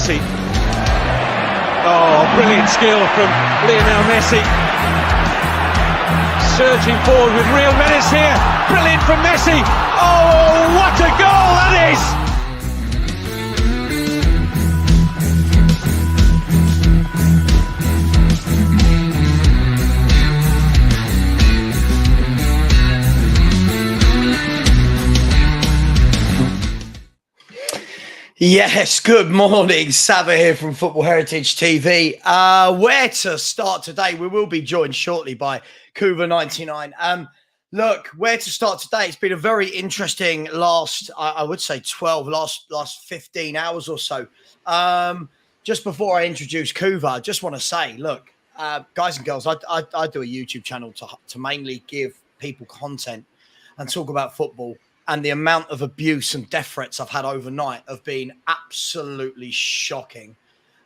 Messi. Oh, brilliant skill from Lionel Messi. Surging forward with real menace here. Brilliant from Messi. Oh, what a goal that is! Yes, good morning. Savva here from Football Heritage TV. Where to start today? We will be joined shortly by Kuva99. Look, where to start today? It's been a very interesting last 15 hours or so. Just before I introduce Kuva, I just want to say, look, guys and girls, I do a YouTube channel to mainly give people content and talk about football. And the amount of abuse and death threats I've had overnight have been absolutely shocking.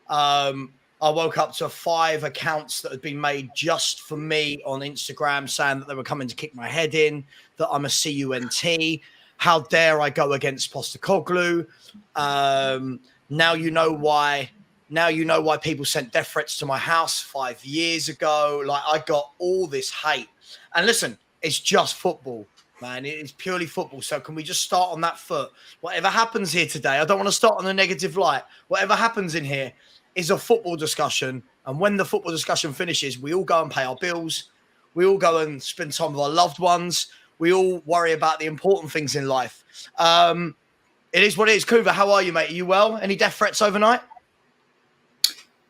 I woke up to 5 accounts that had been made just for me on Instagram saying that they were coming to kick my head in, that I'm a CUNT. How dare I go against Postecoglou? Now you know why. Now you know why people sent death threats to my house 5 years ago. Like, I got all this hate. And listen, it's just football. Man, it's purely football. So can we just start on that foot? Whatever happens here today, I don't want to start on a negative light. Whatever happens in here is a football discussion. And when the football discussion finishes, we all go and pay our bills. We all go and spend time with our loved ones. We all worry about the important things in life. It is what it is. Kuva, how are you, mate? Are you well? Any death threats overnight?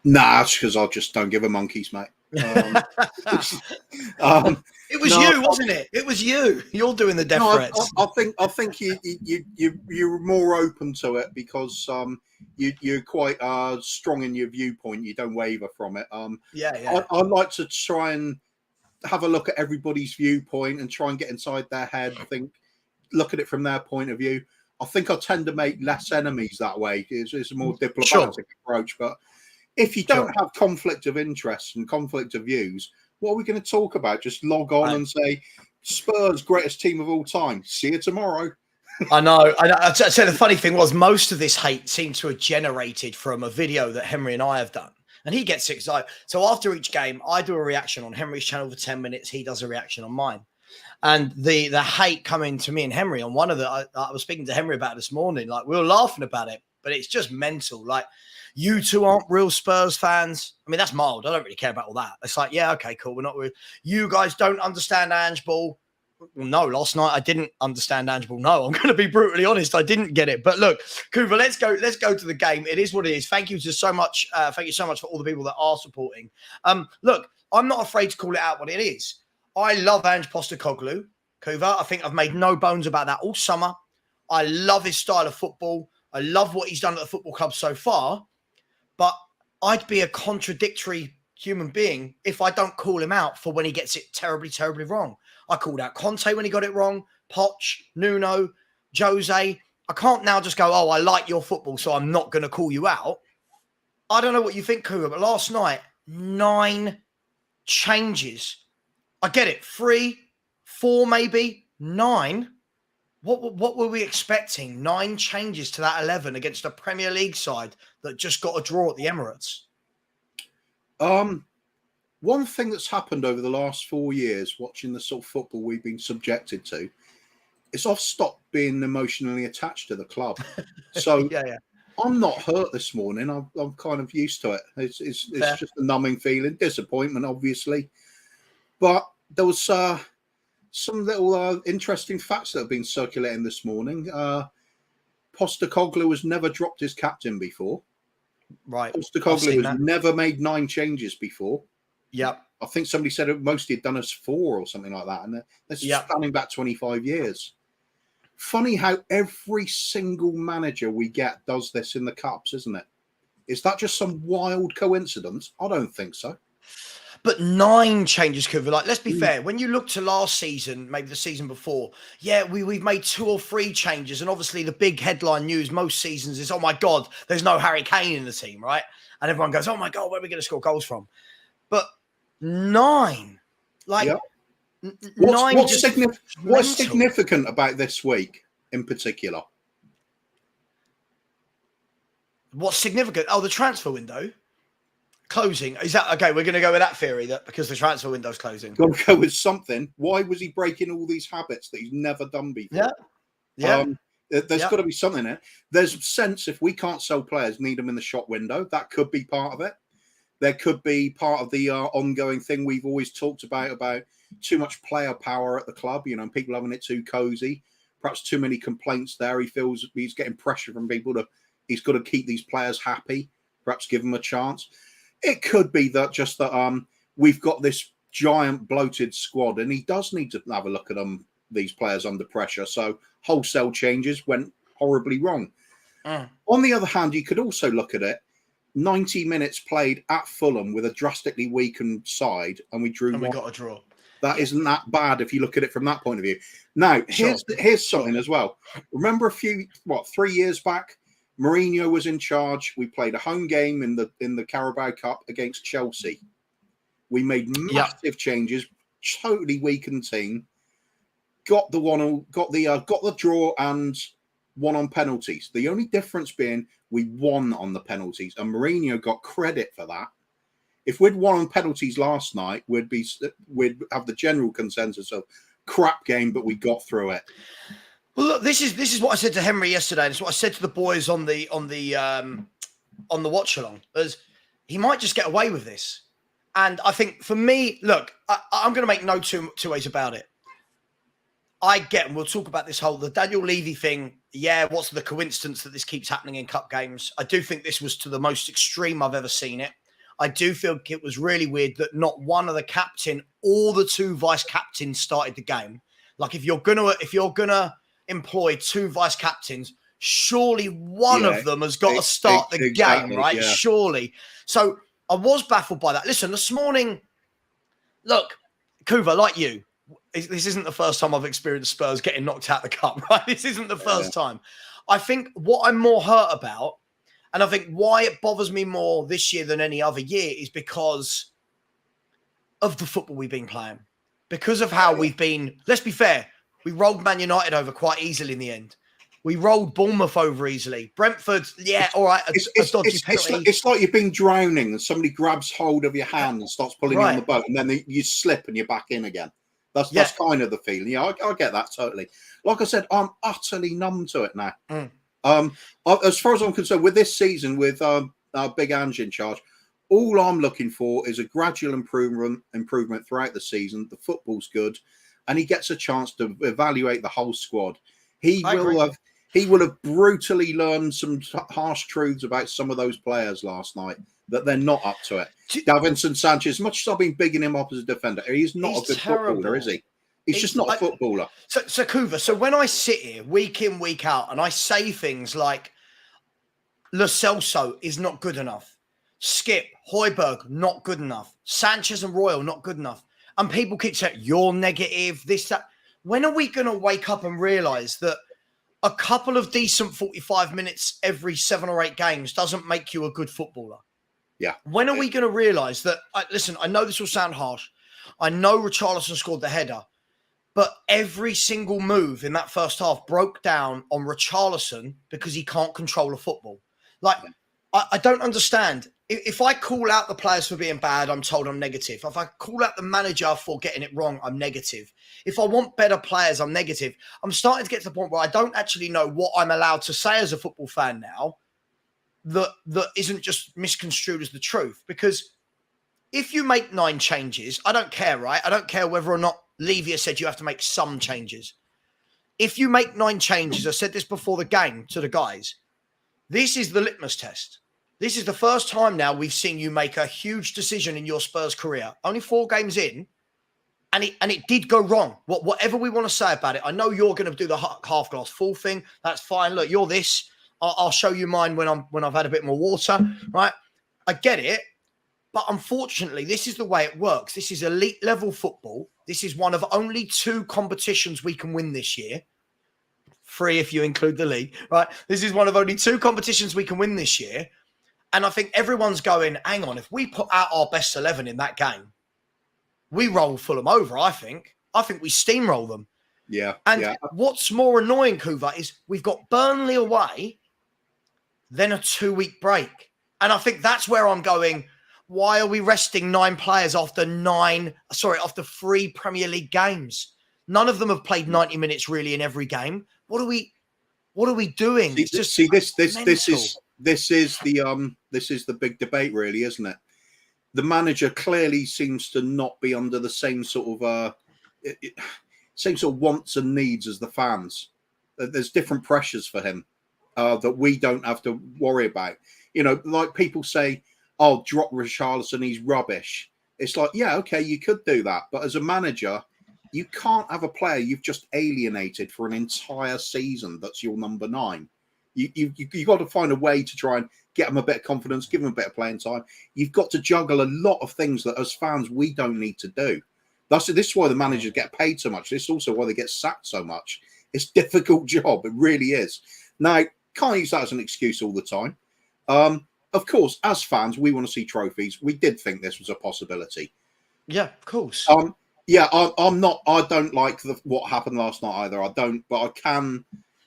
Nah, that's because I just don't give a monkeys, mate. It was you, wasn't it? It was you. You're doing the death threats. I think you're more open to it because you're quite strong in your viewpoint. You don't waver from it. Yeah. I like to try and have a look at everybody's viewpoint and try and get inside their head. Look at it from their point of view. I think I tend to make less enemies that way. It's a more diplomatic approach, but. If you don't have conflict of interest and conflict of views, what are we going to talk about? Just log on and say, Spurs, greatest team of all time. See you tomorrow. I know. I'd say the funny thing was most of this hate seems to have generated from a video that Henry and I have done. And he gets excited. So after each game, I do a reaction on Henry's channel for 10 minutes. He does a reaction on mine. And the hate coming to me and Henry on one of the, I was speaking to Henry about it this morning. Like, we were laughing about it, but it's just mental. Like, you two aren't real Spurs fans. I mean, that's mild. I don't really care about all that. It's like, yeah, okay, cool. We're not real. You guys don't understand Ange ball. Well, no, last night I didn't understand Ange ball. No, I'm going to be brutally honest. I didn't get it. But look, Kuva, let's go to the game. It is what it is. Thank you so much. Thank you so much for all the people that are supporting. Look, I'm not afraid to call it out what it is. I love Ange Postecoglou, Kuva. I think I've made no bones about that all summer. I love his style of football. I love what he's done at the football club so far. But I'd be a contradictory human being if I don't call him out for when he gets it terribly, terribly wrong. I called out Conte when he got it wrong, Poch, Nuno, Jose. I can't now just go, oh, I like your football, so I'm not going to call you out. I don't know what you think, Kuva, but last night, 9 changes. I get it. 3, 4 maybe, 9. What were we expecting? 9 changes to that 11 against a Premier League side that just got a draw at the Emirates. One thing that's happened over the last 4 years, watching the sort of football we've been subjected to, is I've stopped being emotionally attached to the club. So yeah. I'm not hurt this morning. I'm kind of used to it. It's just a numbing feeling, disappointment, obviously. But there was some little interesting facts that have been circulating this morning. Postecoglou has never dropped his captain before. Right. Postecoglou has never made 9 changes before. Yep. I think somebody said most he'd done as 4 or something like that. And that's spanning back 25 years. Funny how every single manager we get does this in the Cups, isn't it? Is that just some wild coincidence? I don't think so. But 9 changes, Kuva. Like, let's be fair. When you look to last season, maybe the season before, yeah, we've made 2 or 3 changes. And obviously the big headline news most seasons is, oh, my God, there's no Harry Kane in the team, right? And everyone goes, oh, my God, where are we going to score goals from? But 9, like, yeah. 9. What's significant about this week in particular? What's significant? Oh, the transfer window closing. Is that okay? We're going to go with that theory that because the transfer window's closing. Got to go with something. Why was he breaking all these habits that he's never done before? Yeah. There's got to be something in it. There's a sense if we can't sell players, need them in the shop window. That could be part of it. There could be part of the ongoing thing we've always talked about too much player power at the club. You know, people having it too cozy. Perhaps too many complaints there. He feels he's getting pressure from people he's got to keep these players happy. Perhaps give them a chance. It could be that we've got this giant bloated squad, and he does need to have a look at these players under pressure. So wholesale changes went horribly wrong. On the other hand, you could also look at it. 90 minutes played at Fulham with a drastically weakened side, and we drew. And we got a draw. That isn't that bad if you look at it from that point of view. Now, here's something as well. Remember 3 years back, Mourinho was in charge. We played a home game in the Carabao Cup against Chelsea. We made massive changes, totally weakened team. Got the draw and won on penalties. The only difference being we won on the penalties, and Mourinho got credit for that. If we'd won on penalties last night, we'd have the general consensus of crap game, but we got through it. Well, look, this is what I said to Henry yesterday. It's what I said to the boys on the watch along. As he might just get away with this, and I think for me, look, I'm going to make no two ways about it. I get, and we'll talk about the Daniel Levy thing. Yeah, what's the coincidence that this keeps happening in cup games? I do think this was to the most extreme I've ever seen it. I do feel it was really weird that not one of the captain or the 2 vice captains started the game. Like if you're gonna employ 2 vice captains, surely one of them has got to start the game, right? Yeah. Surely. So I was baffled by that. Listen, this morning, look, Kuva, like you, this isn't the first time I've experienced Spurs getting knocked out of the cup, right? This isn't the first time. I think what I'm more hurt about, and I think why it bothers me more this year than any other year, is because of the football we've been playing. Because of how we've been, let's be fair, we rolled Man United over quite easily in the end. We rolled Bournemouth over easily. Brentford, all right. It's like you've been drowning and somebody grabs hold of your hand and starts pulling you on the boat, and then you slip and you're back in again. That's kind of the feeling. Yeah, I get that totally. Like I said, I'm utterly numb to it now. As far as I'm concerned, with this season, with Big Ange in charge, all I'm looking for is a gradual improvement throughout the season. The football's good, and he gets a chance to evaluate the whole squad. He will have brutally learned some harsh truths about some of those players last night that they're not up to it. Davinson Sanchez, as much as I've been bigging him up as a defender, he's not a good footballer, is he? He's just not a footballer. So Kuva, so when I sit here week in, week out, and I say things like Lo Celso is not good enough, Skip, Højbjerg, not good enough, Sanchez and Royal, not good enough, and people keep saying, you're negative, this, that. When are we going to wake up and realise that a couple of decent 45 minutes every 7 or 8 games doesn't make you a good footballer? Yeah. When are we going to realise that, listen, I know this will sound harsh. I know Richarlison scored the header, but every single move in that first half broke down on Richarlison because he can't control a football. Like, I don't understand. If I call out the players for being bad, I'm told I'm negative. If I call out the manager for getting it wrong, I'm negative. If I want better players, I'm negative. I'm starting to get to the point where I don't actually know what I'm allowed to say as a football fan now that isn't just misconstrued as the truth. Because if you make 9 changes, I don't care, right? I don't care whether or not Levy has said you have to make some changes. If you make 9 changes, I said this before the game to the guys, this is the litmus test. This is the first time now we've seen you make a huge decision in your Spurs career. Only 4 games in, and it did go wrong. Whatever we want to say about it, I know you're going to do the half glass full thing. That's fine. Look, you're this. I'll show you mine when I've had a bit more water, right? I get it, but unfortunately, this is the way it works. This is elite level football. This is one of only 2 competitions we can win this year. 3 if you include the league, right? This is one of only 2 competitions we can win this year. And I think everyone's going, hang on, if we put out our best 11 in that game, we roll Fulham over, I think. I think we steamroll them. Yeah. And what's more annoying, Kuva, is we've got Burnley away. then a 2-week break. And I think that's where I'm going. Why are we resting 9 players after 3 Premier League games? None of them have played 90 minutes really in every game. What are we doing? This is the big debate, really, isn't it? The manager clearly seems to not be under the same sort of wants and needs as the fans. There's different pressures for him that we don't have to worry about. Like people say, "Oh, drop Richarlison, he's rubbish." It's like, yeah, okay, you could do that, but as a manager, you can't have a player you've just alienated for an entire season that's your number 9. You got to find a way to try and get them a bit of confidence, give them a bit of playing time. You've got to juggle a lot of things that as fans we don't need to do. This is why the managers get paid so much. This is also why they get sacked so much. It's a difficult job. It really is. Now, can't use that as an excuse all the time. Of course, as fans, we want to see trophies. We did think this was a possibility. Yeah, of course. Yeah, I'm not. I don't like what happened last night either. I don't, but I can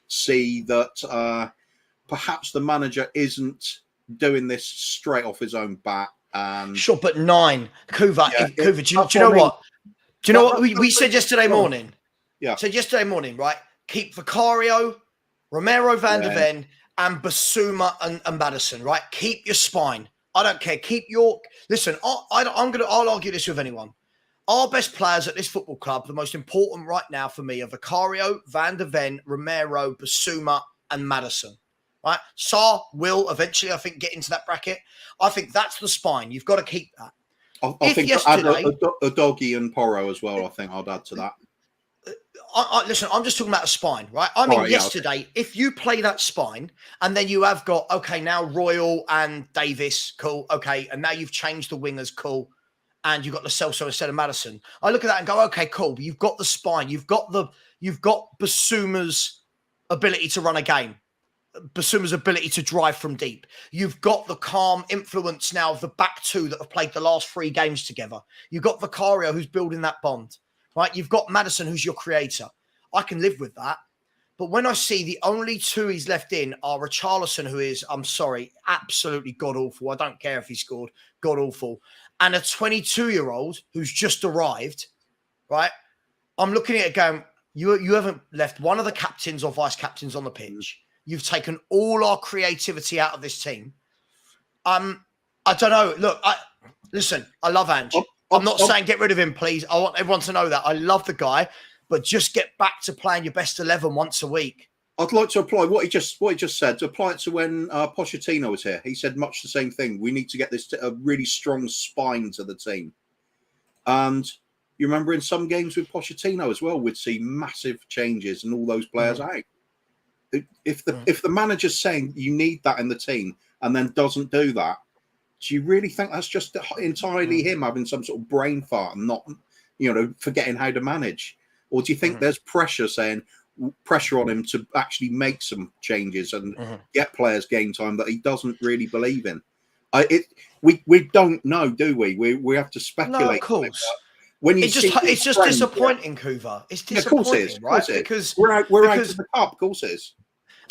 see that perhaps the manager isn't doing this straight off his own bat. And sure, but 9, Kuva. Yeah, Kuva, do you know what? Do you know what we said yesterday morning? Yeah. Said yesterday morning, right? Keep Vicario, Romero, Van der Ven, and Basuma and Maddison, right? Keep your spine. I don't care. Keep your... Listen, I'll argue this with anyone. Our best players at this football club, the most important right now for me are Vicario, Van der Ven, Romero, Basuma, and Maddison. Right? Sarr will eventually, I think, get into that bracket. I think that's the spine. You've got to keep that. I think yesterday, a doggy and Porro as well. I think I'd add to that. Listen, I'm just talking about a spine, right? Yesterday, if you play that spine and then you have got, okay, now Royal and Davis, cool, okay, and now you've changed the wingers, cool, and you've got Lo Celso instead of Maddison. I look at that and go, okay, cool, you've got the spine, you've got Basuma's ability to run a game, Basuma's ability to drive from deep. You've got the calm influence now of the back 2 that have played the last 3 games together. You've got Vicario who's building that bond. Right, you've got Maddison, who's your creator. I can live with that. But when I see the only 2 he's left in are Richarlison, who is, I'm sorry, absolutely god-awful. I don't care if he scored, god-awful. And a 22-year-old who's just arrived, right? I'm looking at it going, you haven't left one of the captains or vice-captains on the pitch. You've taken all our creativity out of this team. I don't know. Look, listen, I love Ange. I'm not saying get rid of him, please. I want everyone to know that. I love the guy, but just get back to playing your best 11 once a week. I'd like to apply what he just said, to apply it to when Pochettino was here. He said much the same thing. We need to get a really strong spine to the team. And you remember in some games with Pochettino as well, we'd see massive changes and all those players out. If the manager's saying you need that in the team and then doesn't do that, do you really think that's just entirely him having some sort of brain fart and not, forgetting how to manage? Or do you think there's pressure on him to actually make some changes and get players game time that he doesn't really believe in? We don't know, do we? We have to speculate. No, of course. When it's just disappointing, Kuva. It's disappointing, of course it is, right? Because we're out of the cup. Of course it is.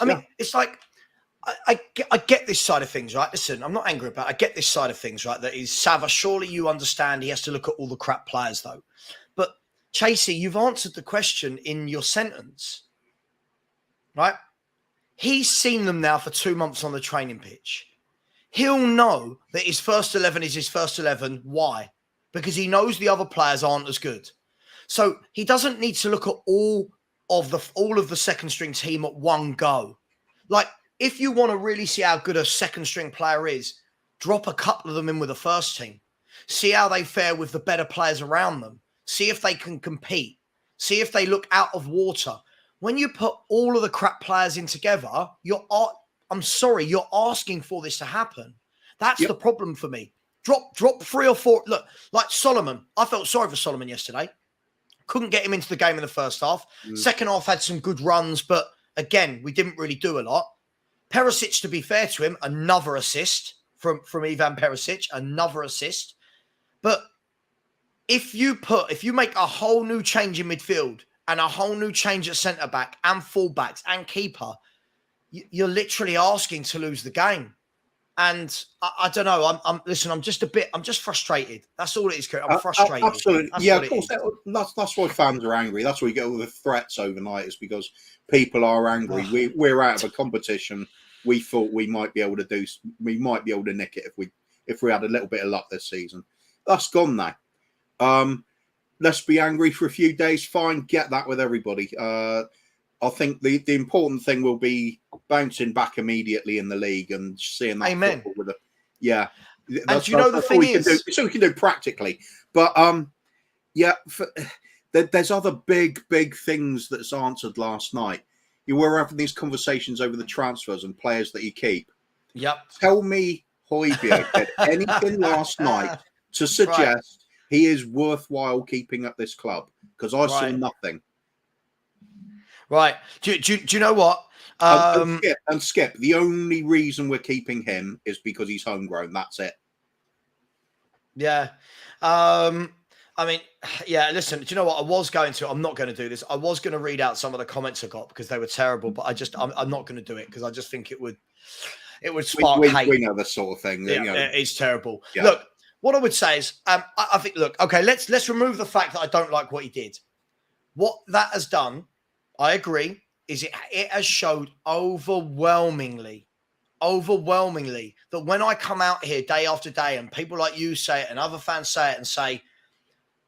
I mean, it's like I get this side of things, right? Listen, I'm not angry about it. I get this side of things, right? That is Savva. Surely you understand he has to look at all the crap players, though. But Chasey, you've answered the question in your sentence, right? He's seen them now for 2 months on the training pitch. He'll know that his first 11 is his first 11. Why? Because he knows the other players aren't as good. So he doesn't need to look at all of the second string team at one go. Like, if you want to really see how good a second string player is, drop a couple of them in with the first team. See how they fare with the better players around them. See if they can compete. See if they look out of water. When you put all of the crap players in together, you're asking for this to happen. That's the problem for me. Drop 3 or 4. Look, like Solomon. I felt sorry for Solomon yesterday. Couldn't get him into the game in the first half. Second half had some good runs, but again, we didn't really do a lot. Perisic, to be fair to him, another assist from Ivan Perisic, another assist. But if you make a whole new change in midfield and a whole new change at centre-back and full-backs and keeper, you're literally asking to lose the game. And I don't know. I'm just frustrated. That's all it is. I'm frustrated. Absolutely. That's Yeah, of course. That's why fans are angry. That's why we get all the threats overnight, is because people are angry. We're out of a competition. We thought we might be able to nick it if we had a little bit of luck this season. That's gone now. Let's be angry for a few days. Fine, get that with everybody. I think the important thing will be bouncing back immediately in the league and seeing that football with a And you know the thing is, so we can do practically, but there's other big things that's answered last night. You were having these conversations over the transfers and players that you keep. Yep. Tell me, Højbjerg did anything last night to suggest he is worthwhile keeping at this club? Because I saw nothing. Right. Do you know what? And Skip, the only reason we're keeping him is because he's homegrown. That's it. Yeah. I mean, yeah, listen, do you know what? I'm not going to do this. I was going to read out some of the comments I got because they were terrible, but I'm not going to do it because I just think it would spark hate. We know this sort of thing. Yeah, you know. it's terrible. Yeah. Look, what I would say is, I think, look, okay, let's remove the fact that I don't like what he did. What that has done, I agree, is it has showed overwhelmingly that when I come out here day after day and people like you say it and other fans say it and say,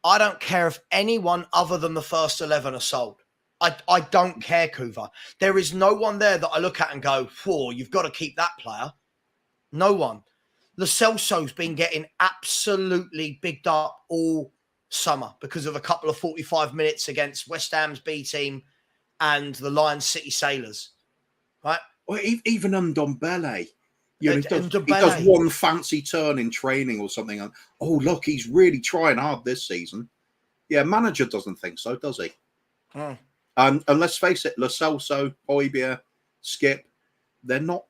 I don't care if anyone other than the first 11 are sold. I don't care, Kuva. There is no one there that I look at and go, whoa, you've got to keep that player. No one. Lo Celso's been getting absolutely bigged up all summer because of a couple of 45 minutes against West Ham's B team and the Lions City Sailors, right? Well, even Ndombele, he does one fancy turn in training or something. And, oh, look, he's really trying hard this season. Yeah, manager doesn't think so, does he? And let's face it, Lo Celso, Højbjerg, Skip, they're not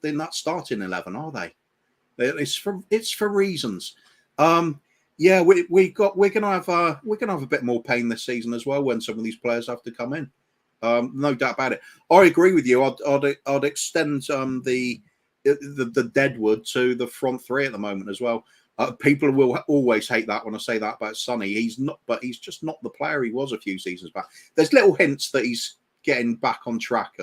in that starting 11, are they? It's for reasons. Yeah, we're gonna have a bit more pain this season as well when some of these players have to come in. No doubt about it. I agree with you. I'd extend the deadwood to the front three at the moment as well. People will always hate that when I say that about Sonny. He's just not the player he was a few seasons back. There's little hints that he's getting back on track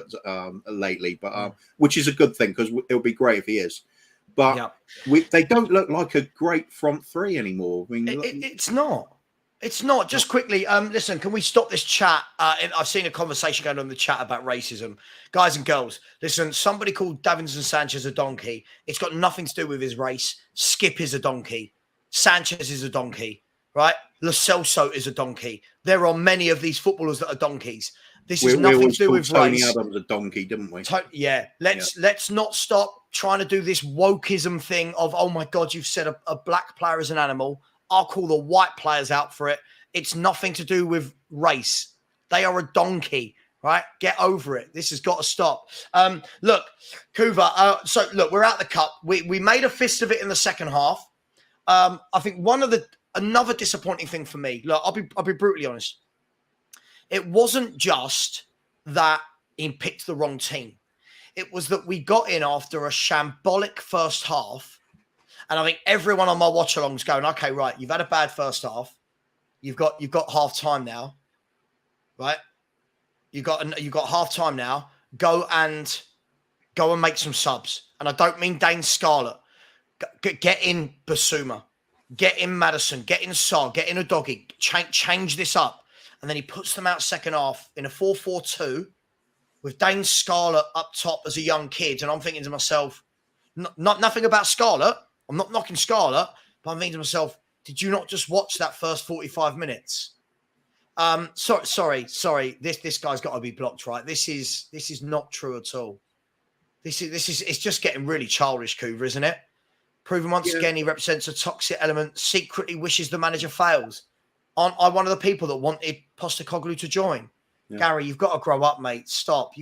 lately, but which is a good thing because it'll be great if he is. But they don't look like a great front three anymore. I mean, it's not. It's not. Just quickly, listen, can we stop this chat? I've seen a conversation going on in the chat about racism. Guys and girls, listen, somebody called Davinson Sanchez a donkey. It's got nothing to do with his race. Skip is a donkey. Sanchez is a donkey, right? Lo Celso is a donkey. There are many of these footballers that are donkeys. This is nothing to do with Tony race. Adams a donkey, didn't we? Let's not stop trying to do this wokeism thing of, oh my God, you've said a black player is an animal. I'll call the white players out for it. It's nothing to do with race. They are a donkey, right? Get over it. This has got to stop. Look, Kuva, so look, we're out the cup. We made a fist of it in the second half. I think another disappointing thing for me, look, I'll be brutally honest. It wasn't just that he picked the wrong team. It was that we got in after a shambolic first half. And I think everyone on my watch along is going, okay, right, you've had a bad first half. You've got half time now, right? You've got half time now. Go and make some subs. And I don't mean Dane Scarlett. Get in Basuma. Get in Madison. Get in Sar. Get in a doggy. Change this up. And then he puts them out second half in a 4-4-2 with Dane Scarlett up top as a young kid. And I'm thinking to myself, nothing about Scarlett. I'm not knocking Scarlett, but I'm thinking to myself, did you not just watch that first 45 minutes? Sorry. This guy's got to be blocked, right? This is not true at all. It's just getting really childish, Kuva, isn't it? Proving once again he represents a toxic element, secretly wishes the manager fails. Aren't I one of the people that wanted Postecoglou to join? Yeah. Gary, you've got to grow up, mate. Stop.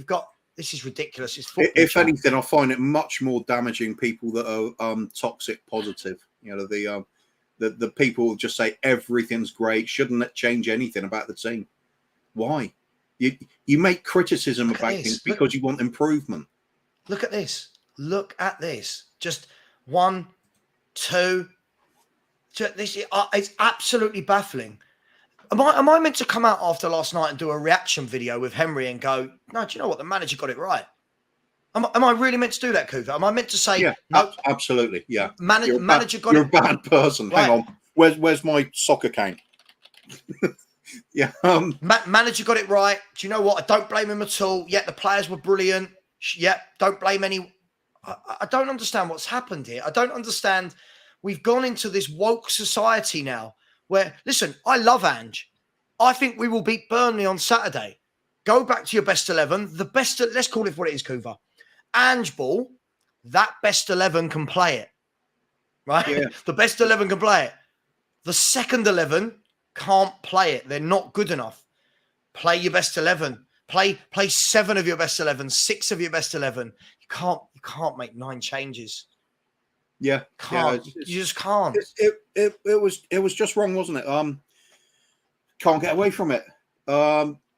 This is ridiculous. It's football. If anything, I find it much more damaging people that are toxic positive. You know, the people who just say everything's great. Shouldn't it change anything about the team? Why? You make criticism about things because you want improvement. Look at this. Look at this. Just 1, 2. This it's absolutely baffling. Am I meant to come out after last night and do a reaction video with Henry and go, no, do you know what? The manager got it right. Am I really meant to do that, Kuva? Am I meant to say, yeah, no, absolutely, yeah. Manager got it. You're a bad person. Right. Hang on. Where's my soccer account? Yeah. Manager got it right. Do you know what? I don't blame him at all. Yet the players were brilliant. Yep. Don't blame any. I don't understand what's happened here. I don't understand. We've gone into this woke society now where, listen, I love Ange. I think we will beat Burnley on Saturday. Go back to your best 11. Let's call it what it is, Kuva. Ange ball, that best 11 can play it. Right? Yeah. The best 11 can play it. The second 11 can't play it. They're not good enough. Play your best 11. Play 7 of your best 11, 6 of your best 11. You can't make 9 changes. Yeah. Can't. Yeah, You just can't. It was just wrong, wasn't it? Can't get away from it.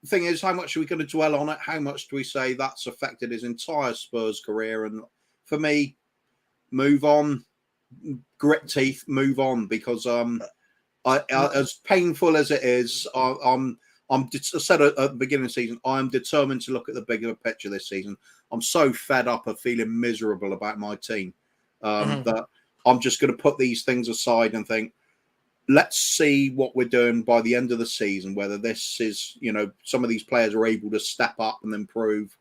Thing is, how much are we going to dwell on it? How much do we say that's affected his entire Spurs career? And for me, move on, grit teeth, move on, because as painful as it is, I said at the beginning of the season, I'm determined to look at the bigger picture this season. I'm so fed up of feeling miserable about my team that I'm just going to put these things aside and think, let's see what we're doing by the end of the season, whether this is, some of these players are able to step up and improve,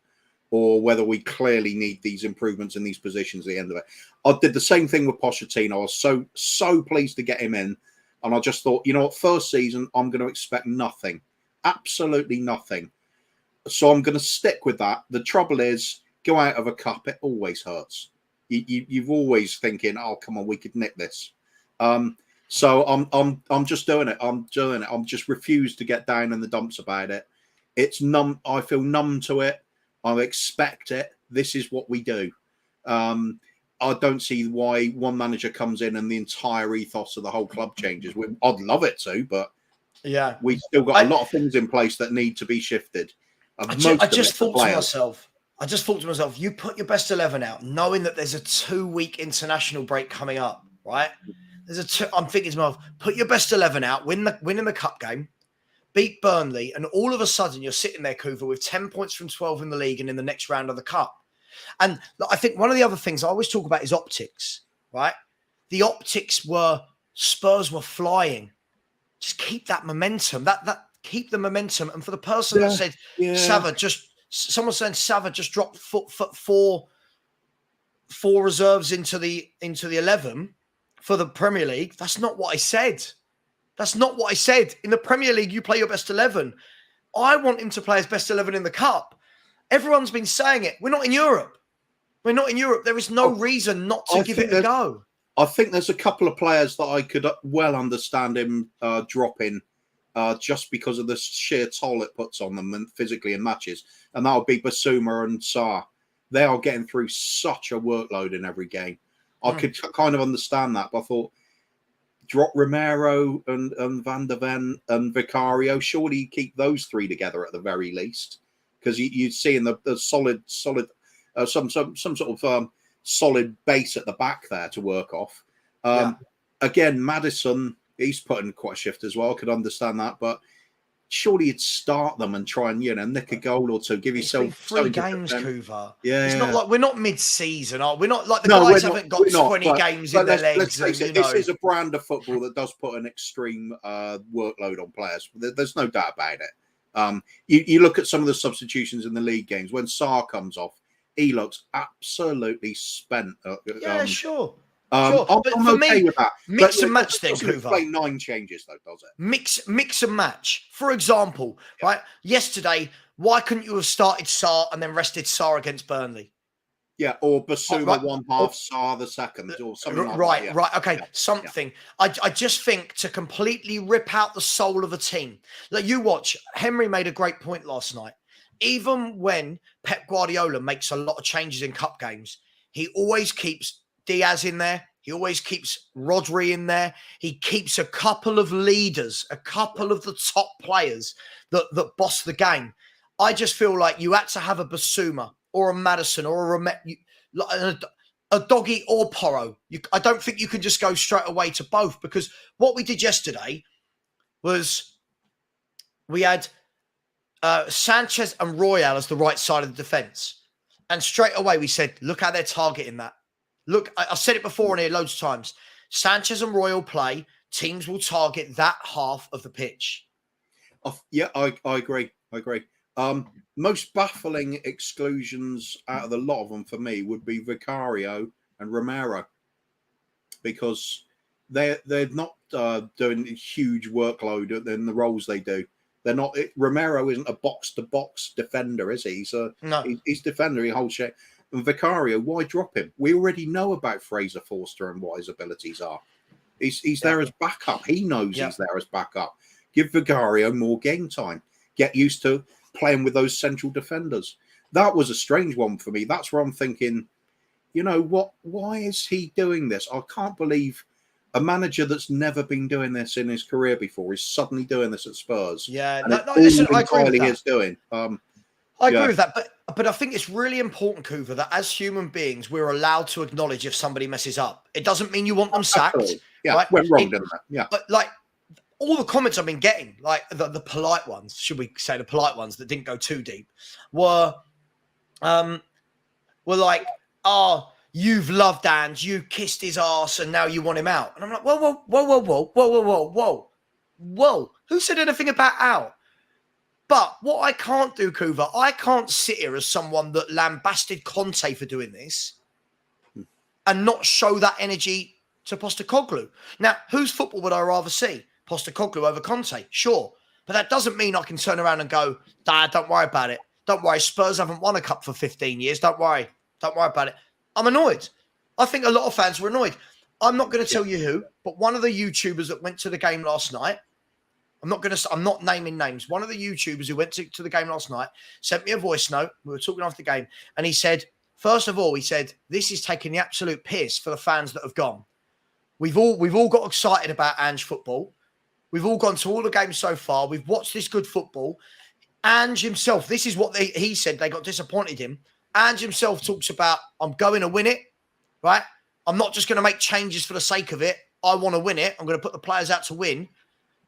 or whether we clearly need these improvements in these positions at the end of it. I did the same thing with Pochettino. I was so pleased to get him in. And I just thought, first season, I'm going to expect nothing, absolutely nothing. So I'm going to stick with that. The trouble is, go out of a cup, it always hurts. You've always thinking, oh, come on, we could nick this. So I'm just doing it. I'm doing it. I'm just refused to get down in the dumps about it. It's numb. I feel numb to it. I expect it. This is what we do. I don't see why one manager comes in and the entire ethos of the whole club changes. I'd love it to, but yeah, we've still got a lot of things in place that need to be shifted. I just thought to myself, you put your best 11 out, knowing that there's a 2-week international break coming up, right? I'm thinking to myself, put your best 11 out, win in the cup game, beat Burnley, and all of a sudden you're sitting there, Kuva, with 10 points from 12 in the league and in the next round of the cup. And I think one of the other things I always talk about is optics, right? The optics were Spurs were flying. Just keep that momentum. Keep the momentum. And for the person that said someone saying Savva just dropped four reserves into the 11 for the Premier League. That's not what I said. That's not what I said. In the Premier League, you play your best 11. I want him to play his best 11 in the Cup. Everyone's been saying it. We're not in Europe. We're not in Europe. There is no reason not to give it a go. I think there's a couple of players that I could well understand him dropping just because of the sheer toll it puts on them and physically in matches. And that would be Basuma and Sarr. They are getting through such a workload in every game. I could kind of understand that, but I thought, drop Romero and Van der Ven and Vicario. Surely you keep those 3 together at the very least, because you'd see in the solid some sort of solid base at the back there to work off. Again, Maddison, he's putting quite a shift as well. I could understand that, but surely you'd start them and try and nick a goal or two. Give yourself 3 games, Kuva. Yeah, it's not like we're not mid-season, are we? We're not like the guys haven't got 20 games in their legs. Let's face it, this is a brand of football that does put an extreme workload on players. There's no doubt about it. You look at some of the substitutions in the league games. When Sarr comes off, he looks absolutely spent. Sure. I'm okay with that. Mix and match thing, Kuva. Play 9 changes, though, does it? Mix and match. For example, right? Yesterday, why couldn't you have started Sarr and then rested Sarr against Burnley? Yeah, or Basuma one half, Sarr the second, or something like that. Right. Okay, something. I just think to completely rip out the soul of a team. Like you watch, Henry made a great point last night. Even when Pep Guardiola makes a lot of changes in cup games, he always keeps Diaz in there. He always keeps Rodri in there. He keeps a couple of leaders, a couple of the top players that boss the game. I just feel like you had to have a Basuma or a Maddison or a Doggy or Porro. I don't think you can just go straight away to both, because what we did yesterday was we had Sanchez and Royale as the right side of the defence. And straight away we said, look how they're targeting that. Look, I've said it before on here loads of times. Sanchez and Royale play, teams will target that half of the pitch. Yeah, I agree. Most baffling exclusions out of the lot of them for me would be Vicario and Romero, because they're not doing a huge workload in the roles they do. They're not. Romero isn't a box-to-box defender, is he? He's defender. He holds shit. And Vicario, why drop him? We already know about Fraser Forster and what his abilities are. He's there as backup. He knows he's there as backup. Give Vicario more game time. Get used to playing with those central defenders. That was a strange one for me. That's where I'm thinking, you know what? Why is he doing this? I can't believe a manager that's never been doing this in his career before is suddenly doing this at Spurs. Yeah, listen, I agree with that. Is doing. I agree with that, but I think it's really important, Coover, that as human beings, we're allowed to acknowledge if somebody messes up. It doesn't mean you want them sacked. Absolutely. Yeah, right? Went wrong, didn't it? Yeah. But like all the comments I've been getting, like the polite ones, should we say the polite ones that didn't go too deep, were like, oh, you've loved Ange, you kissed his ass, and now you want him out. And I'm like, whoa. Who said anything about out? But what I can't do, Coover, I can't sit here as someone that lambasted Conte for doing this and not show that energy to Postecoglou. Now, whose football would I rather see? Postecoglou over Conte? Sure. But that doesn't mean I can turn around and go, Dad, don't worry about it. Don't worry, Spurs haven't won a cup for 15 years. Don't worry about it. I'm annoyed. I think a lot of fans were annoyed. I'm not going to tell you who, but one of the YouTubers that went to the game last night, I'm not naming names. One of the YouTubers who went to the game last night sent me a voice note. We were talking after the game, and he said, first of all, this is taking the absolute piss for the fans that have gone. We've all got excited about Ange football. We've all gone to all the games so far. We've watched this good football. Ange himself, this is what he said. They got disappointed him. Ange himself talks about, I'm going to win it, right? I'm not just going to make changes for the sake of it. I want to win it. I'm going to put the players out to win.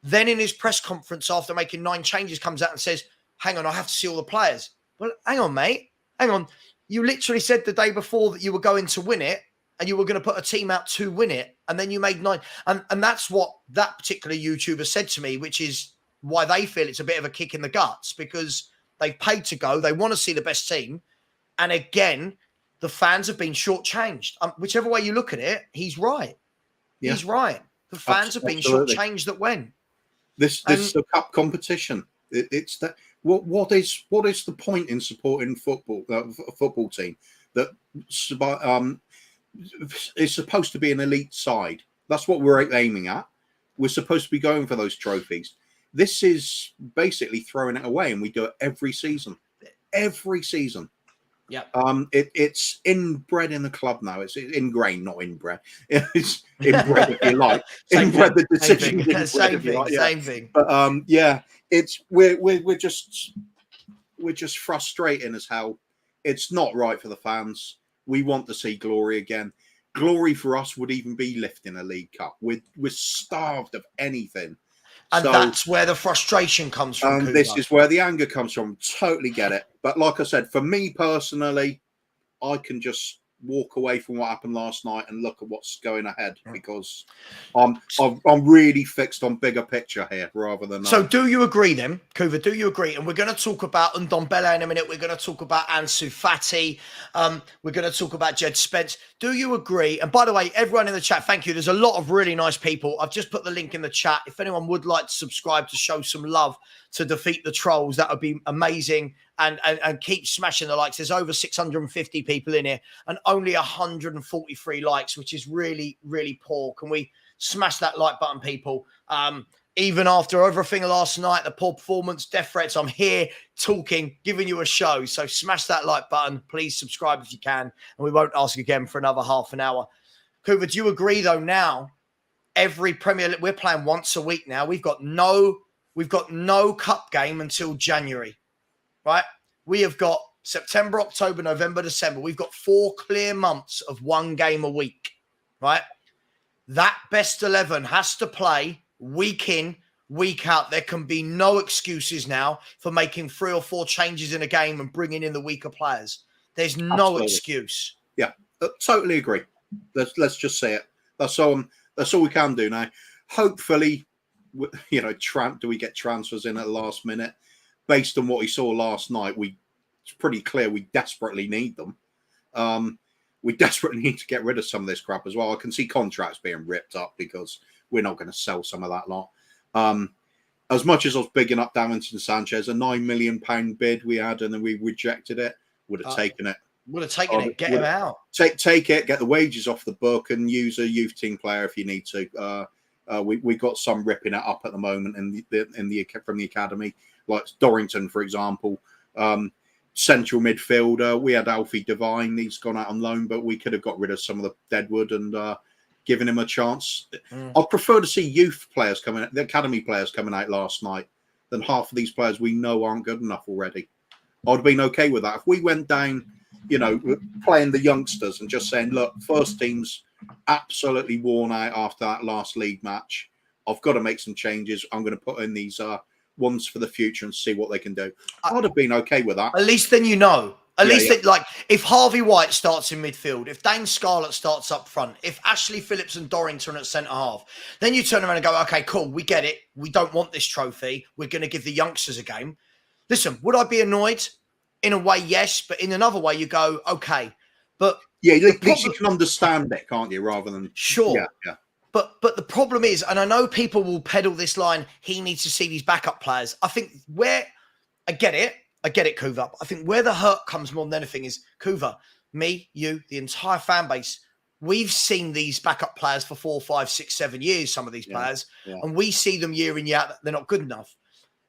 Then in his press conference after making 9 changes comes out and says, hang on, I have to see all the players. Well, hang on, mate. Hang on. You literally said the day before that you were going to win it and you were going to put a team out to win it. And then you made 9. And that's what that particular YouTuber said to me, which is why they feel it's a bit of a kick in the guts, because they've paid to go. They want to see the best team. And again, the fans have been shortchanged. Whichever way you look at it, he's right. Yeah. He's right. The fans have been shortchanged that went. This is a cup competition. It's that. What is the point in supporting a football team that is supposed to be an elite side? That's what we're aiming at. We're supposed to be going for those trophies. This is basically throwing it away, and we do it every season. Every season. Yeah. It's inbred in the club now. It's ingrained, not inbred. It's inbred if you like. Inbred the decision. Same thing. But it's we're just frustrating as hell. It's not right for the fans. We want to see glory again. Glory for us would even be lifting a League Cup. We're starved of anything. And that's where the frustration comes from. This is where the anger comes from. Totally get it. But like I said, for me personally, I can just walk away from what happened last night and look at what's going ahead, because I'm really fixed on bigger picture here rather than. So do you agree then, Coover? Do you agree? And we're going to talk about Ndombele in a minute. We're going to talk about Ansu Fati. We're going to talk about Jed Spence. Do you agree? And by the way, everyone in the chat, thank you. There's a lot of really nice people. I've just put the link in the chat. If anyone would like to subscribe to show some love to defeat the trolls, that would be amazing. And keep smashing the likes. There's over 650 people in here and only 143 likes, which is really, really poor. Can we smash that like button, people? Even after everything last night, the poor performance, death threats, I'm here talking, giving you a show. So smash that like button. Please subscribe if you can. And we won't ask again for another half an hour. Coover, do you agree, though, now, every Premier League, we're playing once a week now. We've got no cup game until January. Right? We have got September, October, November, December. We've got 4 clear months of 1 game a week, right? That best 11 has to play week in, week out. There can be no excuses now for making 3 or 4 changes in a game and bringing in the weaker players. There's no Absolutely. excuse. Yeah, totally agree. Let's just say it. That's all we can do now. Hopefully, do we get transfers in at the last minute? Based on what we saw last night, it's pretty clear we desperately need them. We desperately need to get rid of some of this crap as well. I can see contracts being ripped up because we're not going to sell some of that lot. As much as I was bigging up Davinson Sanchez, a £9 million bid we had and then we rejected it, would have taken it. Would have taken it. Get him out. Take it, get the wages off the book and use a youth team player if you need to. We got some ripping it up at the moment from the academy, like Dorrington, for example. Central midfielder, we had Alfie Devine. He's gone out on loan, but we could have got rid of some of the Deadwood and given him a chance. I'd prefer to see youth players coming out, the academy players coming out last night, than half of these players we know aren't good enough already. I'd have been okay with that. If we went down, playing the youngsters and just saying, look, first team's absolutely worn out after that last league match. I've got to make some changes. I'm going to put in these ones for the future and see what they can do. I'd have been okay with that. At least then At least if Harvey White starts in midfield, if Dane Scarlett starts up front, if Ashley Phillips and Dorrington at centre half, then you turn around and go, okay, cool, we get it. We don't want this trophy. We're going to give the youngsters a game. Listen, would I be annoyed? In a way, yes, but in another way, you go, okay. But at least you can understand it, can't you? Rather than sure, yeah. But the problem is, and I know people will peddle this line, he needs to see these backup players. I think I get it, Kuva. I think where the hurt comes more than anything is Kuva, me, you, the entire fan base. We've seen these backup players for 4, 5, 6, 7 years. Some of these players, and we see them year in, year out. They're not good enough.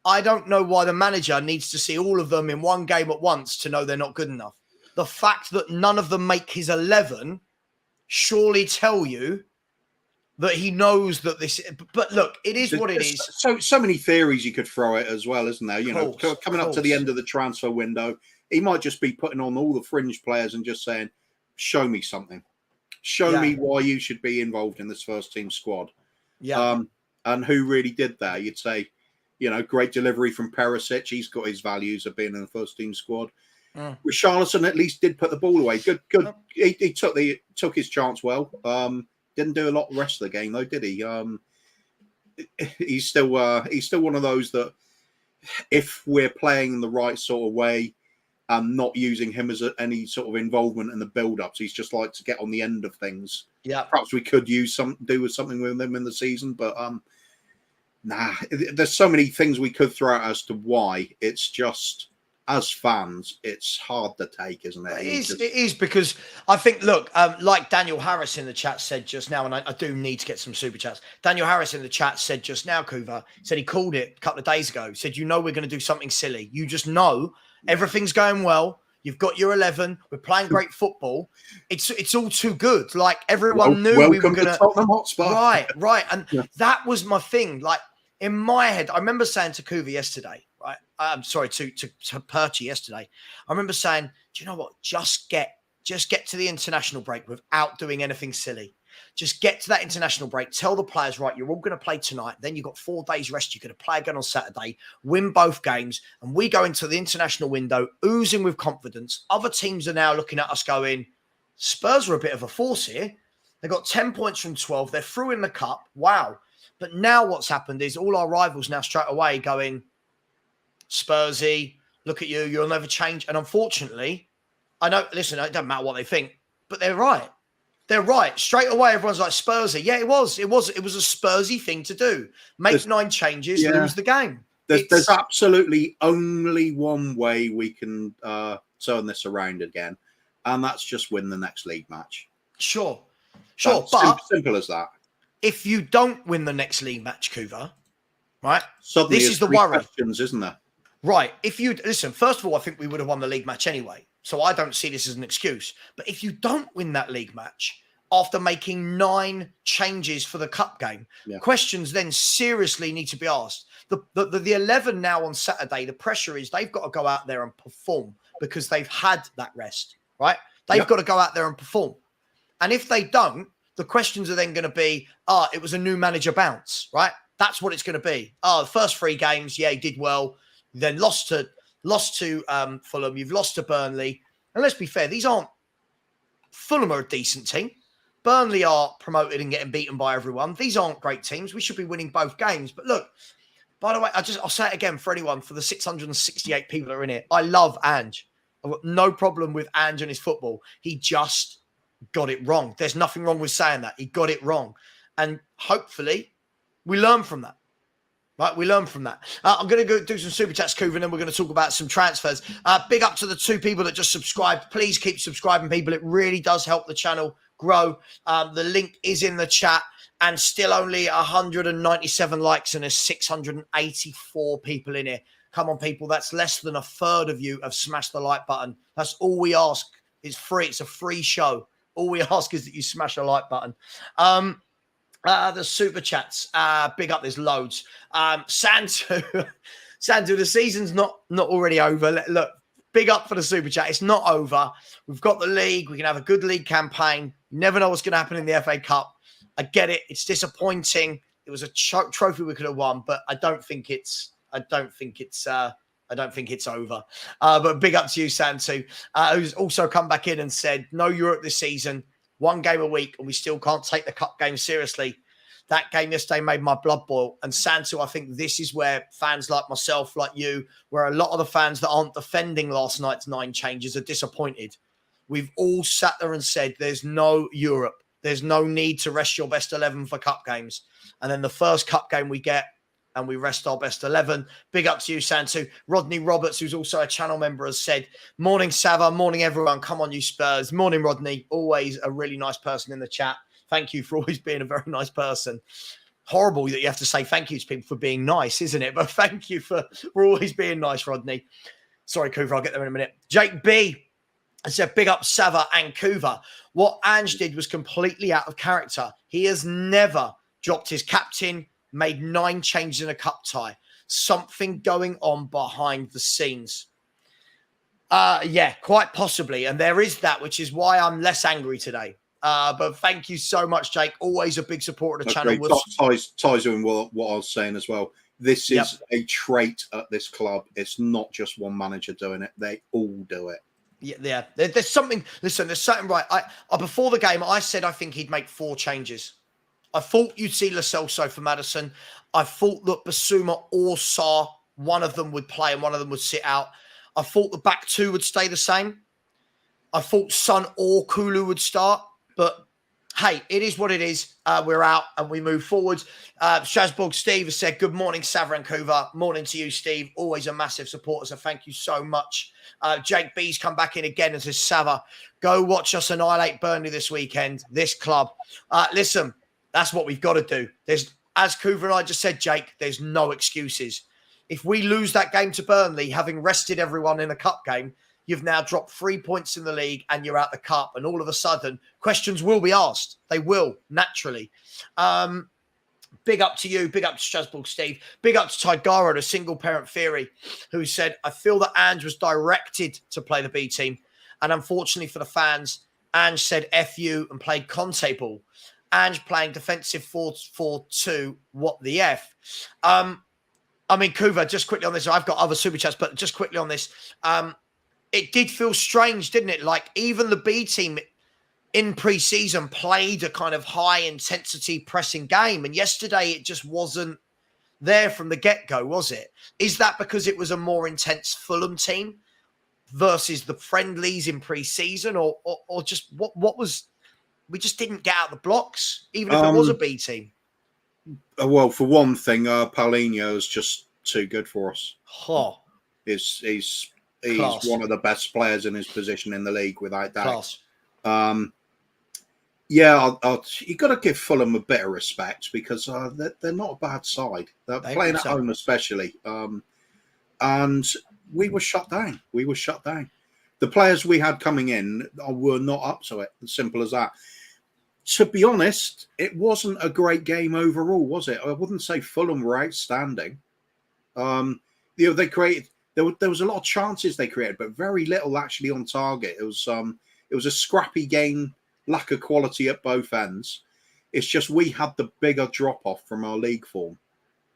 I don't know why the manager needs to see all of them in one game at once to know they're not good enough. The fact that none of them make his 11 surely tell you that he knows that this. But look, it is what it is. So many theories you could throw it as well, isn't there? Coming up to the end of the transfer window, he might just be putting on all the fringe players and just saying, "Show me something. Show me why you should be involved in this first team squad." Yeah. And who really did that? You'd say, great delivery from Perisic. He's got his values of being in the first team squad. With Charleston, at least did put the ball away. Good. He took his chance well. Didn't do a lot the rest of the game though, did he? He's still one of those that if we're playing the right sort of way and not using him as any sort of involvement in the build-ups, he's just like to get on the end of things. Yeah, perhaps we could do something with him in the season, but nah. There's so many things we could throw out as to why. It's just, as fans, it's hard to take, isn't it? It is because I think, look, like Daniel Harris in the chat said just now, and I do need to get some super chats. Daniel Harris in the chat said just now, Kuva, said he called it a couple of days ago. Said, we're going to do something silly. You just know everything's going well. You've got your 11. We're playing great football. It's all too good. Like everyone knew we were going to Tottenham Hotspur. Right. And that was my thing. Like in my head, I remember saying to Kuva yesterday, right? I'm sorry, to Perchy yesterday. I remember saying, do you know what? Just get to the international break without doing anything silly. Just get to that international break. Tell the players, right, you're all going to play tonight. Then you've got 4 days rest. You're going to play again on Saturday, win both games. And we go into the international window oozing with confidence. Other teams are now looking at us going, Spurs are a bit of a force here. They got 10 points from 12. They're through in the cup. Wow. But now what's happened is all our rivals now straight away going, Spursy, look at you. You'll never change. And unfortunately, I know, listen, it doesn't matter what they think, but they're right. They're right. Straight away, everyone's like, Spursy. Yeah, it was a Spursy thing to do. Make 9 changes, lose the game. There's absolutely only one way we can turn this around again, and that's just win the next league match. Sure. But simple as that. If you don't win the next league match, Kuva, right? Suddenly this is the worry. Questions, isn't there? Right. If you listen, first of all, I think we would have won the league match anyway. So I don't see this as an excuse. But if you don't win that league match after making 9 changes for the cup game, questions then seriously need to be asked. The 11 now on Saturday, the pressure is they've got to go out there and perform because they've had that rest, right? They've got to go out there and perform. And if they don't, the questions are then going to be, it was a new manager bounce, right? That's what it's going to be. The first 3 games, he did well. Then lost to Fulham. You've lost to Burnley. And let's be fair, Fulham are a decent team. Burnley are promoted and getting beaten by everyone. These aren't great teams. We should be winning both games. But look, by the way, I'll say it again for anyone, for the 668 people that are in it. I love Ange. I've got no problem with Ange and his football. He just got it wrong. There's nothing wrong with saying that. He got it wrong. And hopefully we learn from that. Right, we learn from that. I'm going to go do some super chats, Kuva, and then we're going to talk about some transfers. Big up to the 2 people that just subscribed. Please keep subscribing, people. It really does help the channel grow. The link is in the chat, and still only 197 likes, and there's 684 people in here. Come on, people. That's less than a third of you have smashed the like button. That's all we ask. It's free. It's a free show. All we ask is that you smash a like button. The super chats, big up, there's loads. Santu, the season's not already over. Look, big up for the super chat. It's not over. We've got the league. We can have a good league campaign. You never know what's going to happen in the FA Cup. I get it. It's disappointing. It was a trophy we could have won, but I don't think it's over. But big up to you, Santu, who's also come back in and said, no Europe this season. 1 game a week, and we still can't take the cup game seriously. That game yesterday made my blood boil. And Santu, I think this is where fans like myself, like you, where a lot of the fans that aren't defending last night's 9 changes are disappointed. We've all sat there and said, there's no Europe. There's no need to rest your best 11 for cup games. And then the first cup game we get, and we rest our best 11. Big up to you, Santu. Rodney Roberts, who's also a channel member, has said, morning, Savva. Morning, everyone. Come on, you Spurs. Morning, Rodney. Always a really nice person in the chat. Thank you for always being a very nice person. Horrible that you have to say thank you to people for being nice, isn't it? But thank you for always being nice, Rodney. Sorry, Kuva. I'll get there in a minute. Jake B said, big up Savva and Kuva. What Ange did was completely out of character. He has never dropped his captain, made 9 changes in a cup tie. Something going on behind the scenes. Yeah, quite possibly. And there is that, which is why I'm less angry today. But thank you so much, Jake. Always a big supporter of the channel. Ties in what I was saying as well. This is a trait at this club. It's not just one manager doing it. They all do it. Yeah. There's something. Listen, there's something right. I before the game, I said I think he'd make 4 changes. I thought you'd see Lo Celso for Maddison. I thought that Basuma or Sarr, one of them would play and one of them would sit out. I thought the back 2 would stay the same. I thought Son or Kulu would start. But, hey, it is what it is. We're out and we move forward. Shazbog Steve has said, good morning, Savva and Kuva. Morning to you, Steve. Always a massive supporter, so thank you so much. Jake B's come back in again and says, Savva, go watch us annihilate Burnley this weekend, this club. Listen. That's what we've got to do. There's, as Kuva and I just said, Jake, there's no excuses. If we lose that game to Burnley, having rested everyone in a cup game, you've now dropped 3 points in the league and you're out the cup. And all of a sudden, questions will be asked. They will, naturally. Big up to you. Big up to Shazbog Steve. Big up to Tigaro, the single parent theory, who said, I feel that Ange was directed to play the B team. And unfortunately for the fans, Ange said F you and played Conte ball. Ange playing defensive 4-4-2, what the F? I mean, Kuva, just quickly on this, I've got other super chats, but just quickly on this, it did feel strange, didn't it? Like, even the B team in pre-season played a kind of high-intensity pressing game, and yesterday it just wasn't there from the get-go, was it? Is that because it was a more intense Fulham team versus the friendlies in pre-season, or just what was... We just didn't get out the blocks, even if it was a B team. Well, for one thing, Paulinho is just too good for us. Huh. He's one of the best players in his position in the league, without doubt. You got to give Fulham a bit of respect because they're not a bad side. They're playing at home, especially. And we were shut down. The players we had coming in were not up to it. As simple as that. To be honest, it wasn't a great game overall, was it? I wouldn't say Fulham were outstanding. They created. There was a lot of chances they created, but very little actually on target. It was a scrappy game, lack of quality at both ends. It's just we had the bigger drop off from our league form.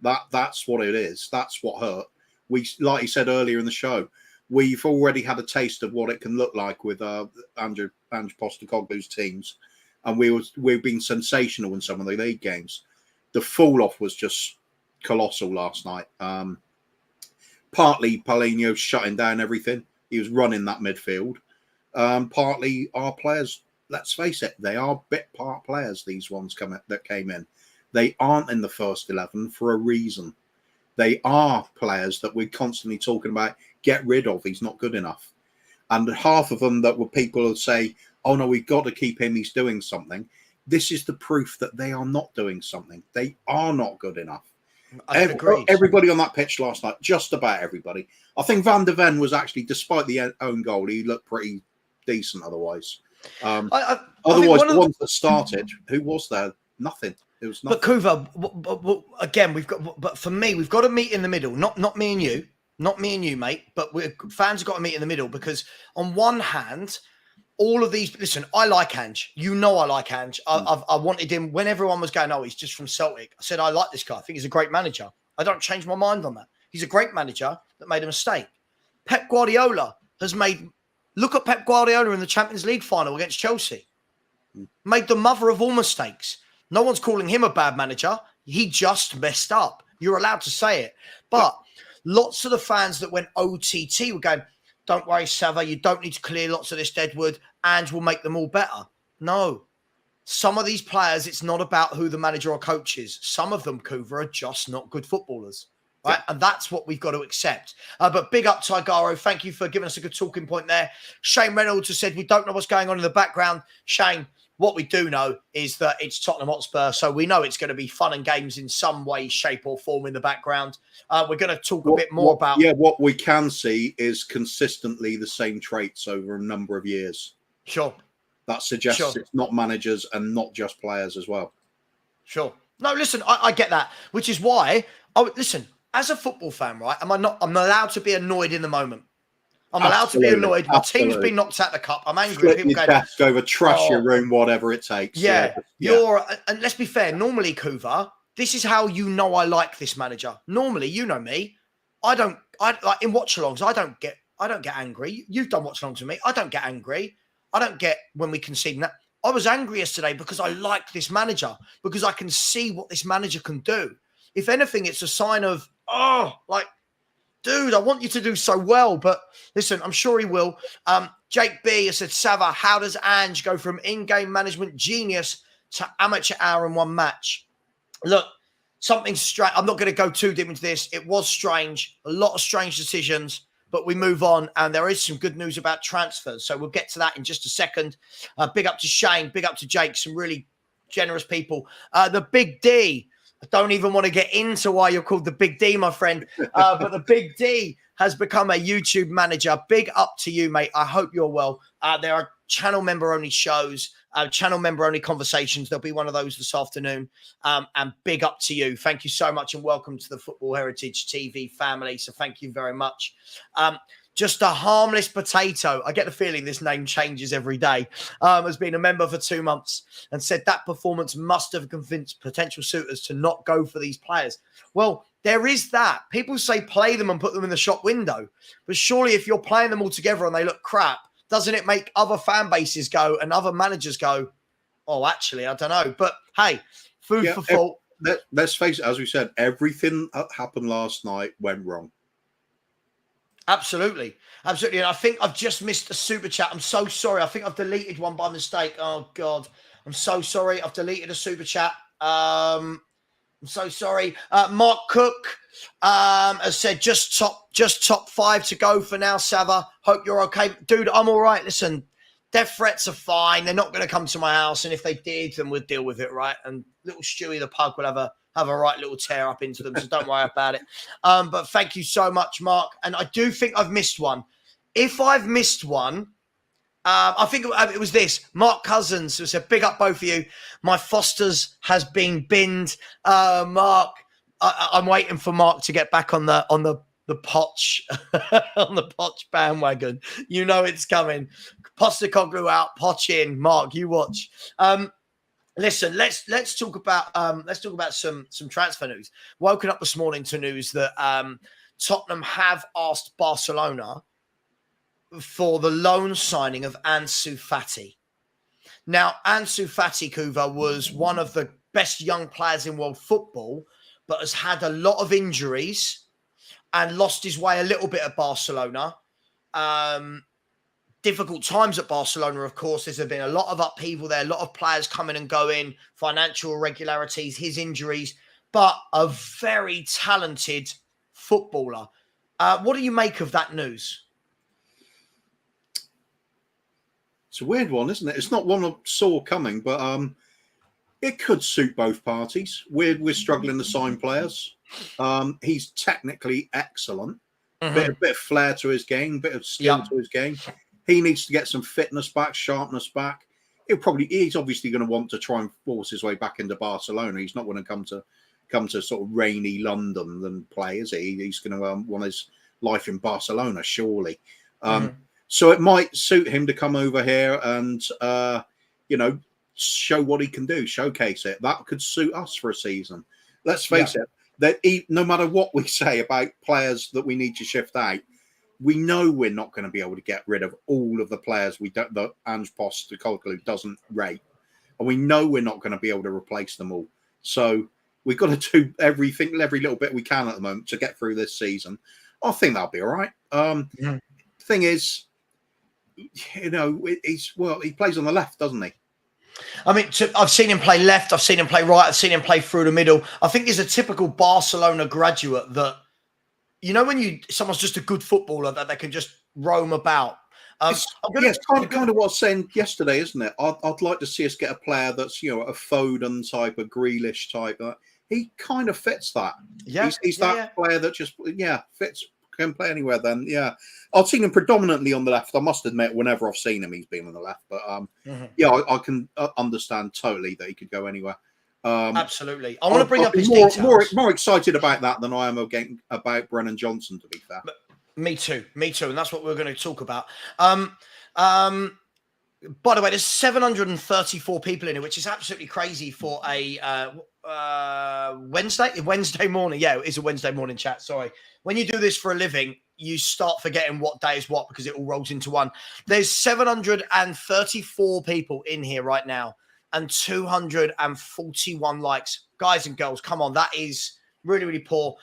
That's what it is. That's what hurt. We, like you said earlier in the show, we've already had a taste of what it can look like with Ange Postecoglou's teams, and we've been sensational in some of the league games. The fall off was just colossal last night. Partly Paulinho shutting down everything. He was running that midfield. Partly our players. Let's face it, they are bit part players. These ones that came in, they aren't in the first 11 for a reason. They are players that we're constantly talking about. Get rid of. He's not good enough. And half of them that were people who say, "Oh no, we've got to keep him. He's doing something." This is the proof that they are not doing something. They are not good enough. Everybody on that pitch last night, just about everybody. I think Van der Ven was actually, despite the own goal, he looked pretty decent otherwise. Otherwise, the ones that started, who was there? Nothing. It was nothing. But Kuva, again, but for me, we've got to meet in the middle. Not me and you, mate. But fans have got to meet in the middle, because on one hand, all of these. Listen, I like Ange. You know, I like Ange. I wanted him when everyone was going, "Oh, he's just from Celtic." I said, "I like this guy. I think he's a great manager." I don't change my mind on that. He's a great manager that made a mistake. Pep Guardiola has made. Look at Pep Guardiola in the Champions League final against Chelsea. Made the mother of all mistakes. No one's calling him a bad manager. He just messed up. You're allowed to say it. But lots of the fans that went OTT were going, "Don't worry, Savva, you don't need to clear lots of this deadwood. Ange will make them all better." No. Some of these players, it's not about who the manager or coach is. Some of them, Kuva, are just not good footballers. Right. And that's what we've got to accept. But big up, Tigaro. Thank you for giving us a good talking point there. Shane Reynolds has said, "We don't know what's going on in the background." Shane, what we do know is that it's Tottenham Hotspur. So we know it's going to be fun and games in some way, shape or form in the background. We're going to talk a bit more about... Yeah, what we can see is consistently the same traits over a number of years. Sure. That suggests it's not managers and not just players as well. Sure. No, listen, I get that, which is why... listen... As a football fan, right, I'm allowed to be annoyed in the moment. I'm allowed to be annoyed. My team's been knocked out the cup. I'm angry. Flip your desk over, trash your room, whatever it takes. Yeah. And let's be fair. Normally, Kuva, this is how you know I like this manager. Normally, you know me. I like in watch-alongs. I don't get angry. You've done watch-alongs with me. I don't get angry. I don't get when we concede that. I was angry yesterday because I like this manager, because I can see what this manager can do. If anything, it's a sign of, dude, I want you to do so well. But listen, I'm sure he will. Jake B has said, "Savva, how does Ange go from in-game management genius to amateur hour in one match?" Look, something strange. I'm not going to go too deep into this. It was strange. A lot of strange decisions. But we move on, and there is some good news about transfers. So we'll get to that in just a second. Big up to Shane. Big up to Jake. Some really generous people. The Big D. I don't even want to get into why you're called the Big D, my friend. But the Big D has become a YouTube manager. Big up to you, mate. I hope you're well. There are channel member-only shows, channel member-only conversations. There'll be one of those this afternoon. And big up to you. Thank you so much, and welcome to the Football Heritage TV family. So thank you very much. Just a harmless potato. I get the feeling this name changes every day. Has been a member for 2 months and said that performance must have convinced potential suitors to not go for these players. Well, there is that. People say play them and put them in the shop window. But surely if you're playing them all together and they look crap, doesn't it make other fan bases go and other managers go, "Oh, actually, I don't know." But hey, food for thought. Let's face it, as we said, everything that happened last night went wrong. Absolutely. And I think I've just missed a super chat. I'm so sorry. I think I've deleted one by mistake. Oh, God. I'm so sorry. I've deleted a super chat. I'm so sorry. Mark Cook has said just top 5 to go for now, Savva. Hope you're okay. Dude, I'm all right. Listen, death threats are fine. They're not going to come to my house. And if they did, then we'll deal with it, right? And little Stewie the pug will have a right little tear up into them, so don't worry about it. But thank you so much, Mark. And I do think I've missed one. If I've missed one, I think it was this. Mark Cousins who said, "Big up both of you. My Foster's has been binned." Mark, I'm waiting for Mark to get back on the Poch on the Poch bandwagon. You know it's coming. Postecoglou out, Poch in. Mark, you watch. Listen, let's talk about some transfer news. Woken up this morning to news that Tottenham have asked Barcelona for the loan signing of Ansu Fati. Now, Ansu Fati, Kuva, was one of the best young players in world football, but has had a lot of injuries and lost his way a little bit at Barcelona. Difficult times at Barcelona, of course. There's been a lot of upheaval there, a lot of players coming and going, financial irregularities, his injuries, but a very talented footballer. What do you make of that news? It's a weird one, isn't it? It's not one I saw coming, but it could suit both parties. We're struggling to sign players. He's technically excellent. Bit of flair to his game, bit of skill to his game. He needs to get some fitness back, sharpness back. He's obviously going to want to try and force his way back into Barcelona. He's not going to come to sort of rainy London and play, is he? He's going to want his life in Barcelona, surely. So it might suit him to come over here and show what he can do, showcase it. That could suit us for a season. Let's face it, that no matter what we say about players that we need to shift out, we know we're not going to be able to get rid of all of the players that Ange Postecoglou doesn't rate. And we know we're not going to be able to replace them all. So we've got to do every little bit we can at the moment to get through this season. I think that'll be all right. Thing is, he plays on the left, doesn't he? I mean, I've seen him play left. I've seen him play right. I've seen him play through the middle. I think he's a typical Barcelona graduate that, when someone's just a good footballer that they can just roam about. It's kind of what I was saying yesterday, isn't it? I'd like to see us get a player that's, a Foden type, a Grealish type. He kind of fits that. Yeah, he's that player that just, fits. Can play anywhere then. Yeah. I've seen him predominantly on the left. I must admit, whenever I've seen him, he's been on the left. But I can understand totally that he could go anywhere. Absolutely. I want to bring up his details. More excited about that than I am about Brennan Johnson, to be fair. But me too. And that's what we're going to talk about. By the way, there's 734 people in it, which is absolutely crazy for a Wednesday morning. Yeah, it is a Wednesday morning chat. Sorry. When you do this for a living, you start forgetting what day is what because it all rolls into one. There's 734 people in here right now and 241 likes. Guys and girls, come on. That is really, really poor.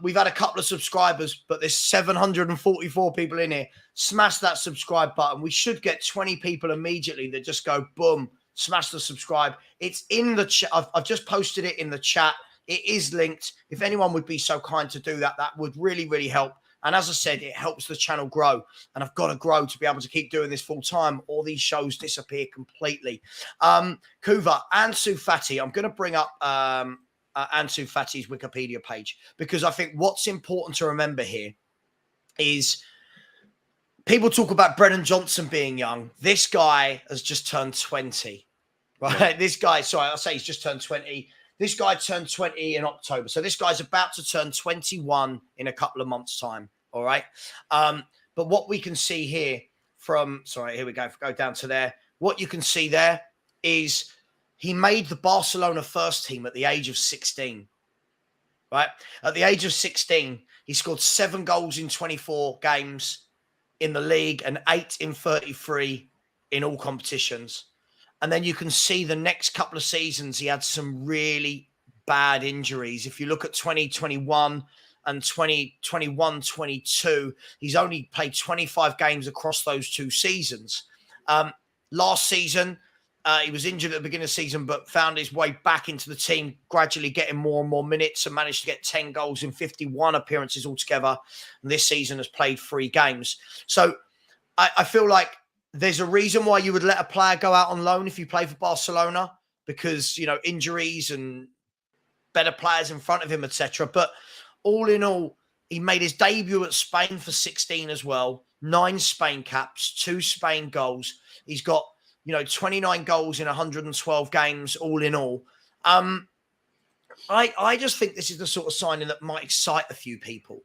We've had a couple of subscribers, but there's 744 people in here. Smash that subscribe button. We should get 20 people immediately that just go, boom, smash the subscribe. It's in the chat. I've just posted it in the chat. It is linked. If anyone would be so kind to do that, that would really, really help. And as I said, it helps the channel grow. And I've got to grow to be able to keep doing this full time, or these shows disappear completely. Kuva, Ansu Fati. I'm going to bring up Ansu Fati's Wikipedia page because I think what's important to remember here is people talk about Brennan Johnson being young. This guy has just turned 20, right? This guy, sorry, I'll say he's just turned 20. This guy turned 20 in October. So this guy's about to turn 21 in a couple of months' time. All right. But what we can see here here we go. Go down to there. What you can see there is he made the Barcelona first team at the age of 16. Right. At the age of 16, he scored 7 goals in 24 games in the league and 8 in 33 in all competitions. And then you can see the next couple of seasons, he had some really bad injuries. If you look at 2021 and 2021-22, he's only played 25 games across those 2 seasons. Last season, he was injured at the beginning of the season, but found his way back into the team, gradually getting more and more minutes and managed to get 10 goals in 51 appearances altogether. And this season has played 3 games. So I feel like there's a reason why you would let a player go out on loan if you play for Barcelona because, injuries and better players in front of him, etc. But all in all, he made his debut at Spain for 16 as well. 9 Spain caps, 2 Spain goals. He's got, 29 goals in 112 games all in all. I just think this is the sort of signing that might excite a few people.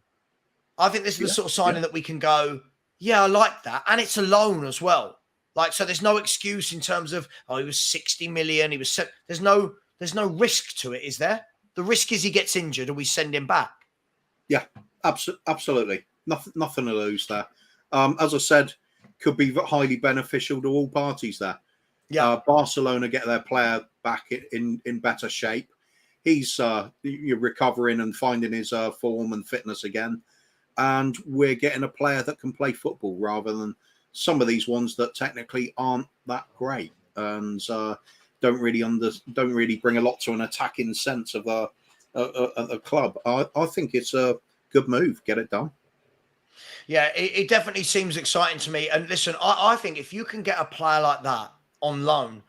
I think this is the sort of signing that we can go, yeah, I like that. And it's a loan as well. Like, so there's no excuse in terms of, oh, he was 60 million. He was, there's no risk to it, is there? The risk is he gets injured and we send him back. Yeah, absolutely. Nothing to lose there. As I said, could be highly beneficial to all parties there. Yeah. Barcelona get their player back in better shape. He's recovering and finding his form and fitness again. And we're getting a player that can play football rather than some of these ones that technically aren't that great and don't really bring a lot to an attacking sense of a club. I think it's a good move. Get it done. Yeah, it definitely seems exciting to me. And listen, I think if you can get a player like that on loan,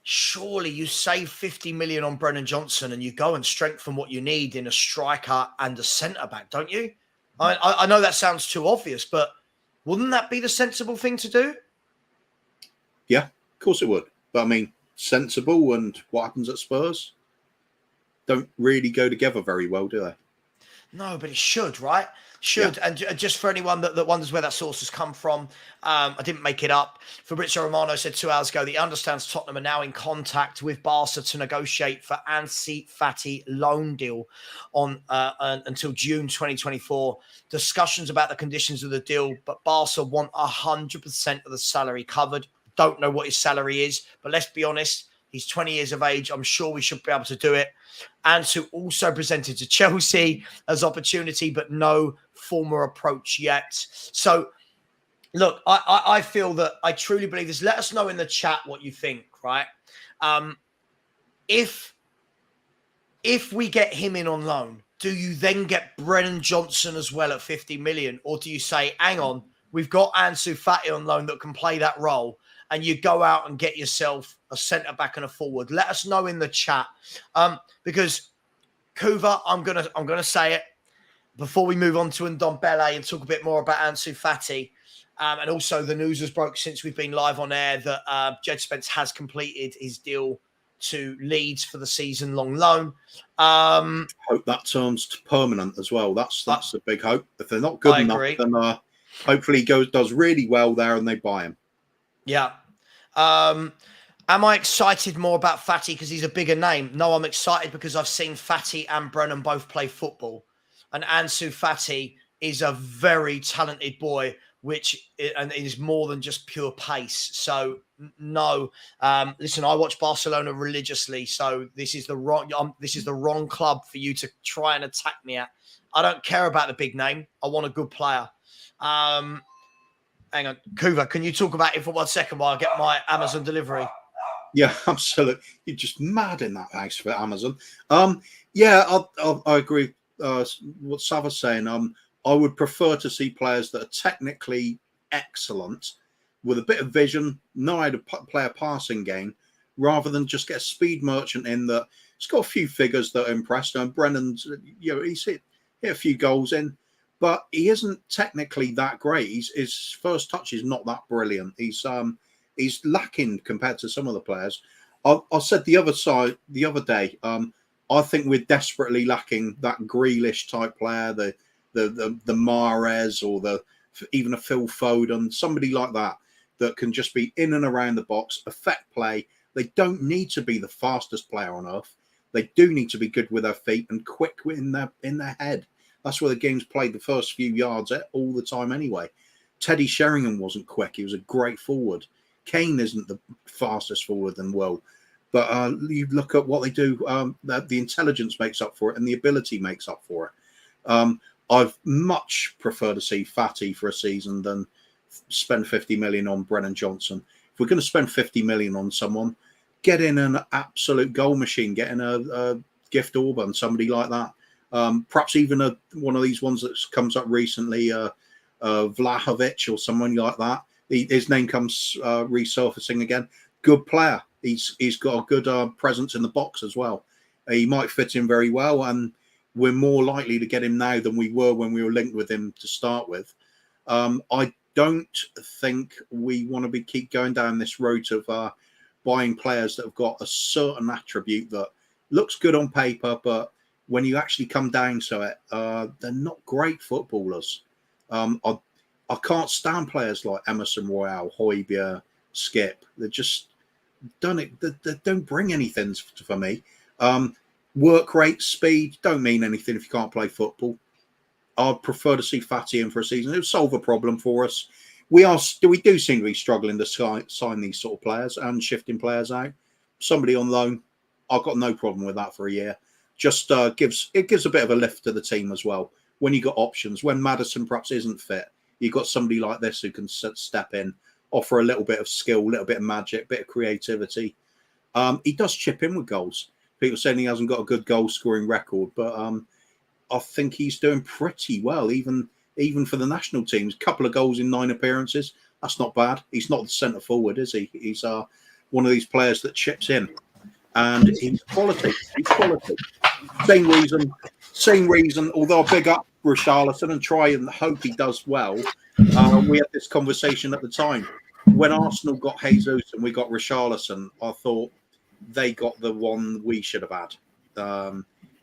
surely you save 50 million on Brennan Johnson and you go and strengthen what you need in a striker and a centre-back, don't you? I know that sounds too obvious, but wouldn't that be the sensible thing to do? Yeah, of course it would. But I mean, sensible and what happens at Spurs don't really go together very well, do they? No, but it should, right? Should. Yeah. And just for anyone that wonders where that source has come from, I didn't make it up. Fabrizio Romano said 2 hours ago that he understands Tottenham are now in contact with Barca to negotiate for Ange Fati loan deal on until June 2024. Discussions about the conditions of the deal, but Barca want 100% of the salary covered. Don't know what his salary is, but let's be honest. He's 20 years of age. I'm sure we should be able to do it. Ansu also presented to Chelsea as opportunity, but no formal approach yet. So, look, I feel that I truly believe this. Let us know in the chat what you think, right? If we get him in on loan, do you then get Brennan Johnson as well at 50 million? Or do you say, hang on, we've got Ansu Fati on loan that can play that role, and you go out and get yourself a centre-back and a forward? Let us know in the chat. Because, Kuva, I'm gonna say it before we move on to Ndombele and talk a bit more about Ansu Fati. And also the news has broke since we've been live on air that Jed Spence has completed his deal to Leeds for the season-long loan. Hope that turns to permanent as well. That's a big hope. If they're not good enough, then hopefully he does really well there and they buy him. Yeah. Am I excited more about Fati because he's a bigger name? No, I'm excited because I've seen Fati and Brennan both play football. And Ansu Fati is a very talented boy, which is more than just pure pace. So, no. Listen, I watch Barcelona religiously, so this is the wrong club for you to try and attack me at. I don't care about the big name. I want a good player. Hang on. Kuva, can you talk about it for 1 second while I get my Amazon delivery? Yeah, absolutely. You're just mad in that house for Amazon. Yeah, I agree what Savva's saying. I would prefer to see players that are technically excellent with a bit of vision, know how to play a passing game, rather than just get a speed merchant in that it's got a few figures that are impressed. And Brennan's, he's hit a few goals in, but he isn't technically that great. His first touch is not that brilliant. He's lacking compared to some of the players. I said the other day, I think we're desperately lacking that Grealish type player, the Mahrez or even a Phil Foden, somebody like that can just be in and around the box, affect play. They don't need to be the fastest player on earth. They do need to be good with their feet and quick in their head. That's where the game's played the first few yards all the time anyway. Teddy Sheringham wasn't quick. He was a great forward. Kane isn't the fastest forward in the world. But you look at what they do, the intelligence makes up for it and the ability makes up for it. I've much prefer to see Fati for a season than spend 50 million on Brennan Johnson. If we're going to spend 50 million on someone, get in an absolute goal machine, get in a Gift Orban, somebody like that. Perhaps even one of these ones that comes up recently, Vlahovic or someone like that. His name comes resurfacing again. Good player. He's got a good presence in the box as well. He might fit in very well, and we're more likely to get him now than we were when we were linked with him to start with. I don't think we want to keep going down this route of buying players that have got a certain attribute that looks good on paper, but when you actually come down to it, they're not great footballers. I can't stand players like Emerson Royale, Højbjerg, Skip. They're just done it. They don't bring anything for me. Work rate, speed don't mean anything if you can't play football. I'd prefer to see Fatty in for a season. It would solve a problem for us. We do seem to be struggling to sign these sort of players and shifting players out. Somebody on loan, I've got no problem with that for a year. Just gives a bit of a lift to the team as well. When you got options, when Maddison perhaps isn't fit, you've got somebody like this who can step in, offer a little bit of skill, a little bit of magic, bit of creativity. He does chip in with goals. People saying he hasn't got a good goal scoring record, but I think he's doing pretty well, even for the national teams. A couple of goals in 9 appearances. That's not bad. He's not the centre forward, is he? He's one of these players that chips in, and he's quality. He's quality. Same reason. Although I big up Richarlison and try and hope he does well. We had this conversation at the time when Arsenal got Jesus and we got Richarlison. I thought they got the one we should have had.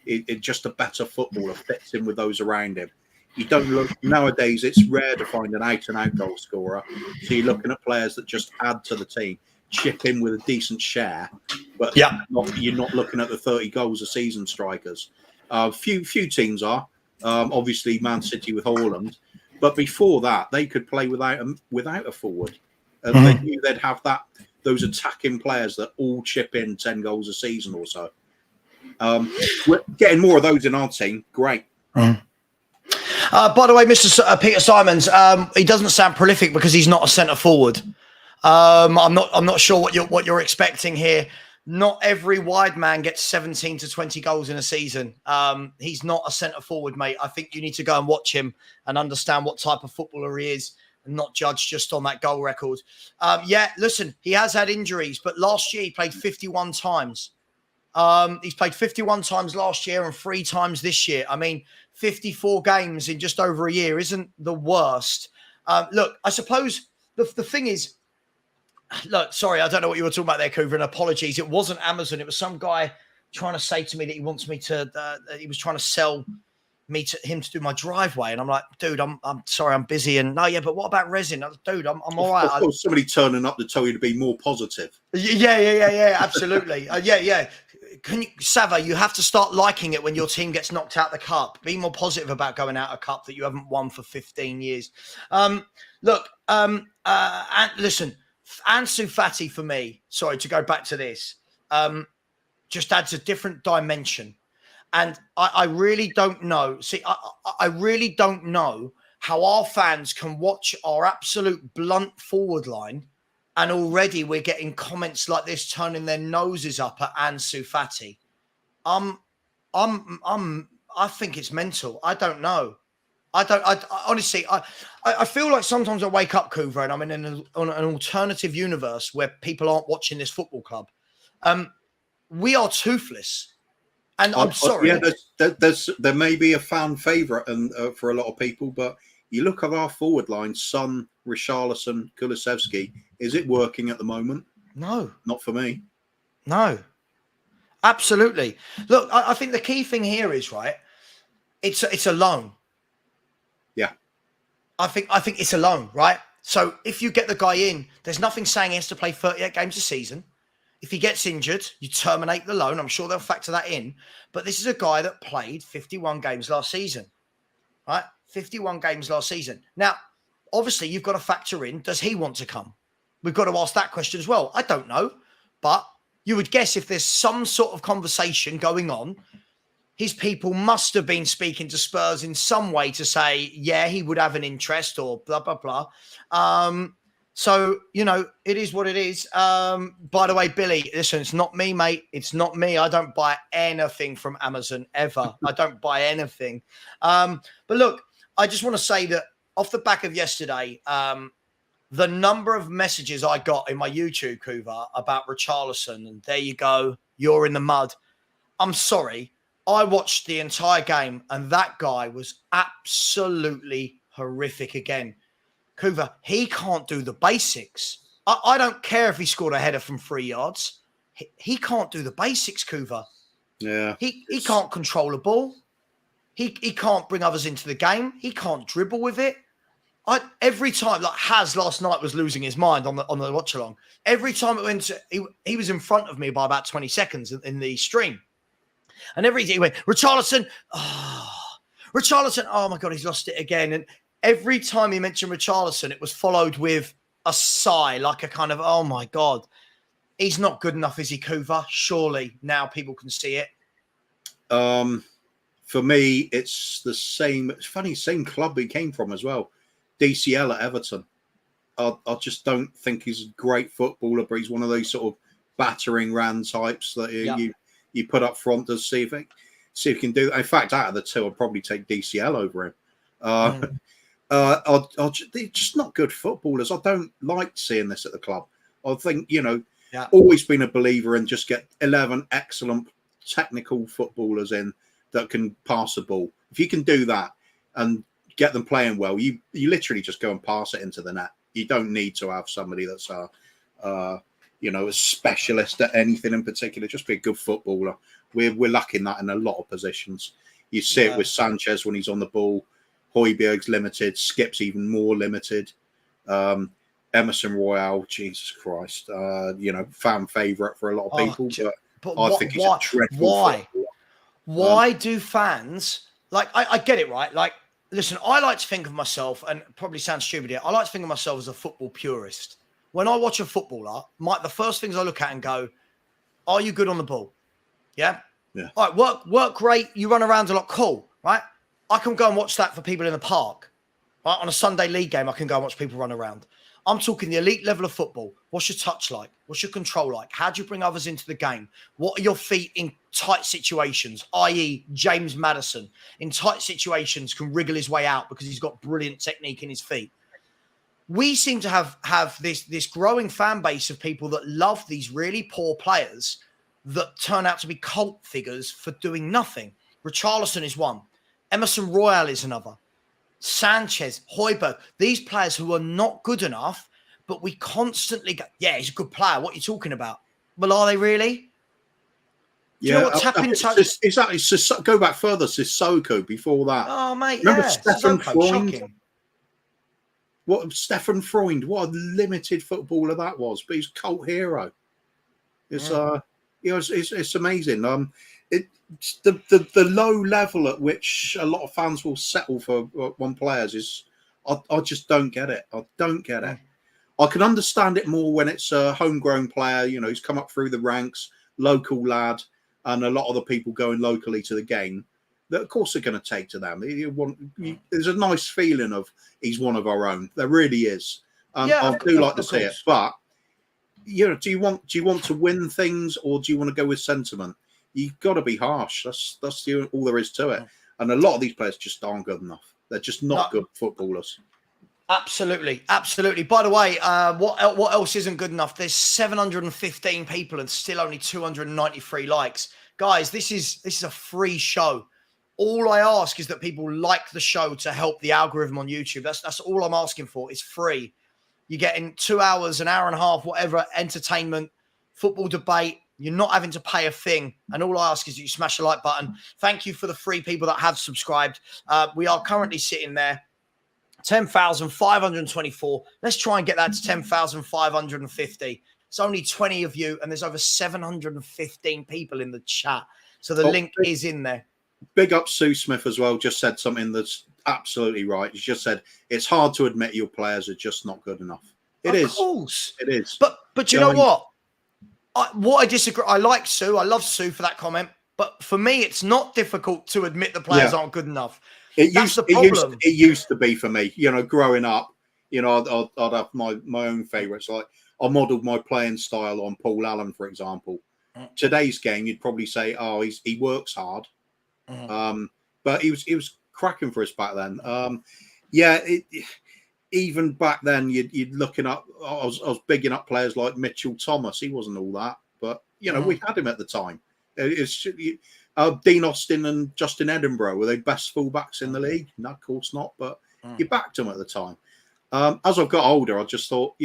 It just a better footballer fits in with those around him. You don't look nowadays. It's rare to find an out-and-out goal scorer. So you're looking at players that just add to the team, chip in with a decent share, but you're not looking at the 30 goals a season strikers. Few teams are. Obviously, Man City with Haaland, but before that, they could play without a forward. They knew they'd have those attacking players that all chip in 10 goals a season or so. We're getting more of those in our team. Great. By the way, Mr. Peter Simons, he doesn't sound prolific because he's not a centre forward. I'm not sure what you're expecting here. Not every wide man gets 17 to 20 goals in a season. He's not a centre forward, mate. I think you need to go and watch him and understand what type of footballer he is and not judge just on that goal record. Listen, he has had injuries, but last year he played 51 times. He's played 51 times last year and 3 times this year. I mean, 54 games in just over a year isn't the worst. Look, I suppose the thing is, look, sorry, I don't know what you were talking about there, Coover, and apologies. It wasn't Amazon. It was some guy trying to say to me that he wants me to, he was trying to sell me to him to do my driveway. And I'm like, dude, I'm sorry, I'm busy. And no, yeah, but what about resin? Dude, I'm all right. Of course, somebody turning up to tell you to be more positive. Yeah, absolutely. Yeah. Can you, Savva, you have to start liking it when your team gets knocked out the cup. Be more positive about going out a cup that you haven't won for 15 years. Look, and listen, Ansu Fati for me, sorry, to go back to this, just adds a different dimension. And I really don't know. See, I really don't know how our fans can watch our absolute blunt forward line and already we're getting comments like this turning their noses up at Ansu Fati. I think it's mental. I don't know. I honestly, I feel like sometimes I wake up, Coover, and I'm in an alternative universe where people aren't watching this football club. We are toothless. And I'm sorry. Yeah, there may be a fan favourite and for a lot of people, but you look at our forward line, Son, Richarlison, Kulusevski. Is it working at the moment? No. Not for me. No. Absolutely. Look, I think the key thing here is, right, it's a loan. Yeah. I think it's a loan, right? So if you get the guy in, there's nothing saying he has to play 38 games a season. If he gets injured, you terminate the loan. I'm sure they'll factor that in. But this is a guy that played 51 games last season, right? 51 games last season. Now, obviously, you've got to factor in, does he want to come? We've got to ask that question as well. I don't know. But you would guess if there's some sort of conversation going on, his people must have been speaking to Spurs in some way to say, yeah, he would have an interest or blah, blah, blah. So, you know, it is what it is. By the way, Billy, listen, it's not me, mate. It's not me. I don't buy anything from Amazon ever. I don't buy anything. But look, I just want to say that off the back of yesterday, the number of messages I got in my YouTube, Coover, about Richarlison, and there you go, you're in the mud. I'm sorry. I watched the entire game, and that guy was absolutely horrific again. Coover, he can't do the basics. I don't care if he scored a header from 3 yards. He can't do the basics, Coover. Yeah. He can't control a ball. He can't bring others into the game. He can't dribble with it. Every time, like Haz last night was losing his mind on the watch along. Every time it went, he was in front of me by about 20 seconds in the stream, and he went Richarlison. Richarlison. Oh my God, he's lost it again. And every time he mentioned Richarlison, it was followed with a sigh, like a kind of, oh my God, he's not good enough, is he, Kuva? Surely now people can see it. For me, it's the same. It's funny, same club he came from as well. DCL at Everton. I just don't think he's a great footballer, but he's one of those sort of battering ran types that you put up front to see if he can do that. In fact, out of the two, I'd probably take DCL over him. They're just not good footballers. I don't like seeing this at the club. I think, always been a believer in just get 11 excellent technical footballers in that can pass the ball. If you can do that and get them playing well, you literally just go and pass it into the net. You don't need to have somebody that's a specialist at anything in particular. Just be a good footballer. We're lacking that in a lot of positions. You see it with Sanchez when he's on the ball. Højbjerg's limited. Skip's even more limited. Emerson Royale, Jesus Christ, fan favourite for a lot of people. But I think he's a dreadful footballer. Why do fans, like, I get it, right? Like, listen, I like to think of myself, and it probably sounds stupid here, I like to think of myself as a football purist. When I watch a footballer, the first things I look at and go, are you good on the ball? Yeah? Yeah. All right, work great, you run around a lot, cool, right? I can go and watch that for people in the park. Right? On a Sunday league game, I can go and watch people run around. I'm talking the elite level of football. What's your touch like? What's your control like? How do you bring others into the game? What are your feet in tight situations, i.e. James Maddison? In tight situations can wriggle his way out because he's got brilliant technique in his feet. We seem to have this growing fan base of people that love these really poor players that turn out to be cult figures for doing nothing. Richarlison is one. Emerson Royale is another. Sanchez, Højbjerg, these players who are not good enough, but we constantly go, yeah, he's a good player. What are you talking about? Well, are they really? Do you know what tap into? Exactly. Go back further. Sissoko before that. Oh, mate, remember Stefan Freund? Shocking. Stefan Freund? What a limited footballer that was, but he's a cult hero. It's it's amazing. The low level at which a lot of fans will settle for one players is, I just don't get it. I don't get it. I can understand it more when it's a homegrown player, who's come up through the ranks, local lad, and a lot of the people going locally to the game, that of course are going to take to them. There's a nice feeling of he's one of our own. There really is. I do like to see it. But, do you want to win things, or do you want to go with sentiment? You've got to be harsh. That's all there is to it. And a lot of these players just aren't good enough. They're just not good footballers. Absolutely. By the way, what else isn't good enough? There's 715 people and still only 293 likes. Guys, this is a free show. All I ask is that people like the show to help the algorithm on YouTube. That's all I'm asking for. It's free. You're getting 2 hours, an hour and a half, whatever, entertainment, football debate. You're not having to pay a thing. And all I ask is that you smash the like button. Thank you for the 3 people that have subscribed. We are currently sitting there, 10,524. Let's try and get that to 10,550. It's only 20 of you, and there's over 715 people in the chat. So the link is in there. Big up Sue Smith as well. Just said something that's absolutely right. He just said, it's hard to admit your players are just not good enough. It is. Of course. It is. But you know what? I disagree. I like Sue. I love Sue for that comment. But for me, it's not difficult to admit the players aren't good enough. That's the problem. It used to be for me, growing up, I'd have my own favourites. Like, I modelled my playing style on Paul Allen, for example. Today's game, you'd probably say, oh, he works hard. But he was cracking for us back then. Even back then, you'd looking up. I was bigging up players like Mitchell Thomas. He wasn't all that, but we had him at the time. Dean Austin and Justin Edinburgh, were they best fullbacks in the league? No, of course not. But you backed them at the time. As I've got older, I just thought,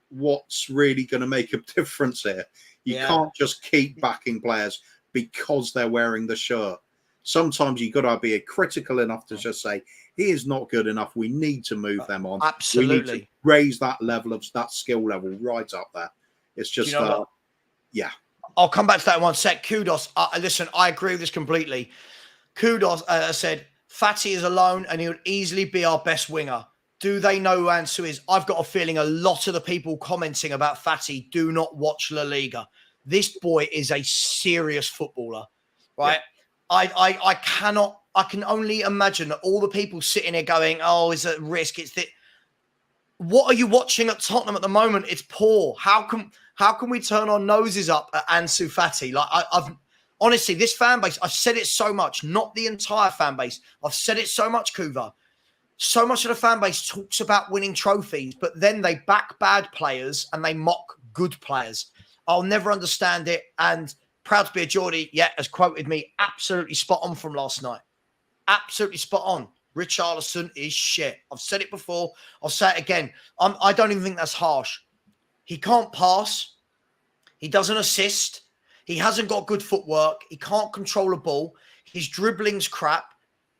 what's really going to make a difference here? You can't just keep backing players because they're wearing the shirt. Sometimes you've got to be critical enough to just say, he is not good enough. We need to move them on. Absolutely. We need to raise that level of that skill level right up there. It's just, yeah. I'll come back to that in one sec. Kudos. Listen, I agree with this completely. Kudos said, Fatty is alone and he would easily be our best winger. Do they know who Ansu is? I've got a feeling a lot of the people commenting about Fatty do not watch La Liga. This boy is a serious footballer, right? Yeah. I can only imagine that all the people sitting here going, oh, it's a risk. It's that. What are you watching at Tottenham at the moment? It's poor. How can we turn our noses up at Ansu Fati? Like I've honestly, this fan base, I've said it so much, not the entire fan base. I've said it so much, Kuva. So much of the fan base talks about winning trophies, but then they back bad players and they mock good players. I'll never understand it. And proud to be a Geordie, has quoted me absolutely spot on from last night. Absolutely spot on. Richarlison is shit. I've said it before. I'll say it again. I don't even think that's harsh. He can't pass. He doesn't assist. He hasn't got good footwork. He can't control a ball. His dribbling's crap.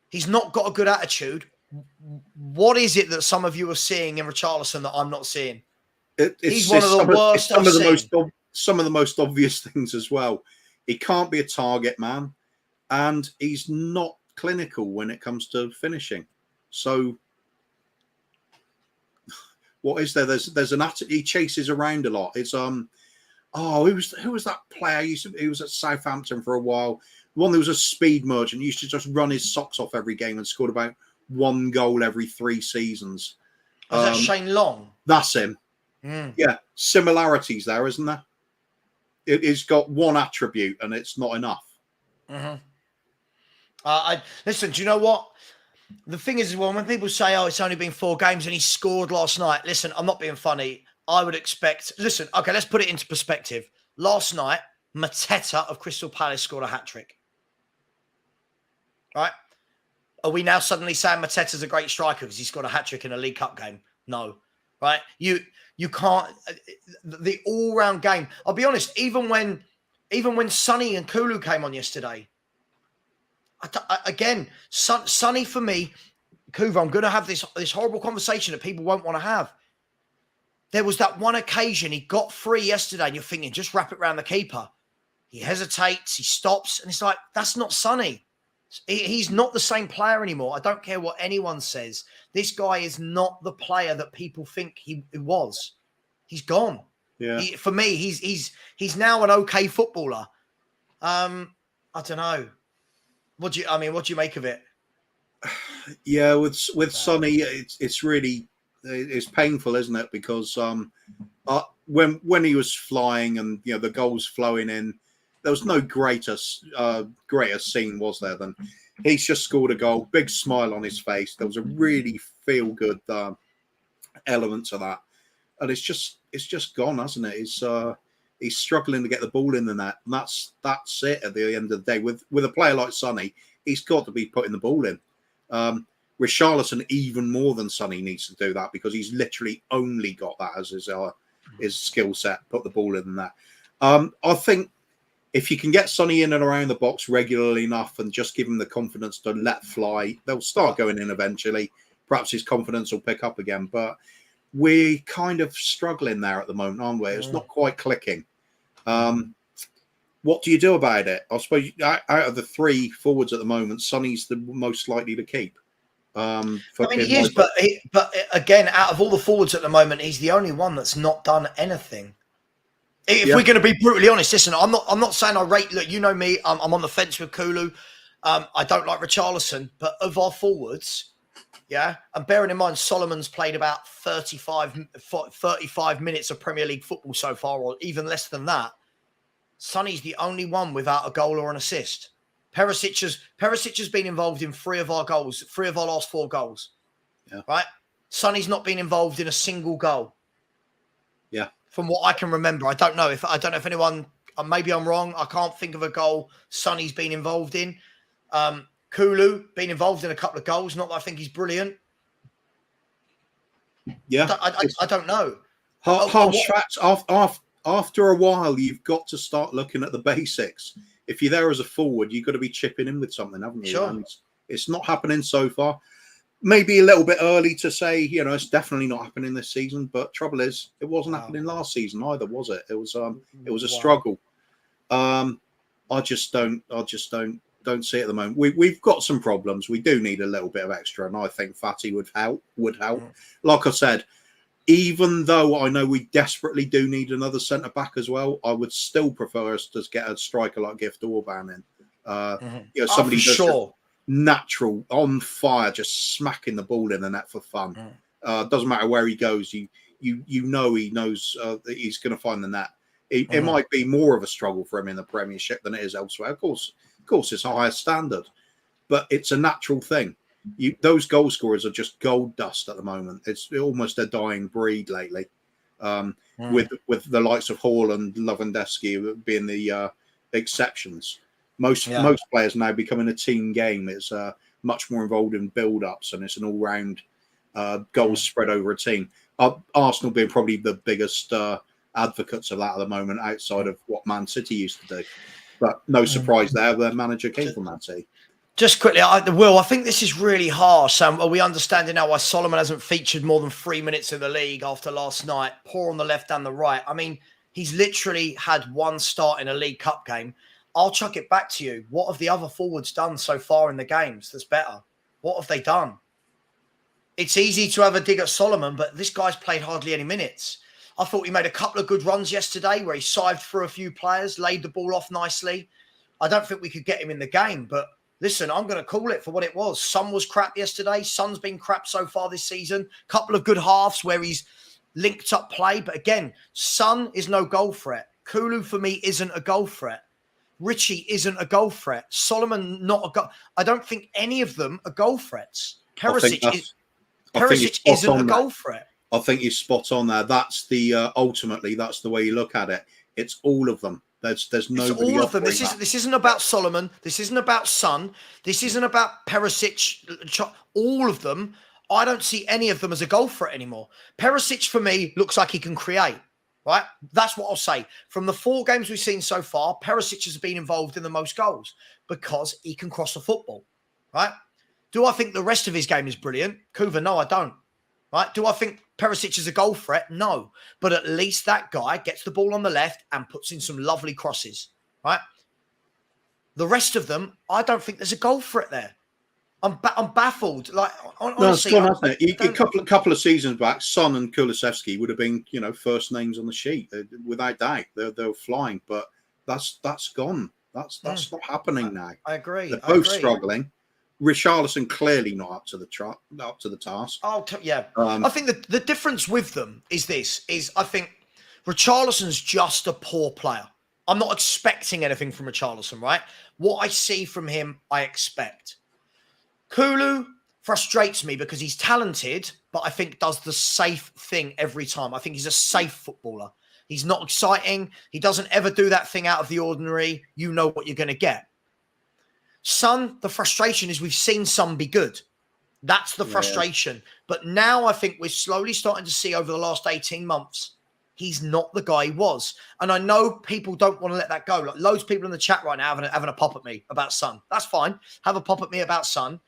He's not got a good attitude. What is it that some of you are seeing in Richarlison that I'm not seeing? He's one of the worst I've seen. Some of the most obvious things as well. He can't be a target man, and he's not clinical when it comes to finishing. So what is there? There's an attitude. He chases around a lot. It's who was that player? He was at Southampton for a while. One that was a speed merchant. He used to just run his socks off every game and scored about 1 goal every 3 seasons. Is that Shane Long? That's him. Yeah, similarities there, isn't there? It's got one attribute and it's not enough. Mm-hmm. Listen, do you know what? The thing is, well, when people say, oh, it's only been 4 games and he scored last night. Listen, I'm not being funny. I would expect... Listen, okay, let's put it into perspective. Last night, Mateta of Crystal Palace scored a hat-trick. Right? Are we now suddenly saying Mateta's a great striker because he scored a hat-trick in a League Cup game? No. Right? You can't... The all-round game... I'll be honest, even when Sonny and Kulu came on yesterday, again, Sonny for me, Kuva, I'm going to have this horrible conversation that people won't want to have. There was that one occasion he got free yesterday and you're thinking, just wrap it around the keeper. He hesitates, he stops, and it's like, that's not Sonny. He's not the same player anymore. I don't care what anyone says. This guy is not the player that people think he was. He's gone. Yeah. For me, he's now an okay footballer. I don't know. What do you make of it? Yeah, with Sonny, it's really painful, isn't it? Because when he was flying and the goals flowing in, there was no greater scene, was there, than he's just scored a goal, big smile on his face. There was a really feel good element to that, and it's just gone, hasn't it? He's struggling to get the ball in the net, and that's it at the end of the day. With a player like Sonny, he's got to be putting the ball in. Richarlison, even more than Sonny, needs to do that because he's literally only got that as his skill set, put the ball in that. I think if you can get Sonny in and around the box regularly enough and just give him the confidence to let fly, they'll start going in eventually. Perhaps his confidence will pick up again, but we're kind of struggling there at the moment, aren't we? It's not quite clicking. What do you do about it? I suppose out of the 3 forwards at the moment, Sonny's the most likely to keep. He is, but again, out of all the forwards at the moment, he's the only one that's not done anything. If we're going to be brutally honest, listen, I'm not saying I rate. Look, you know me, I'm on the fence with Kulu. I don't like Richarlison, but of our forwards. Yeah, and bearing in mind, Solomon's played about 35 minutes of Premier League football so far, or even less than that. Sonny's the only one without a goal or an assist. Perisic has been involved in 3 of our last 4 goals. Yeah. Right? Sonny's not been involved in a single goal. Yeah. From what I can remember, I don't know if anyone. Maybe I'm wrong. I can't think of a goal Sonny's been involved in. Kulu been involved in a couple of goals. Not that I think he's brilliant. Yeah, I don't know. Harsh facts. After a while, you've got to start looking at the basics. if you're there as a forward, you've got to be chipping in with something, haven't you? Sure. And it's not happening so far. Maybe a little bit early to say, it's definitely not happening this season. But trouble is, it wasn't happening last season either, was it? It was a struggle. I just don't see it at the moment. We've got some problems. We do need a little bit of extra, and I think Fatty would help. Like I said, even though I know we desperately do need another centre back as well, I would still prefer us to get a striker like Gift Orban in. Somebody sure. Natural, on fire, just smacking the ball in the net for fun. Doesn't matter where he goes. You know he knows that he's going to find the net. It might be more of a struggle for him in the Premiership than it is elsewhere. Of course, it's a higher standard, but it's a natural thing. Those goal scorers are just gold dust at the moment. It's almost a dying breed lately, with the likes of Hall and Lewandowski being the exceptions. Most players now becoming a team game. It's much more involved in build-ups, and it's an all-round goals spread over a team. Arsenal being probably the biggest advocates of that at the moment, outside of what Man City used to do. But no surprise there, their manager came from Man City. Just quickly, Will, I think this is really harsh. Are we understanding now why Solomon hasn't featured more than 3 minutes in the league after last night? Poor on the left and the right. I mean, he's literally had one start in a League Cup game. I'll chuck it back to you. What have the other forwards done so far in the games that's better? What have they done? It's easy to have a dig at Solomon, but this guy's played hardly any minutes. I thought he made a couple of good runs yesterday where he sived through a few players, laid the ball off nicely. I don't think we could get him in the game, but listen, I'm going to call it for what it was. Son was crap yesterday. Son's been crap so far this season. Couple of good halves where he's linked up play. But again, Son is no goal threat. Kulu, for me, isn't a goal threat. Richie isn't a goal threat. Solomon, not a goal. I don't think any of them are goal threats. Perisic isn't a goal threat. I think you're spot on there. That's ultimately that's the way you look at it. It's all of them. There's nobody. It's all of them. This isn't about Solomon. This isn't about Son. This isn't about Perisic. All of them. I don't see any of them as a goal threat anymore. Perisic for me looks like he can create. Right? That's what I'll say. From the 4 games we've seen so far, Perisic has been involved in the most goals because he can cross the football. Right? Do I think the rest of his game is brilliant? Kuva, no, I don't. Right? Do I think Perisic is a goal threat? No. But at least that guy gets the ball on the left and puts in some lovely crosses. Right? The rest of them, I don't think there's a goal threat there. I'm baffled. Like, honestly, no, it's gone, hasn't it? A couple of seasons back, Son and Kulusevski would have been, first names on the sheet without doubt. They're flying, but that's gone. That's not happening now. I agree. They're both struggling. Richarlison clearly not up to the task. I think the difference with them is I think Richarlison's just a poor player. I'm not expecting anything from Richarlison, right? What I see from him, I expect. Kulu frustrates me because he's talented, but I think does the safe thing every time. I think he's a safe footballer. He's not exciting. He doesn't ever do that thing out of the ordinary. You know what you're going to get. Son, the frustration is we've seen Son be good. That's the frustration. But now I think we're slowly starting to see over the last 18 months, he's not the guy he was. And I know people don't want to let that go. Like loads of people in the chat right now having a pop at me about Son. That's fine. Have a pop at me about Son.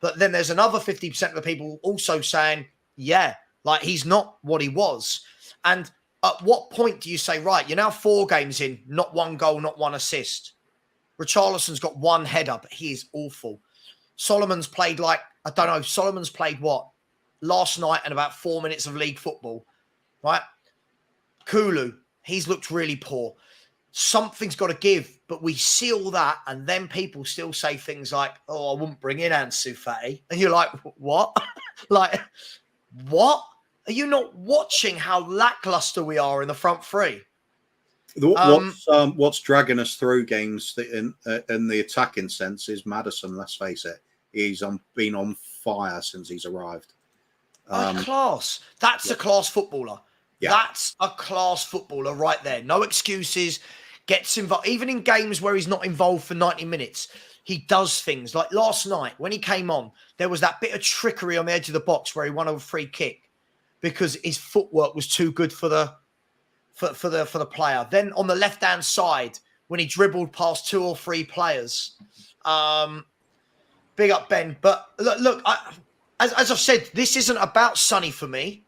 But then there's another 50% of the people also saying, he's not what he was. And at what point do you say, right, you're now 4 games in, not 1 goal, not 1 assist. Richarlison's got 1 header, but he is awful. Solomon's played Solomon's played what? Last night and about 4 minutes of league football, right? Kulu, he's looked really poor. Something's got to give, but we see all that, and then people still say things like, I wouldn't bring in Ange Fati. And you're like, what? What? Are you not watching how lackluster we are in the front 3? What's dragging us through games in the attacking sense is Maddison, let's face it. He's been on fire since he's arrived. Class. That's a class footballer. Yeah. That's a class footballer right there. No excuses. Gets involved. Even in games where he's not involved for 90 minutes, he does things. Like last night, when he came on, there was that bit of trickery on the edge of the box where he won a free kick because his footwork was too good for the player. Then on the left-hand side, when he dribbled past 2 or 3 players. Big up, Ben. But look, as I've said, this isn't about Sonny for me.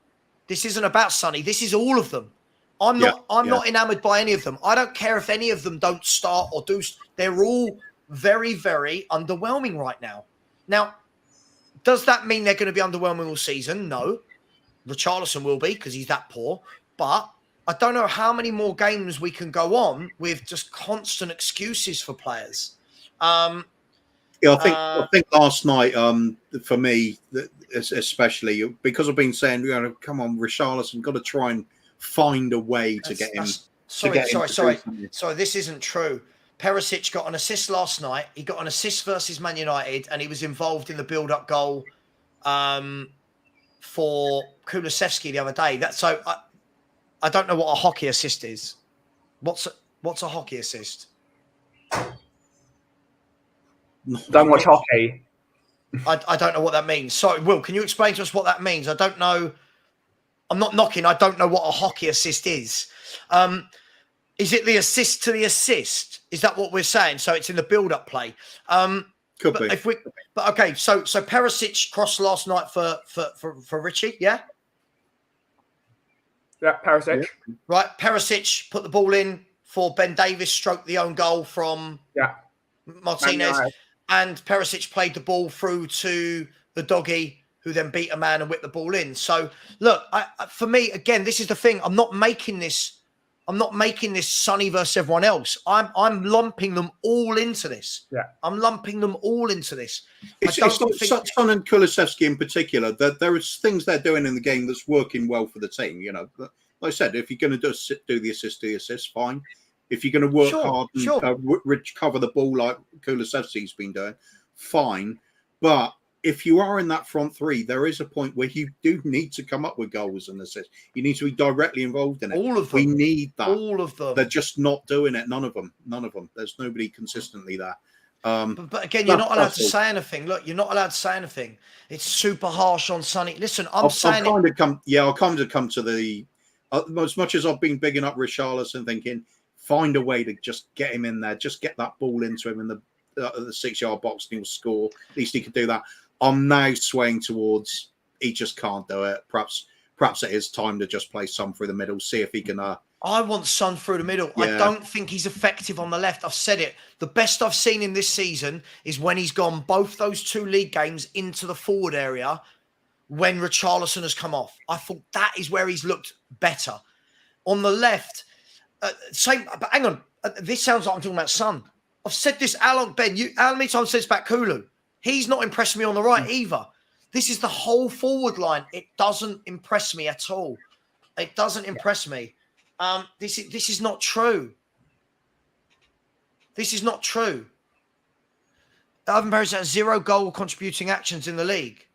This isn't about Sonny. This is all of them. I'm not enamored by any of them. I don't care if any of them don't start or do. They're all very, very underwhelming right now. Now, does that mean they're going to be underwhelming all season? No. Richarlison will be because he's that poor. But I don't know how many more games we can go on with just constant excuses for players. I think last night, for me, especially because I've been saying, come on, Richarlison, got to try and find a way to get him. Sorry. This isn't true. Perisic got an assist last night. He got an assist versus Man United, and he was involved in the build-up goal for Kulusevski the other day. I don't know what a hockey assist is. What's a hockey assist? Don't watch hockey. I don't know what that means. Sorry, Will, can you explain to us what that means? I don't know. I'm not knocking. I don't know what a hockey assist is. Is it the assist to the assist? Is that what we're saying? So it's in the build-up play. Could be. Okay. So Perisic crossed last night for Richie. Yeah. Yeah, Perisic. Yeah. Right. Perisic put the ball in for Ben Davies, stroked the own goal from Martinez. And Perisic played the ball through to the doggy, who then beat a man and whipped the ball in. So, look, for me, again, this is the thing. I'm not making this Sonny versus everyone else. I'm lumping them all into this. Yeah, I'm lumping them all into this. It's not Son and Kulusevski in particular. There is things they're doing in the game that's working well for the team. Like I said, if you're going to do the assist, fine. If you're going to work hard and cover the ball like Kulusevski's been doing, fine. But if you are in that front three, there is a point where you do need to come up with goals and assists. You need to be directly involved in it. All of them. We need that. All of them. They're just not doing it. None of them. There's nobody consistently there. But again, you're not allowed to say anything. Look, you're not allowed to say anything. It's super harsh on Sonny. Listen, I'll kind of come to the as much as I've been bigging up Richarlison, thinking find a way to just get him in there, just get that ball into him in the 6-yard box, and he'll score. At least he could do that. I'm now swaying towards he just can't do it. Perhaps it is time to just play Son through the middle, see if he can. I want Son through the middle. Yeah. I don't think he's effective on the left. I've said it. The best I've seen him this season is when he's gone both those 2 league games into the forward area when Richarlison has come off. I thought that is where he's looked better. On the left, same. But hang on, this sounds like I'm talking about Son. I've said this, how many times said this about Kulu? He's not impressed me on the right either. This is the whole forward line. It doesn't impress me at all. It doesn't impress me. This is not true. This is not true. Ivan Perisic has 0 goal contributing actions in the league.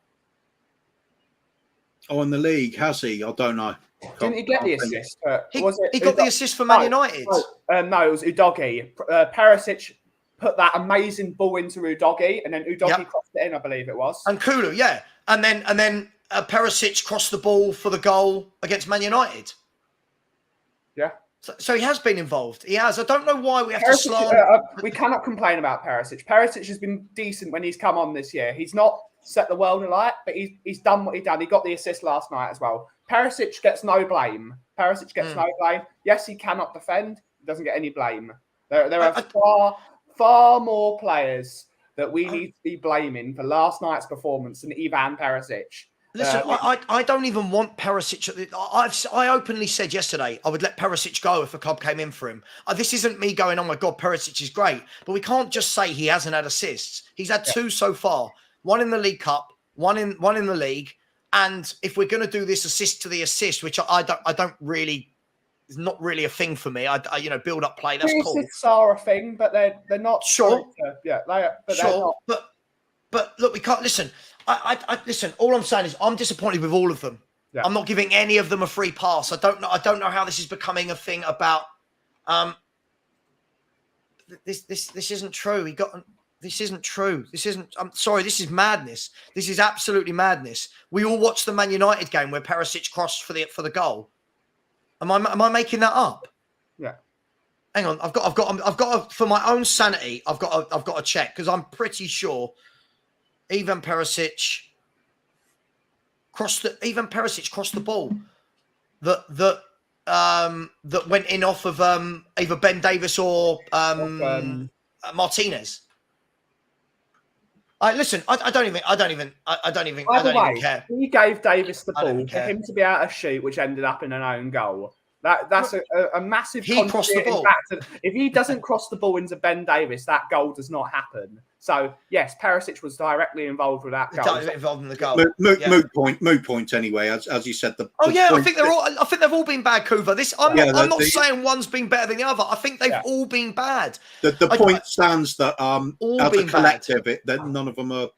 Oh, in the league, has he? I don't know. Didn't he get the assist? He got the assist for Man United. No, it was Udogie. Perisic put that amazing ball into Udogie, and then Udogie crossed it in, I believe it was. And Kulu, yeah. And then Perisic crossed the ball for the goal against Man United. Yeah. So he has been involved. He has. I don't know why we have to slant. We cannot complain about Perisic. Perisic has been decent when he's come on this year. He's not set the world alight, but he's done what he done. He got the assist last night as well. Perisic gets no blame. No blame. Yes, he cannot defend. He doesn't get any blame. There are far more players that we need to be blaming for last night's performance than Ivan Perisic. Listen, I don't even want Perisic. I openly said yesterday I would let Perisic go if a club came in for him. This isn't me going, oh my God, Perisic is great. But we can't just say he hasn't had assists. He's had 2 so far. 1 in the League Cup, one in the league. And if we're going to do this assist to the assist, which I don't really, it's not really a thing for me. I build up play. That's cool. Assists are a thing, but they're not sure. They're not. But look, we can't listen. I listen. All I'm saying is I'm disappointed with all of them. Yeah. I'm not giving any of them a free pass. I don't know how this is becoming a thing about. This isn't true. This isn't true. I'm sorry. This is madness. This is absolutely madness. We all watched the Man United game where Perisic crossed for the goal. Am I making that up? Yeah. hang on. I've got for my own sanity. I've got to check because I'm pretty sure Ivan Perisic crossed the ball that went in off of either Ben Davis or Martinez. Listen, I don't even care. He gave Davis the ball for him to be able to shoot, which ended up in an own goal. That's a massive. He crossed the ball. If he doesn't cross the ball into Ben Davis, that goal does not happen. So yes, Perisic was directly involved with that goal. Involved in the goal. Moot point. Anyway, as you said. I think they've all been bad, Kuva. I'm not saying one's been better than the other. I think they've all been bad. The point stands that as a collective, that none of them are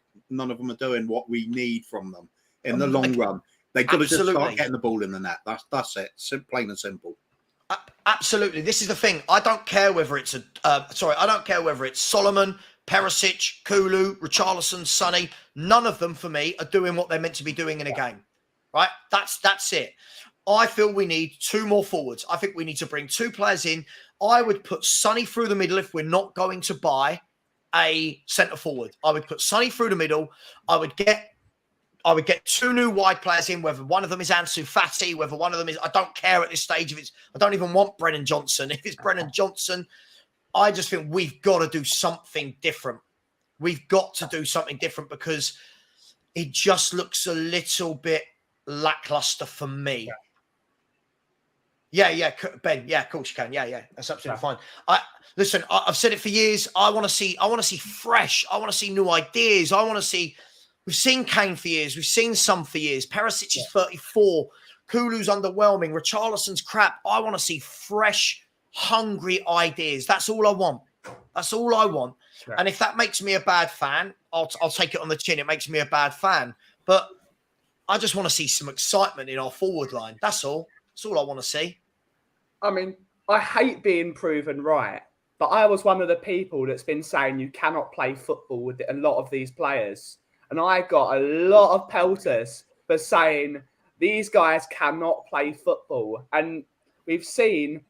doing what we need from them in the long run. They've got to just start getting the ball in the net. That's it. Plain and simple. Absolutely. This is the thing. I don't care whether it's Solomon, Perisic, Kulu, Richarlison, Sonny. None of them, for me, are doing what they're meant to be doing in a game. Right? That's it. I feel we need two more forwards. I think we need to bring two players in. I would put Sonny through the middle if we're not going to buy a centre forward. I would put Sonny through the middle. I would get two new wide players in, whether one of them is Ansu Fati, whether one of them is, I don't care at this stage. I don't even want Brennan Johnson. If it's Brennan Johnson, I just think we've got to do something different. We've got to do something different because it just looks a little bit lackluster for me. Yeah, Ben. Yeah, of course you can. Yeah, that's absolutely fine. Listen, I've said it for years. I want to see fresh. I want to see new ideas. We've seen Kane for years. We've seen some for years. Perisic is 34. Kulu's underwhelming. Richarlison's crap. I want to see fresh, hungry ideas. That's all I want. Yeah. And if that makes me a bad fan, I'll take it on the chin. It makes me a bad fan. But I just want to see some excitement in our forward line. That's all. That's all I want to see. I mean, I hate being proven right, but I was one of the people that's been saying you cannot play football with a lot of these players. And I got a lot of pelters for saying these guys cannot play football. And we've seen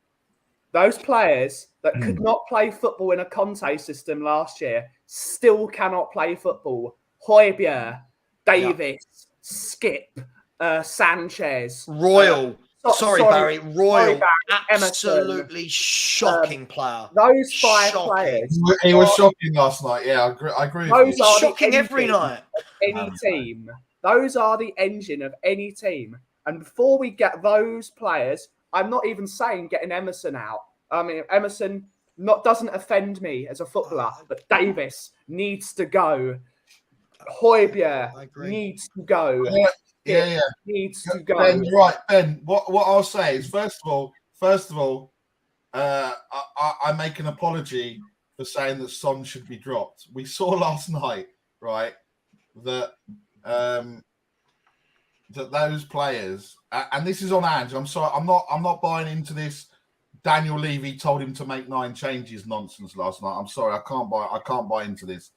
those players that could not play football in a Conte system last year still cannot play football. Højbjerg, Davis, Skip, Sanchez. Royal. Barry. Royal. Absolutely shocking player. Those five players. He was shocking last night. Yeah, I agree with you. Are shocking every night. Any team. Those are the engine of any team. And before we get those players, I'm not even saying getting Emerson out. I mean, Emerson doesn't offend me as a footballer, but Davis needs to go. Højbjerg needs to go. Yeah. Needs to go. Ben, right, Ben. What I'll say is, first of all, I make an apology for saying that Son should be dropped. We saw last night, right, that those players, and this is on Ange. I'm sorry, I'm not buying into this. Daniel Levy told him to make 9 changes nonsense last night. I'm sorry, I can't buy into this.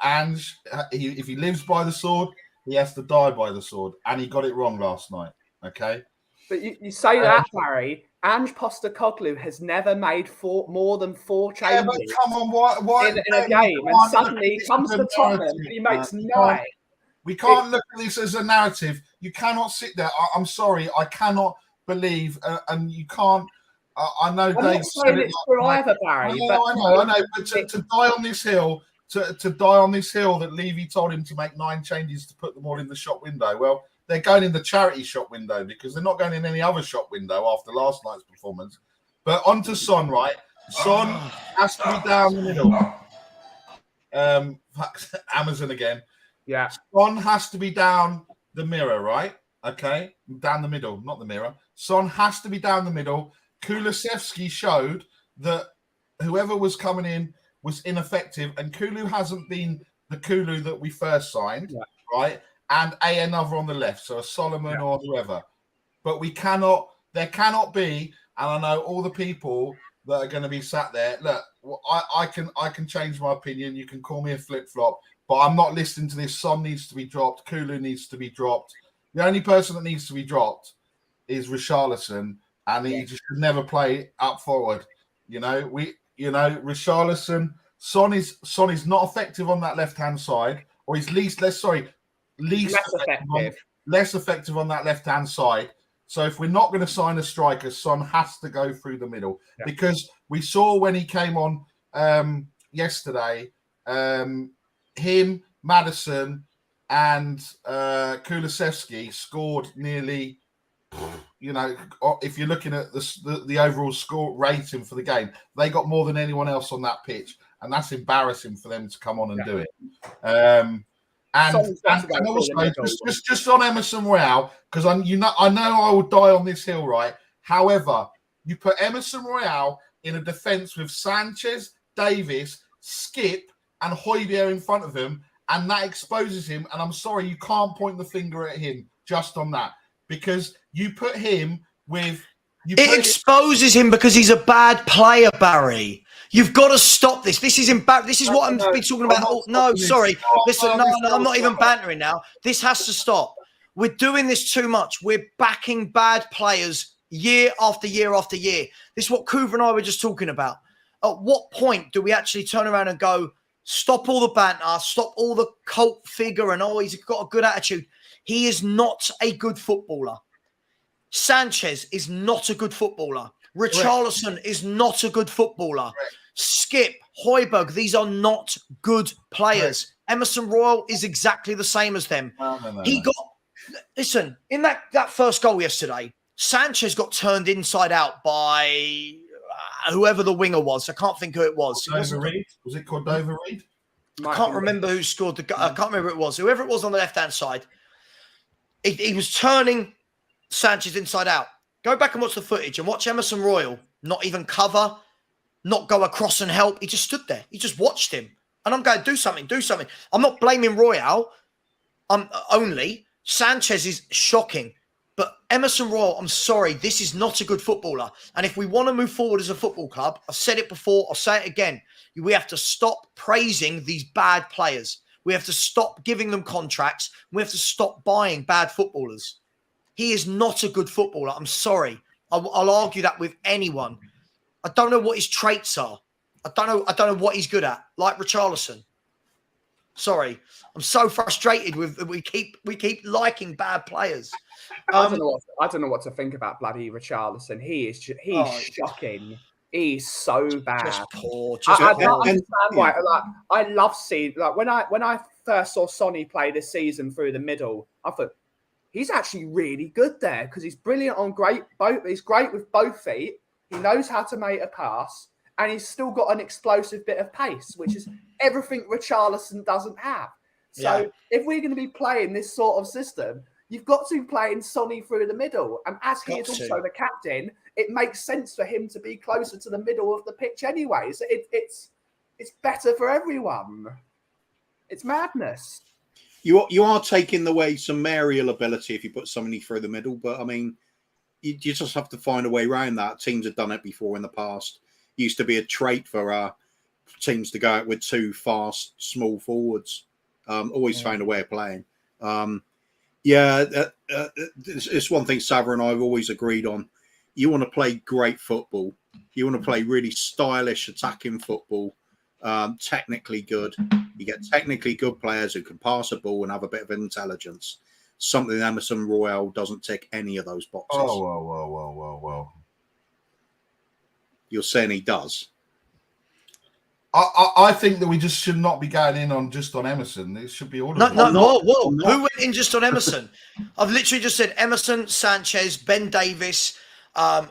Ange, if he lives by the sword, he has to die by the sword. And he got it wrong last night, okay? But you say that, Barry. Ange Postecoglou has never made more than 4 changes. Yeah, but come on, why in a game, and suddenly he comes to Tottenham and he makes 9. We can't look at this as a narrative. You cannot sit there. I'm sorry, I cannot believe, and you can't. I know I'm not saying it's true either, Barry. I know. But to die on this hill. To die on this hill that Levy told him to make 9 changes to put them all in the shop window. Well, they're going in the charity shop window because they're not going in any other shop window after last night's performance. But on to Son, right? Son has to be down the middle. Amazon again. Yeah. Son has to be down the mirror, right? Okay. Down the middle, not the mirror. Son has to be down the middle. Kulusevski showed that whoever was coming in was ineffective, and Kulu hasn't been the Kulu that we first signed, right? And another on the left, so a Solomon or whoever. But there cannot be, and I know all the people that are going to be sat there. Look, I can change my opinion. You can call me a flip-flop, but I'm not listening to this. Son needs to be dropped. Kulu needs to be dropped. The only person that needs to be dropped is Richarlison, and he just should never play up forward. Richarlison, Son is not effective on that left-hand side, or he's less effective on that left-hand side. So if we're not going to sign a striker, Son has to go through the middle, because we saw when he came on yesterday, him, Maddison, and Kulusevski scored nearly. If you're looking at the overall score rating for the game, they got more than anyone else on that pitch, and that's embarrassing for them to come on and do it. And also, just on Emerson Royale, because I know I will die on this hill, right? However, you put Emerson Royale in a defence with Sanchez, Davis, Skip, and Højbjerg in front of him, and that exposes him. And I'm sorry, you can't point the finger at him just on that, because you put him with. It exposes him because he's a bad player, Barry. You've got to stop this. This is embarrassing. This is what I'm been talking about. Sorry. Listen, I'm not even bantering now. This has to stop. We're doing this too much. We're backing bad players year after year after year. This is what Coover and I were just talking about. At what point do we actually turn around and go, stop all the banter, stop all the cult figure and, he's got a good attitude. He is not a good footballer. Sanchez is not a good footballer. Richarlison is not a good footballer. Skip, Højbjerg, these are not good players. Emerson Royal is exactly the same as them. Listen, in that first goal yesterday, Sanchez got turned inside out by whoever the winger was. I can't think who it was. Was it Cordova Reed? I can't remember who scored the goal. I can't remember who it was. Whoever it was on the left-hand side, he was turning Sanchez inside out. Go back and watch the footage and watch Emerson Royal not even cover, not go across and help. He just stood there. He just watched him. And I'm going, do something. I'm not blaming Royal. Only Sanchez is shocking. But Emerson Royal, I'm sorry, this is not a good footballer. And if we want to move forward as a football club, I've said it before, I'll say it again. We have to stop praising these bad players. We have to stop giving them contracts. We have to stop buying bad footballers. He is not a good footballer. I'm sorry. I'll argue that with anyone. I don't know what his traits are. I don't know what he's good at. Like Richarlison. Sorry, I'm so frustrated with we keep liking bad players. I don't know what to think about bloody Richarlison. He's shocking. He's so bad. Just poor. I don't understand why. Like, I love seeing, like, when I first saw Sonny play this season through the middle, I thought he's actually really good there because he's brilliant on he's great with both feet. He knows how to make a pass, and he's still got an explosive bit of pace, which is everything Richarlison doesn't have. So if we're going to be playing this sort of system, you've got to be playing Sonny through the middle. And as he is also the captain, it makes sense for him to be closer to the middle of the pitch anyway. So it's better for everyone. It's madness. You are taking away some aerial ability if you put somebody through the middle, but I mean, you just have to find a way around that. Teams have done it before in the past. Used to be a trait for teams to go out with two fast, small forwards. Always found a way of playing. It's one thing Savva and I have always agreed on. You want to play great football. You want to play really stylish attacking football, technically good. You get technically good players who can pass a ball and have a bit of intelligence. Something Emerson Royal doesn't tick any of those boxes. Whoa. You're saying he does? I think that we just should not be going in on Emerson. It should be all of them. Whoa. Who went in just on Emerson? I've literally just said Emerson, Sanchez, Ben Davis,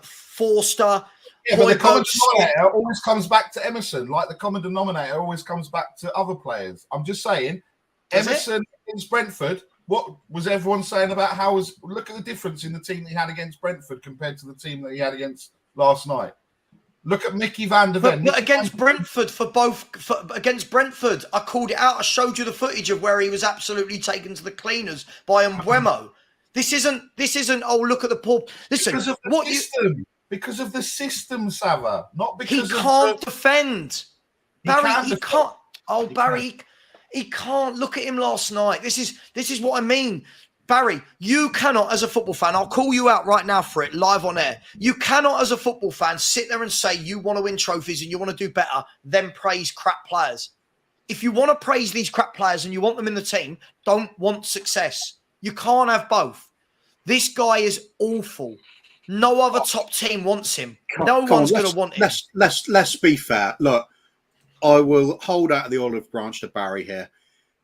Forster. Yeah, but the common denominator always comes back to Emerson. Like the common denominator always comes back to other players. I'm just saying, Emerson against Brentford. What was everyone saying about look at the difference in the team that he had against Brentford compared to the team that he had against last night. Look at Mickey van der Ven. But against Brentford, against Brentford, I called it out. I showed you the footage of where he was absolutely taken to the cleaners by Mbeumo. This isn't. Look at the poor. Listen, because of the system, Savva, not because he can't defend. Barry, he can't. Oh, Barry, he can't. Look at him last night. This is what I mean. Barry, you cannot, as a football fan, I'll call you out right now for it, live on air. You cannot, as a football fan, sit there and say you want to win trophies and you want to do better, then praise crap players. If you want to praise these crap players and you want them in the team, don't want success. You can't have both. This guy is awful. No other top team wants him. No one's going to want him. Let's be fair. Look, I will hold out the olive branch to Barry here.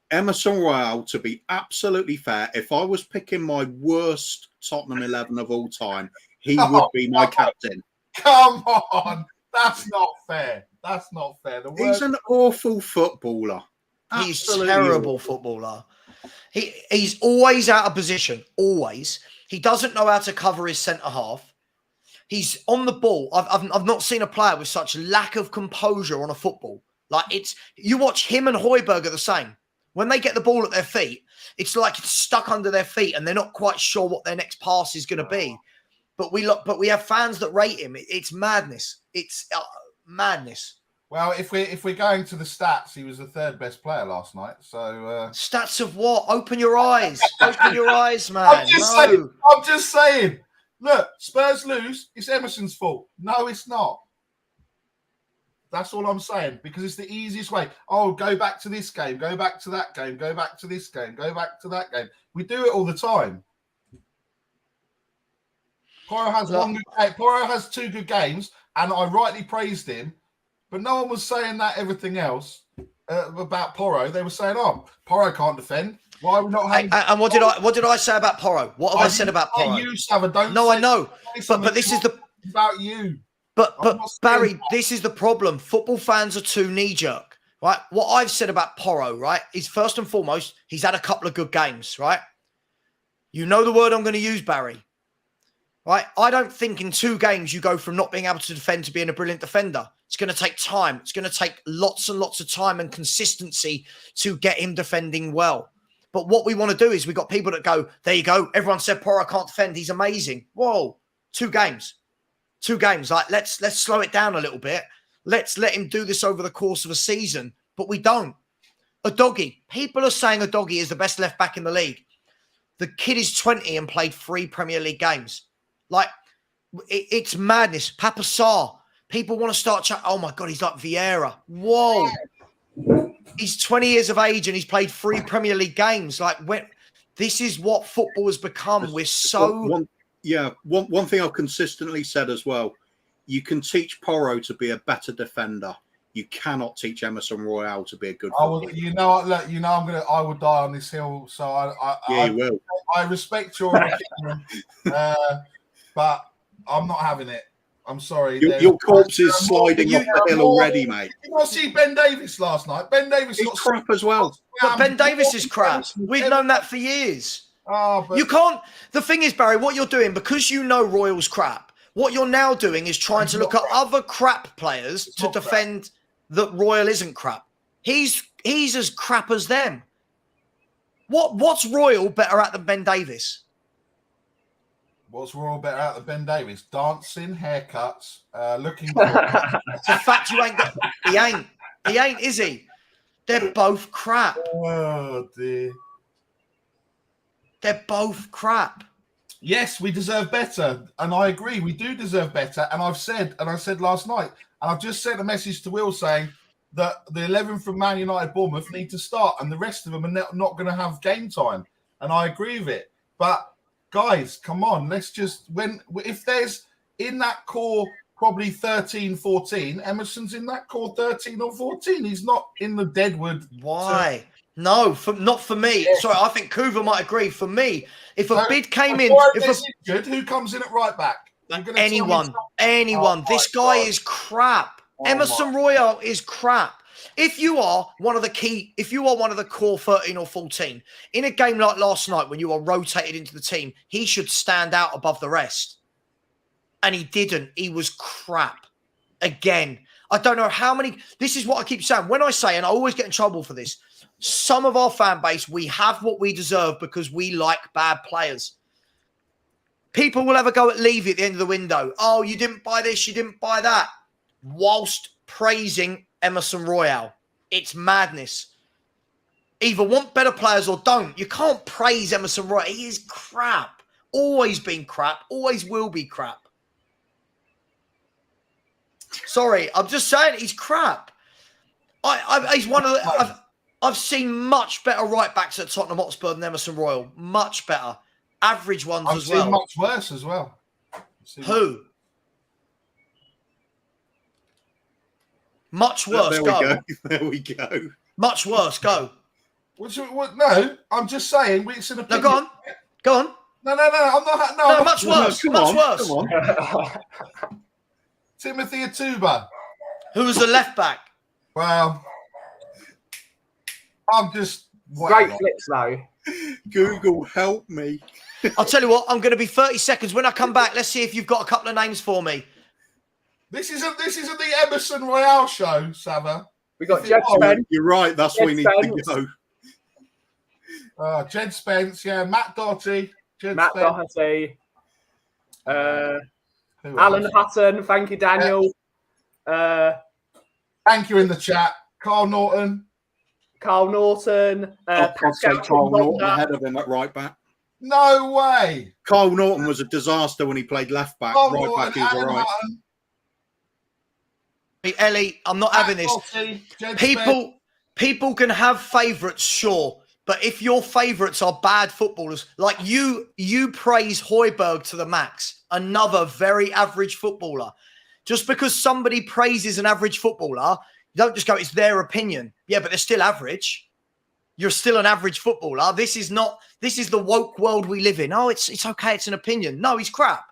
Emerson Royal, to be absolutely fair, if I was picking my worst Tottenham 11 of all time, he would be my captain. Come on. That's not fair. That's not fair. He's an awful footballer. He's terrible footballer. He's always out of position. Always. He doesn't know how to cover his centre half. He's on the ball. I've not seen a player with such lack of composure on a football. Like, you watch him and Højbjerg are the same. When they get the ball at their feet, it's like it's stuck under their feet and they're not quite sure what their next pass is going to be. But we have fans that rate him. It's madness. It's madness. Well, if we're going to the stats, he was the third best player last night. So stats of what? Open your eyes. Open your eyes, man. I'm just saying. Look, Spurs lose. It's Emerson's fault. No, it's not. That's all I'm saying, because it's the easiest way. Oh, go back to this game, go back to that game, go back to this game, go back to that game. We do it all the time. Porro has 2 good games, and I rightly praised him, but no one was saying that everything else about Porro. They were saying, "Oh, Porro can't defend. Why are we not having?" And what did I say about Porro? What have I said about Porro? You, Savva, don't. No, I know, but this is about you. But Barry, this is the problem. Football fans are too knee-jerk, right? What I've said about Porro, right, is first and foremost, he's had a couple of good games, right? You know the word I'm going to use, Barry, right? I don't think in 2 games you go from not being able to defend to being a brilliant defender. It's going to take time. It's going to take lots and lots of time and consistency to get him defending well. But what we want to do is we've got people that go, there you go. Everyone said Porro can't defend. He's amazing. Whoa, 2 games. 2 games. Like, let's slow it down a little bit. Let's let him do this over the course of a season. But we don't. Udogie. People are saying Udogie is the best left back in the league. The kid is 20 and played 3 Premier League games. Like, it's madness. Papa Sarr. People want to start chatting. Oh my God, he's like Vieira. Whoa. He's 20 years of age and he's played 3 Premier League games. Like, this is what football has become. We're so... One thing I've consistently said as well, you can teach Porro to be a better defender. You cannot teach Emerson Royal to be a good footballer. I will die on this hill. So you will. I respect your opinion, but I'm not having it. I'm sorry. Your corpse is sliding off the hill already, mate. Did you not see Ben Davies last night? Ben Davies is crap as well. But Ben Davies is crap. We've known that for years. You can't. The thing is, Barry, what you're doing, because you know Royal's crap, what you're now doing is trying to look at other crap players to defend that Royal isn't crap. He's as crap as them. What's Royal better at than Ben Davies? What's Royal better at than Ben Davies? Dancing, haircuts, looking. It's a fact you ain't got. He ain't, is he? They're both crap. Oh dear. They're both crap. Yes, we deserve better. And I agree, we do deserve better. And I said last night, and I've just sent a message to Will saying that the 11 from Man United Bournemouth need to start and the rest of them are not going to have game time. And I agree with it. But guys, come on, let's just, if there's in that core probably 13, 14, Emerson's in that core 13 or 14. He's not in the Deadwood. Why? No, not for me. Yeah. Sorry, I think Kuva might agree. For me, if a bid came in, good, who comes in at right back? Anyone. This guy is crap. Emerson Royal is crap. If you are one of the core 13 or 14 in a game like last night when you are rotated into the team, he should stand out above the rest. And he didn't. He was crap. Again, I don't know how many. This is what I keep saying. When I say, and I always get in trouble for this, some of our fan base, we have what we deserve because we like bad players. People will have a go at Levy at the end of the window. Oh, you didn't buy this, you didn't buy that. Whilst praising Emerson Royal. It's madness. Either want better players or don't. You can't praise Emerson Royal. He is crap. Always been crap. Always will be crap. Sorry, I'm just saying he's crap. He's one of the. I've seen much better right backs at Tottenham Hotspur than Emerson Royal. Much better. Average ones as well. I've seen much worse as well. Who? Much worse. There we go. Much worse. Go. No, I'm just saying. It's an opinion. No, go on. Go on. No. I'm not. No, much worse. Much worse. Come on. Timothy Atuba. Who was the left back? Well, I'm just Great flips though. Google, help me. I'll tell you what. I'm going to be 30 seconds. When I come back, let's see if you've got a couple of names for me. This isn't the Emerson Royale show, Savva. We got Jed Spence. You're right. That's where we need to go. Jed Spence, yeah. Matt Doherty. Matt Doherty. Alan Hutton. Thank you, Daniel. Thank you in the chat. Carl Norton. I'd say Carl Norton ahead of him at right back. No way. Carl Norton was a disaster when he played left back. Carl right Norton, back, he was all right. Hutton. Hey, Ellie, I'm not having this. People can have favourites, sure. But if your favourites are bad footballers, like you praise Højbjerg to the max, another very average footballer. Just because somebody praises an average footballer, you don't just go, it's their opinion. Yeah, but they're still average. You're still an average footballer. This is the woke world we live in. Oh, it's okay, it's an opinion. No, he's crap.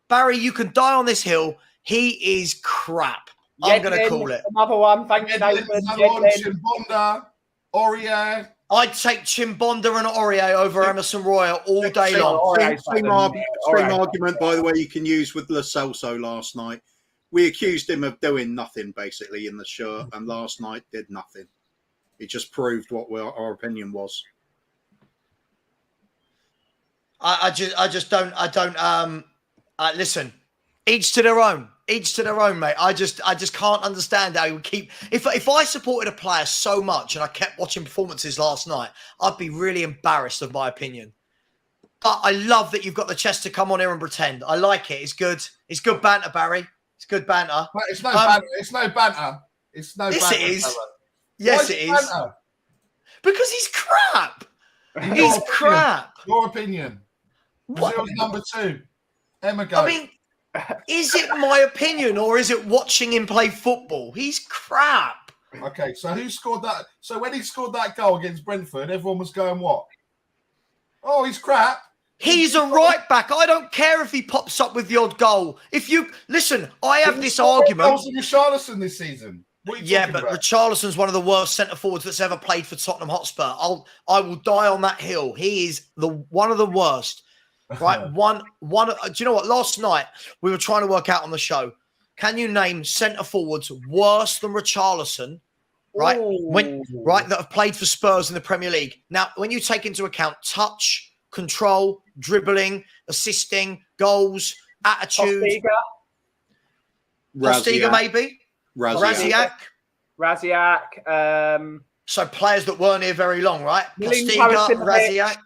Barry, you can die on this hill. He is crap. I'm going to call it. Another one. Thank you, David. Chimbonda, Aurier. I'd take Chimbonda and Aurier over Emerson Royal all day long. Same argument, by the way, you can use with Lo Celso last night. We accused him of doing nothing, basically, in the shirt, and last night did nothing. It just proved what our opinion was. I just don't. Listen, each to their own. Each to their own, mate. I just can't understand how you would keep. If I supported a player so much and I kept watching performances last night, I'd be really embarrassed of my opinion. But I love that you've got the chest to come on here and pretend. I like it. It's good. It's good banter, Barry. It's good banter. But it's no banter. It's no banter. It's no yes, banter. It is. Yes, it is. Banter? Because he's crap. He's crap. Your opinion. Brazil's number 2. Emma go. I mean, is it my opinion or is it watching him play football? He's crap. Okay, so who scored that? So when he scored that goal against Brentford, everyone was going, what? Oh, he's crap. He's a right back. I don't care if he pops up with the odd goal. If you listen, I have this argument. Goals with Richarlison this season. Yeah, but Richarlison's one of the worst centre forwards that's ever played for Tottenham Hotspur. I will die on that hill. He is one of the worst. Right, do you know what? Last night we were trying to work out on the show. Can you name centre forwards worse than Richarlison? Right, that have played for Spurs in the Premier League. Now, when you take into account touch, control, dribbling, assisting, goals, attitude, Postiga maybe, Raziak. So players that weren't here very long, right? Postiga, Raziak.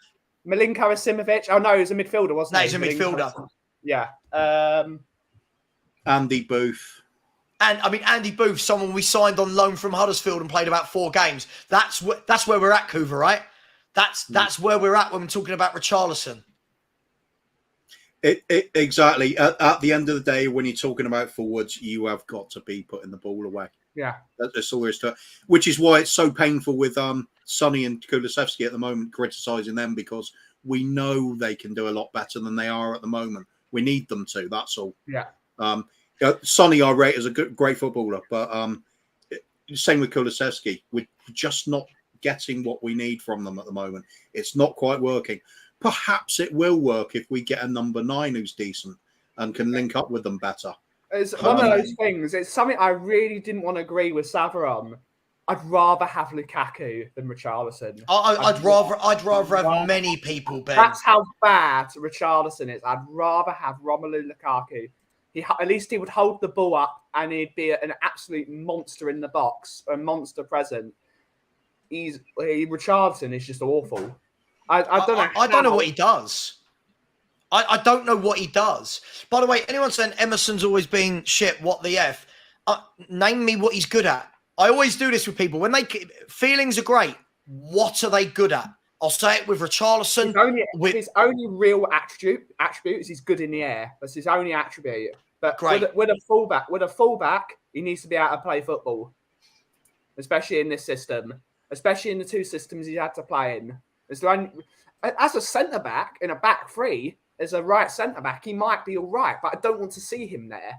Milinko Asimovic. Oh, no, he was a midfielder, wasn't he? No, he's a midfielder. Yeah. Andy Booth. And I mean, Andy Booth, someone we signed on loan from Huddersfield and played about 4 games. That's where we're at, Coover, right? That's where we're at when we're talking about Richarlison. Exactly. At the end of the day, when you're talking about forwards, you have got to be putting the ball away. Yeah. That's all there is to it. Which is why it's so painful with Sonny and Kulusevski at the moment, criticising them, because we know they can do a lot better than they are at the moment. We need them to, that's all. Yeah. Sonny, I rate as a great footballer, but same with Kulusevski. We're just not getting what we need from them at the moment. It's not quite working. Perhaps it will work if we get a number 9 who's decent and can link up with them better. It's one of those things. It's something I really didn't want to agree with Savva on. I'd rather have Lukaku than Richarlison. I'd rather have many people, Ben. That's how bad Richarlison is. I'd rather have Romelu Lukaku. At least he would hold the ball up and he'd be an absolute monster in the box, a monster present. Richardson is just awful. I don't know. I don't know what he does. I don't know what he does. By the way, anyone saying Emerson's always been shit, what the F? Name me what he's good at. I always do this with people. When feelings are great, what are they good at? I'll say it with Richarlison. His only real attribute is he's good in the air. That's his only attribute. But with a fullback, he needs to be able to play football, especially in this system, especially in the two systems he's had to play in. As a centre back in a back three, as a right centre back, he might be all right, but I don't want to see him there,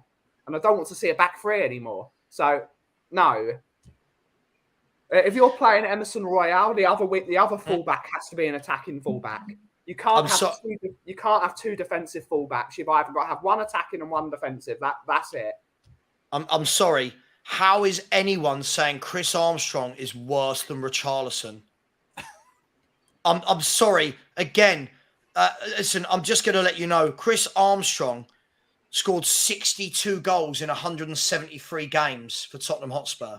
and I don't want to see a back three anymore. So no. If you're playing Emerson Royale, the other fullback has to be an attacking fullback. You can't have two defensive fullbacks. You've either got to have one attacking and one defensive. That's it. I'm sorry. How is anyone saying Chris Armstrong is worse than Richarlison? I'm sorry. Again, listen, I'm just going to let you know, Chris Armstrong scored 62 goals in 173 games for Tottenham Hotspur.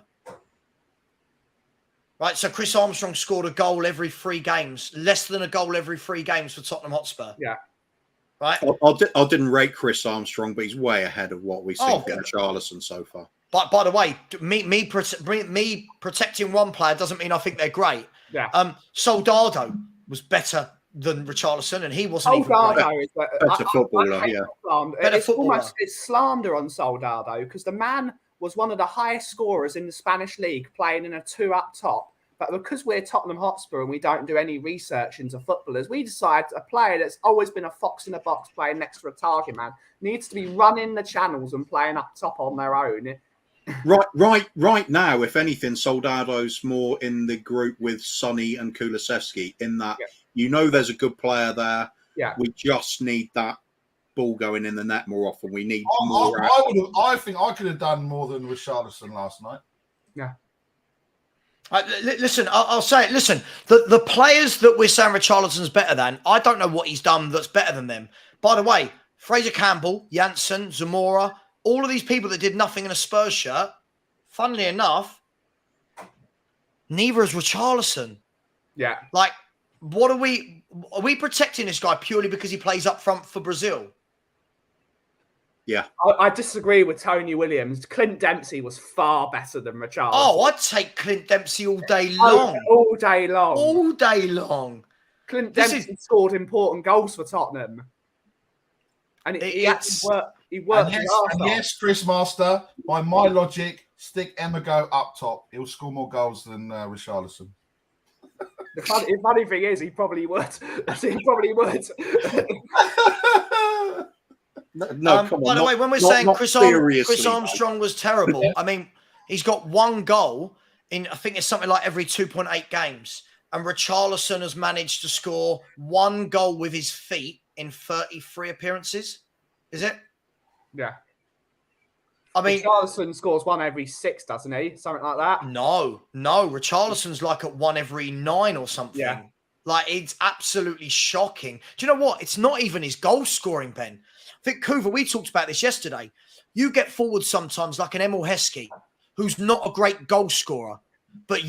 Right, so Chris Armstrong scored a goal every 3 games, less than a goal every 3 games for Tottenham Hotspur. Yeah. Right? I didn't rate Chris Armstrong, but he's way ahed of what we've seen from Richarlison so far. But by the way, me protecting one player doesn't mean I think they're great. Yeah. Soldado was better than Richarlison, and he wasn't even great. Better footballer, yeah. Better footballer. It's slander on Soldado because the man was one of the highest scorers in the Spanish league playing in a 2 up top. But because we're Tottenham Hotspur and we don't do any research into footballers, we decide a player that's always been a fox in a box playing next to a target man needs to be running the channels and playing up top on their own. Right now, if anything, Soldado's more in the group with Sonny and Kulusevski in that there's a good player there. Yeah. We just need that ball going in the net more often. We need more. I think I could have done more than Richarlison last night. Yeah. Listen, I'll say it. Listen, the players that we're saying Richarlison's better than, I don't know what he's done that's better than them. By the way, Fraser Campbell, Janssen, Zamora, all of these people that did nothing in a Spurs shirt, funnily enough, neither is Richarlison. Yeah. Like, are we protecting this guy purely because he plays up front for Brazil? Yeah. I disagree with Tony Williams. Clint Dempsey was far better than Richarlison. Oh, I'd take Clint Dempsey all day long. All day long. All day long. Clint Dempsey scored important goals for Tottenham. And he worked. Yes, Chris Master, by my logic, stick Emigo up top. He'll score more goals than Richarlison. The funny thing is, he probably would. He probably would. No, come on. By the way, when we're saying Chris Armstrong was terrible, I mean, he's got 1 goal in, I think it's something like every 2.8 games. And Richarlison has managed to score 1 goal with his feet in 33 appearances. Is it? Yeah. I mean, Richarlison scores 1 every 6, doesn't he? Something like that. No. Richarlison's like at 1 every 9 or something. Yeah. Like, it's absolutely shocking. Do you know what? It's not even his goal scoring, Ben. I think, Kuva, we talked about this yesterday. You get forward sometimes like an Emil Heskey, who's not a great goal scorer, but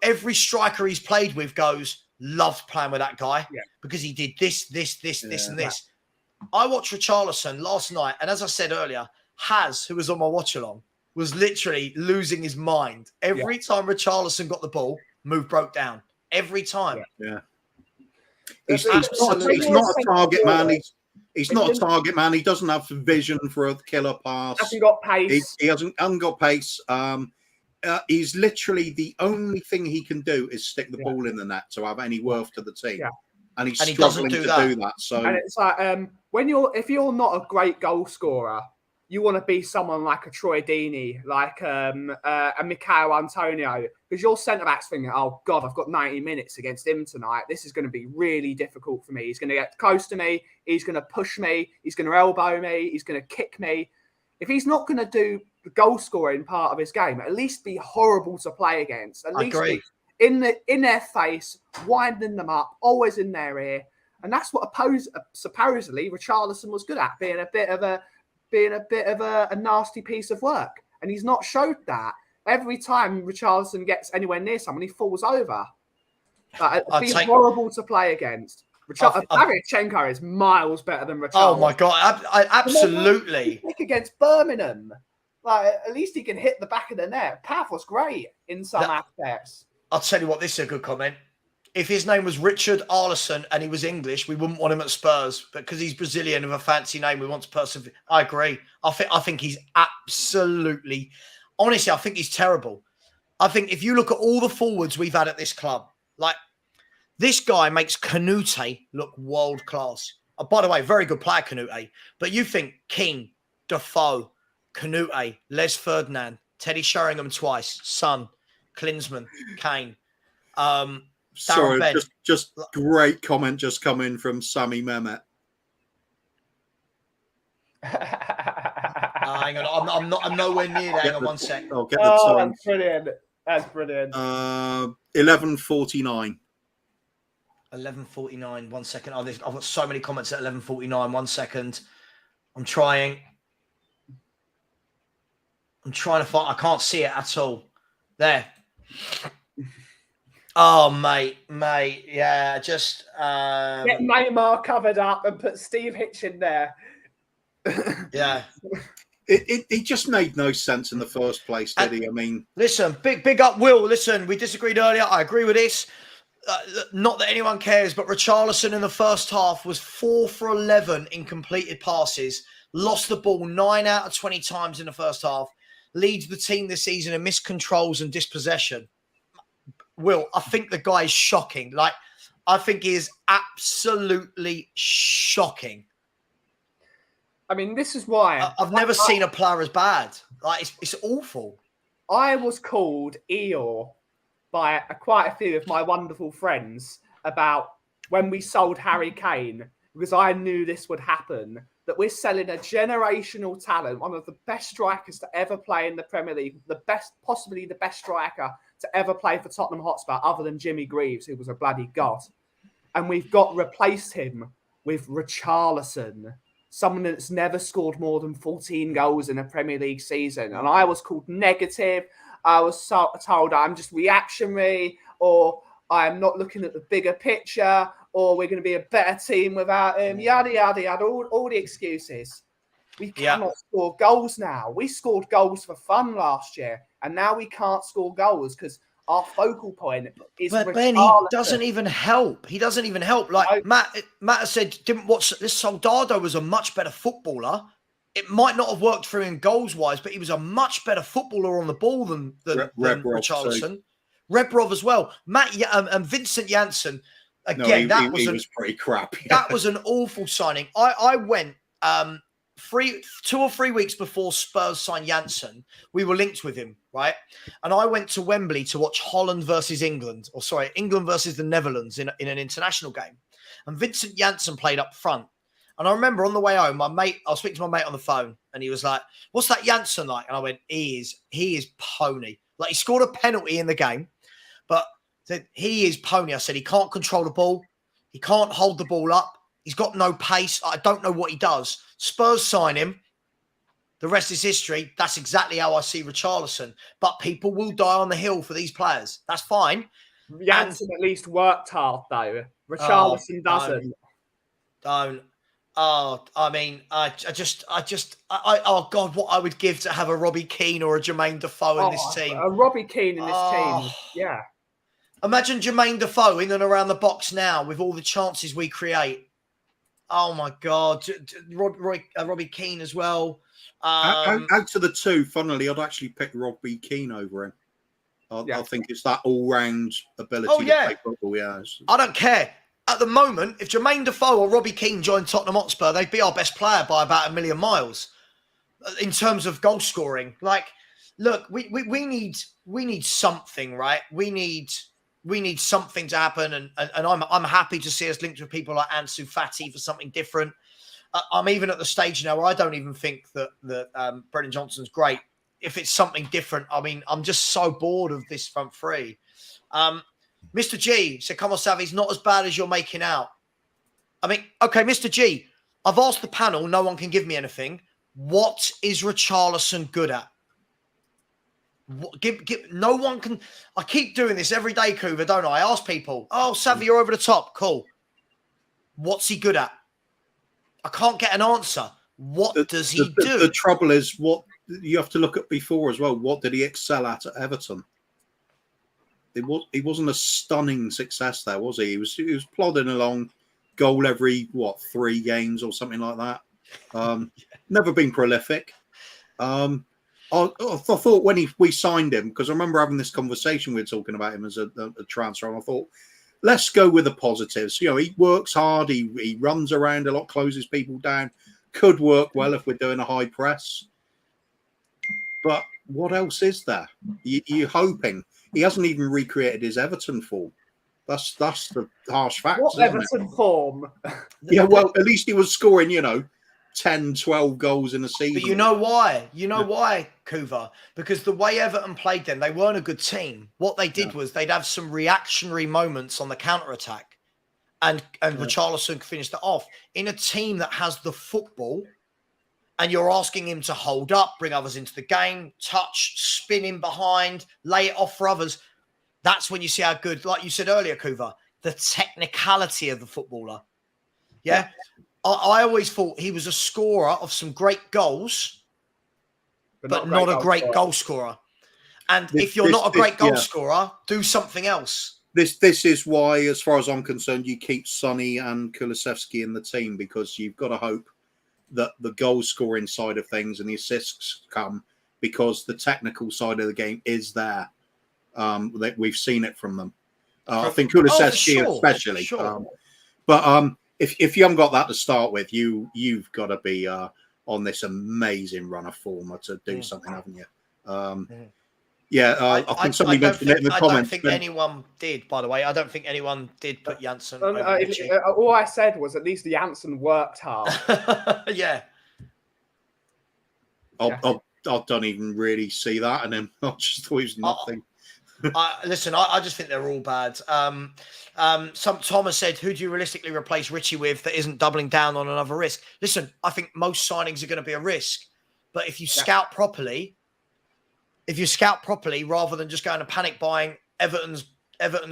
every striker he's played with loves playing with that guy because he did this, and this. I watched Richarlison last night, and as I said earlier, who was on my watch-along, was literally losing his mind. Every time Richarlison got the ball, move broke down. Every time. Yeah. He's not a target man. He's not a target man. He doesn't have vision for a killer pass. Hasn't got pace. He hasn't got pace. He's literally the only thing he can do is stick the ball in the net to have any worth to the team. Yeah. And he's struggling to do that. So, and it's like if you're not a great goal scorer, you want to be someone like a Troy Deeney, like a Mikel Antonio, because your centre-back's thinking, oh, God, I've got 90 minutes against him tonight. This is going to be really difficult for me. He's going to get close to me. He's going to push me. He's going to elbow me. He's going to kick me. If he's not going to do the goal-scoring part of his game, at least be horrible to play against. At least agree. In their face, winding them up, always in their ear. And that's what supposedly Richarlison was good at, being a bit of a nasty piece of work. And he's not showed that. every time Richarlison gets anywhere near someone, he falls over. I'd It'd be say- horrible to play against. Darychenko is miles better than Richarlison. Oh my God, absolutely. Pick against Birmingham. Like, at least he can hit the back of the net. Path was great in some aspects. I'll tell you what, this is a good comment. If his name was Richard Arlison and he was English, we wouldn't want him at Spurs. But because he's Brazilian with a fancy name, we want to persevere. I agree. I think he's absolutely... Honestly, I think he's terrible. I think if you look at all the forwards we've had at this club, like, this guy makes Canute look world class. By the way, very good player, Canute. But you think King, Defoe, Canute, Les Ferdinand, Teddy Sheringham twice, Son, Klinsmann, Kane. Sorry, Ben. just great comment just come in from Sammy Mehmet. Hang on, I'm nowhere near that. Hang on 1 sec. I'll get the time. That's brilliant. That's brilliant. 11:49. 11:49. 1 second. I've got so many comments at 11:49. 1 second. I'm trying to find. I can't see it at all. There. Oh, mate. Yeah, just get Neymar covered up and put Steve Hitchen there. Yeah. It just made no sense in the first place, did he? I mean, listen, big up, Will. Listen, we disagreed earlier. I agree with this. Not that anyone cares, but Richarlison in the first half was 4 for 11 in completed passes. Lost the ball 9 out of 20 times in the first half. Leads the team this season in missed controls and dispossession. Will, I think the guy is shocking. Like, I think he is absolutely shocking. I mean, this is why I've never seen a player as bad. Like, it's awful. I was called Eeyore by quite a few of my wonderful friends about when we sold Harry Kane, because I knew this would happen, that we're selling a generational talent, one of the best strikers to ever play in the Premier League, possibly the best striker to ever play for Tottenham Hotspur, other than Jimmy Greaves, who was a bloody god. And we've replaced him with Richarlison, someone that's never scored more than 14 goals in a Premier League season. And I was called negative. I was told I'm just reactionary, or I'm not looking at the bigger picture, or we're going to be a better team without him, yada, yada, yada, all the excuses. We cannot score goals now. We scored goals for fun last year, and now we can't score goals because our focal point is... But Ben, he doesn't even help. He doesn't even help. Like, Matt has said, didn't watch this. Soldado was a much better footballer. It might not have worked for him goals-wise, but he was a much better footballer on the ball than Richarlison. Rebrov as well. Vincent Janssen, again, he was pretty crap. That was an awful signing. I went 2 or 3 weeks before Spurs signed Janssen. We were linked with him, right? And I went to Wembley to watch England versus the Netherlands in an international game. And Vincent Janssen played up front. And I remember on the way home, I was speaking to my mate on the phone, and he was like, "What's that Janssen like?" And I went, he is pony. Like, he scored a penalty in the game, but he is pony. I said, he can't control the ball. He can't hold the ball up. He's got no pace. I don't know what he does. Spurs sign him. The rest is history. That's exactly how I see Richarlison. But people will die on the hill for these players. That's fine. Janssen at least worked hard, though. Richarlison doesn't. Don't. Oh, I mean, oh God, what I would give to have a Robbie Keane or a Jermaine Defoe in this team. A Robbie Keane in this team, yeah. Imagine Jermaine Defoe in and around the box now with all the chances we create. Oh my God, Robbie Keane as well. Out of the two, funnily, I'd actually pick Robbie Keane over him. I think it's that all-round ability to play football. Yeah, I don't care. At the moment, if Jermaine Defoe or Robbie Keane joined Tottenham Hotspur, they'd be our best player by about 1,000,000 miles in terms of goal scoring. Like, look, we need something, right? We need something to happen, and I'm happy to see us linked with people like Ansu Fati for something different. I'm even at the stage now where I don't even think that Brendan Johnson's great. If it's something different, I mean, I'm just so bored of this front three. Mr. G said, "Come on, Savva, he's not as bad as you're making out." I mean, okay, Mr. G, I've asked the panel, no one can give me anything. What is Richarlison good at? No one can. I keep doing this every day, Kuva, don't I? I ask people, "Oh, Savva, you're over the top. Cool. What's he good at?" I can't get an answer. What does he do? The trouble is, what you have to look at before as well. What did he excel at Everton? He wasn't a stunning success there, was he? He was plodding along, goal every 3 games or something like that. Never been prolific. I thought when we signed him, because I remember having this conversation, we were talking about him as a transfer, and I thought, let's go with the positives. You know, he works hard, he runs around a lot, closes people down, could work well if we're doing a high press. But what else is there? You're hoping. He hasn't even recreated his Everton form. That's the harsh fact. What Everton form? Yeah, well, at least he was scoring, 10, 12 goals in a season. But you know why? You know why, Kuva? Because the way Everton played them, they weren't a good team. What they did was they'd have some reactionary moments on the counter-attack. And Richarlison finished it off. In a team that has the football, and you're asking him to hold up, bring others into the game, touch, spin in behind, lay it off for others, that's when you see how good, like you said earlier, Kuva, the technicality of the footballer. Yeah? I always thought he was a scorer of some great goals, but not a great goal scorer. And if you're not a great goal scorer, do something else. This is why, as far as I'm concerned, you keep Sonny and Kulusevski in the team, because you've got to hope that the goal scoring side of things and the assists come, because the technical side of the game is there. That we've seen it from them. I think Kulusevski especially. Sure. But if you haven't got that to start with, you've got to be on this amazing run of form to do something, haven't you? I think somebody mentioned it in the comments. I don't think anyone did, by the way. I don't think anyone did put Janssen over all I said was at least Janssen worked hard. Yeah. I don't even really see that, and then I just thought it was nothing. Listen, I just think they're all bad. Some Thomas said, who do you realistically replace Richie with that isn't doubling down on another risk? Listen, I think most signings are going to be a risk. But if you scout properly, rather than just going to panic buying Everton's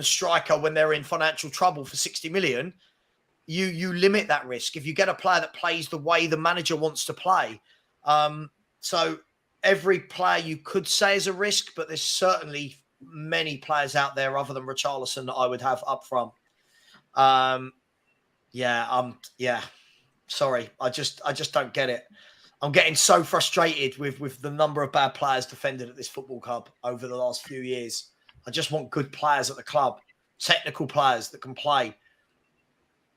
striker when they're in financial trouble for 60 million, you limit that risk. If you get a player that plays the way the manager wants to play. So every player you could say is a risk, but there's certainly many players out there other than Richarlison that I would have up front. Sorry. I just don't get it. I'm getting so frustrated with the number of bad players defended at this football club over the last few years. I just want good players at the club, technical players that can play.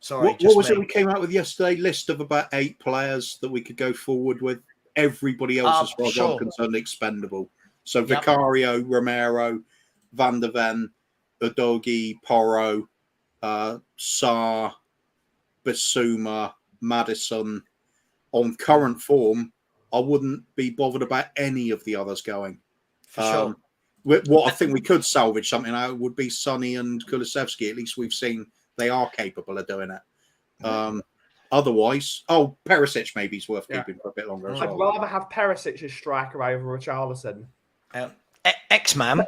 Sorry. What was it we came out with yesterday? List of about 8 players that we could go forward with. Everybody else, as far as I'm concerned, expendable. So Vicario, Romero, Van der Ven, Udogi, Porro, Sarr, Bissouma, Maddison. On current form, I wouldn't be bothered about any of the others going. For sure. What I think we could salvage something out would be Sonny and Kulusevski. At least we've seen they are capable of doing it. Otherwise, Perisic maybe is worth keeping for a bit longer as well. I'd rather have Perisic as striker over Richarlison. X-Man,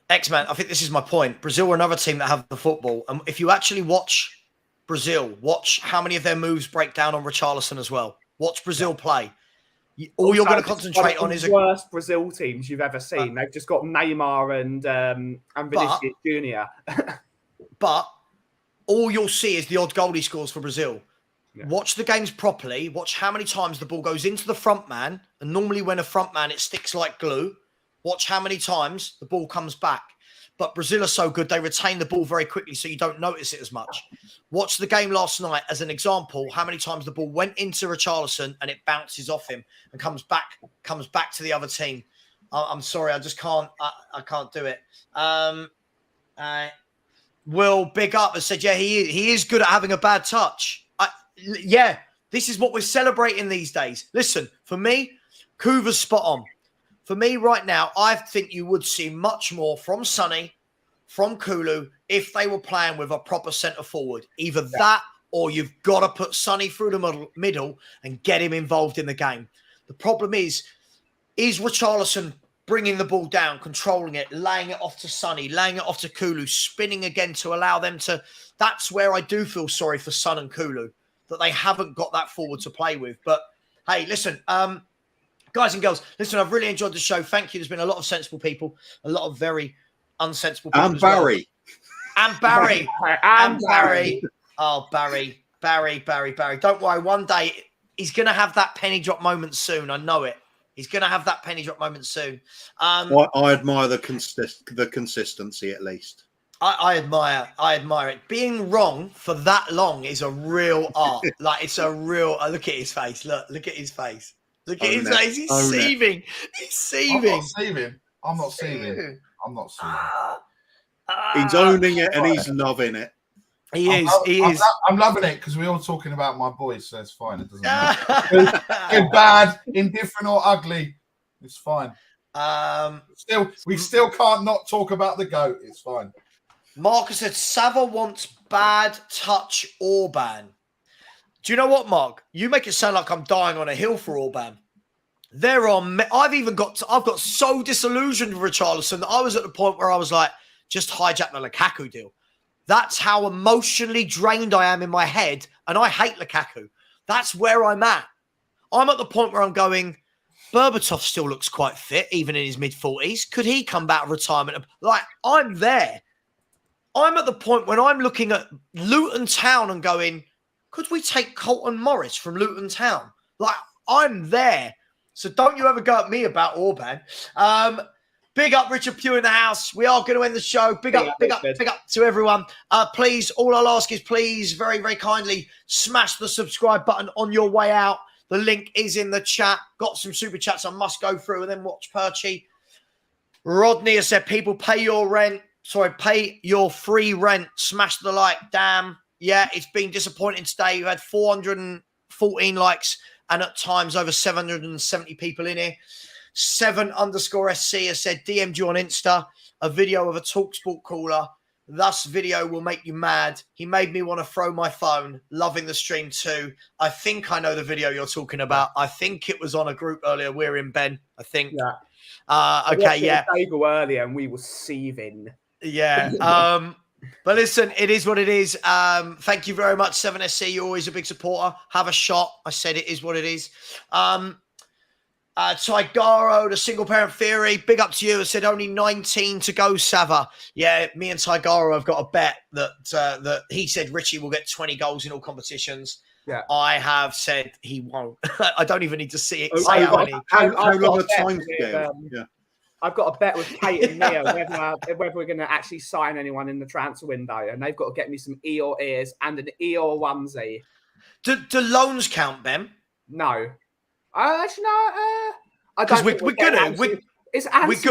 I think this is my point. Brazil are another team that have the football. And if you actually watch Brazil, watch how many of their moves break down on Richarlison as well. Watch Brazil play. All you're going to concentrate on is the worst Brazil teams you've ever seen. They've just got Neymar and Vinicius Jr. But all you'll see is the odd goal he scores for Brazil. Yeah. Watch the games properly. Watch how many times the ball goes into the front man. And normally when a front man, it sticks like glue. Watch how many times the ball comes back. But Brazil are so good, they retain the ball very quickly, so you don't notice it as much. Watch the game last night as an example, how many times the ball went into Richarlison and it bounces off him and comes back to the other team. I'm sorry, I just can't. I can't do it. Will Big Up has said, yeah, he is good at having a bad touch. This is what we're celebrating these days. Listen, for me, Kuva's spot on. For me right now, I think you would see much more from Sonny, from Kulu, if they were playing with a proper centre forward. Either that or you've got to put Sonny through the middle and get him involved in the game. The problem is Richarlison bringing the ball down, controlling it, laying it off to Sonny, laying it off to Kulu, spinning again to allow them to. That's where I do feel sorry for Son and Kulu, that they haven't got that forward to play with. But hey, listen, guys and girls, listen, I've really enjoyed the show. Thank you. There's been a lot of sensible people, a lot of very unsensible people. And Barry. And Barry. And Barry. Oh, Barry. Don't worry. One day he's going to have that penny drop moment soon. I know it. He's going to have that penny drop moment soon. I admire the consistency, at least. I admire it. Being wrong for that long is a real art. Like, it's a real. Look at his face. Look at his face. Look at his face. He's seething. He's seething. I'm not seething. He's owning it and he's loving it. He is. I'm loving it because we're all talking about my boys, so it's fine. It doesn't matter. Good, bad, indifferent, or ugly. It's fine. We still can't not talk about the GOAT. It's fine. Marcus said Savva wants bad touch Orban. Do you know what, Mark? You make it sound like I'm dying on a hill for Orban. I've got so disillusioned with Richarlison that I was at the point where I was like, just hijack the Lukaku deal. That's how emotionally drained I am in my head, and I hate Lukaku. That's where I'm at. I'm at the point where I'm going, Berbatov still looks quite fit, even in his mid-40s. Could he come back of retirement? Like, I'm there. I'm at the point when I'm looking at Luton Town and going, could we take Colton Morris from Luton Town? Like, I'm there. So don't you ever go at me about Orban. Big up Richard Pugh in the house. We are going to end the show. Big up to everyone. Please, all I'll ask is please, very, very kindly, smash the subscribe button on your way out. The link is in the chat. Got some super chats I must go through and then watch Perchy. Rodney has said, people pay your free rent. Smash the like. Damn. Yeah, it's been disappointing today. We've had 414 likes and at times over 770 people in here. 7_SC has said, DM'd you on Insta, a video of a TalkSport caller. Thus video will make you mad. He made me want to throw my phone. Loving the stream too. I think I know the video you're talking about. I think it was on a group earlier. We're in, Ben, I think. Yeah. Okay, yeah. Table earlier and we were seething. Yeah. But listen, it is what it is. Thank you very much, 7SC. You're always a big supporter. Have a shot. I said it is what it is. Tigaro, the single parent theory, big up to you. I said only 19 to go, Savva. Yeah, me and Tigaro have got a bet that he said Richie will get 20 goals in all competitions. Yeah, I have said he won't. I don't even need to see it. How long a time scale? Yeah. I've got a bet with Kate and Mia whether we're going to actually sign anyone in the transfer window, and they've got to get me some Eeyore ears and an Eeyore onesie. Do loans count, Ben? No. Actually, no. I Because don't. we're gonna. Is Ange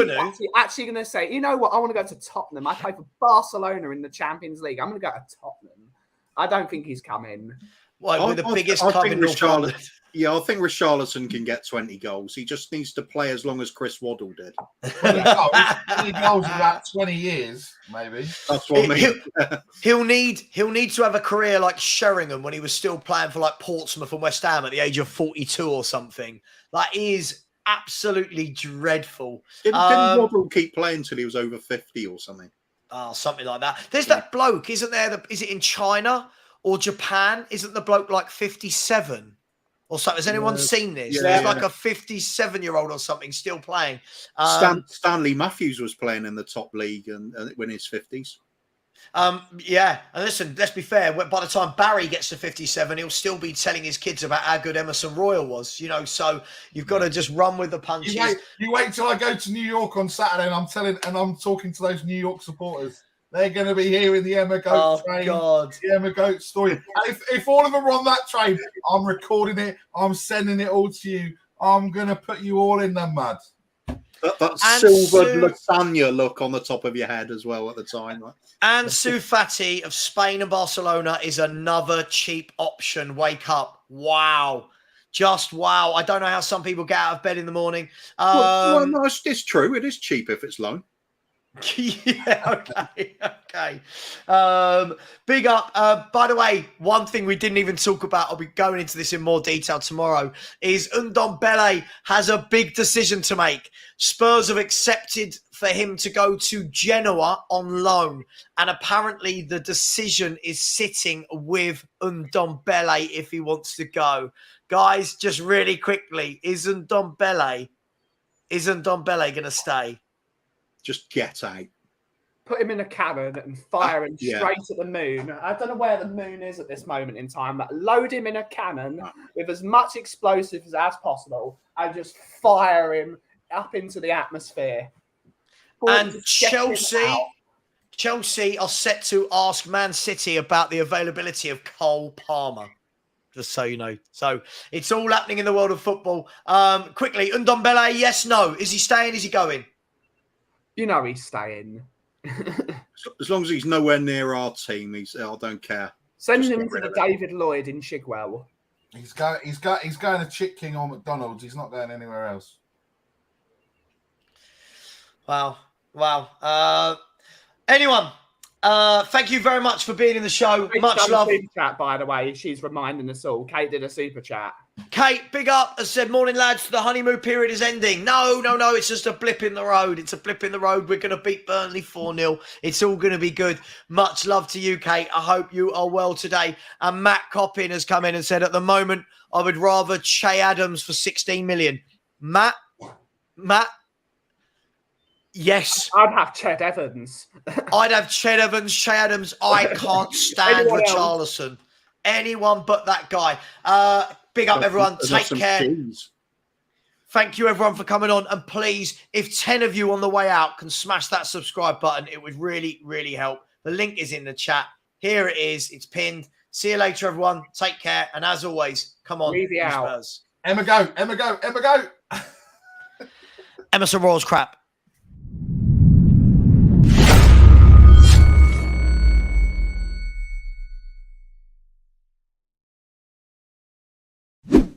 actually going to say, you know what? I want to go to Tottenham. I play for Barcelona in the Champions League. I'm going to go to Tottenham. I don't think he's coming. Well, we're the biggest club in North London. Yeah, I think Richarlison can get 20 goals. He just needs to play as long as Chris Waddle did. 20 goals in about 20 years, maybe. That's what I mean. He'll need to have a career like Sheringham when he was still playing for like Portsmouth and West Ham at the age of 42 or something. Like, he is absolutely dreadful. Didn't Waddle keep playing till he was over 50 or something? Oh, something like that. There's that bloke, isn't there? Is it in China or Japan? Isn't the bloke like 57? Or so, has anyone seen this? There's like a 57-year-old or something still playing. Stanley Matthews was playing in the top league and in his 50s. Yeah, and listen, let's be fair. By the time Barry gets to 57, he'll still be telling his kids about how good Emerson Royal was. You know, so you've got to just run with the punches. You wait till I go to New York on Saturday, and I'm talking to those New York supporters. They're going to be hearing the Emma Goat train. God. The Emma Goat story. If all of them are on that train, I'm recording it. I'm sending it all to you. I'm going to put you all in the mud. That silvered lasagna look on the top of your head as well at the time. Right? Ansu Fati of Spain and Barcelona is another cheap option. Wake up. Wow. Just wow. I don't know how some people get out of bed in the morning. No, it's true. It is cheap if it's loan. Yeah, okay. Big up. By the way, one thing we didn't even talk about, I'll be going into this in more detail tomorrow, is Ndombele has a big decision to make. Spurs have accepted for him to go to Genoa on loan, and apparently the decision is sitting with Ndombele if he wants to go. Guys, just really quickly, is Ndombele going to stay? Just get out. Put him in a cannon and fire him straight at the moon. I don't know where the moon is at this moment in time, but load him in a cannon with as much explosives as possible and just fire him up into the atmosphere. And Chelsea are set to ask Man City about the availability of Cole Palmer. Just so you know. So it's all happening in the world of football. Quickly, Ndombele, yes, no. Is he staying? Is he going? You know he's staying. As long as he's nowhere near our team, I don't care. Send him to the David Lloyd in Chigwell. He's going to Chick King or McDonald's. He's not going anywhere else. Wow. Anyone, thank you very much for being in the show. Much love. Super chat, by the way. She's reminding us all. Kate did a super chat. Kate, big up, has said, morning lads, the honeymoon period is ending. No, it's just a blip in the road. It's a blip in the road. We're going to beat Burnley 4-0. It's all going to be good. Much love to you, Kate. I hope you are well today. And Matt Coppin has come in and said, at the moment, I would rather Che Adams for 16 million. Matt, yes. I'd have Ched Evans. I'd have Ched Evans, Che Adams. I can't stand Richarlison. Anyone but that guy. Big up, everyone. Take care. Thank you, everyone, for coming on. And please, if 10 of you on the way out can smash that subscribe button, it would really, really help. The link is in the chat. Here it is. It's pinned. See you later, everyone. Take care. And as always, come on. Leave it out. Emma, go. Emerson Royals crap.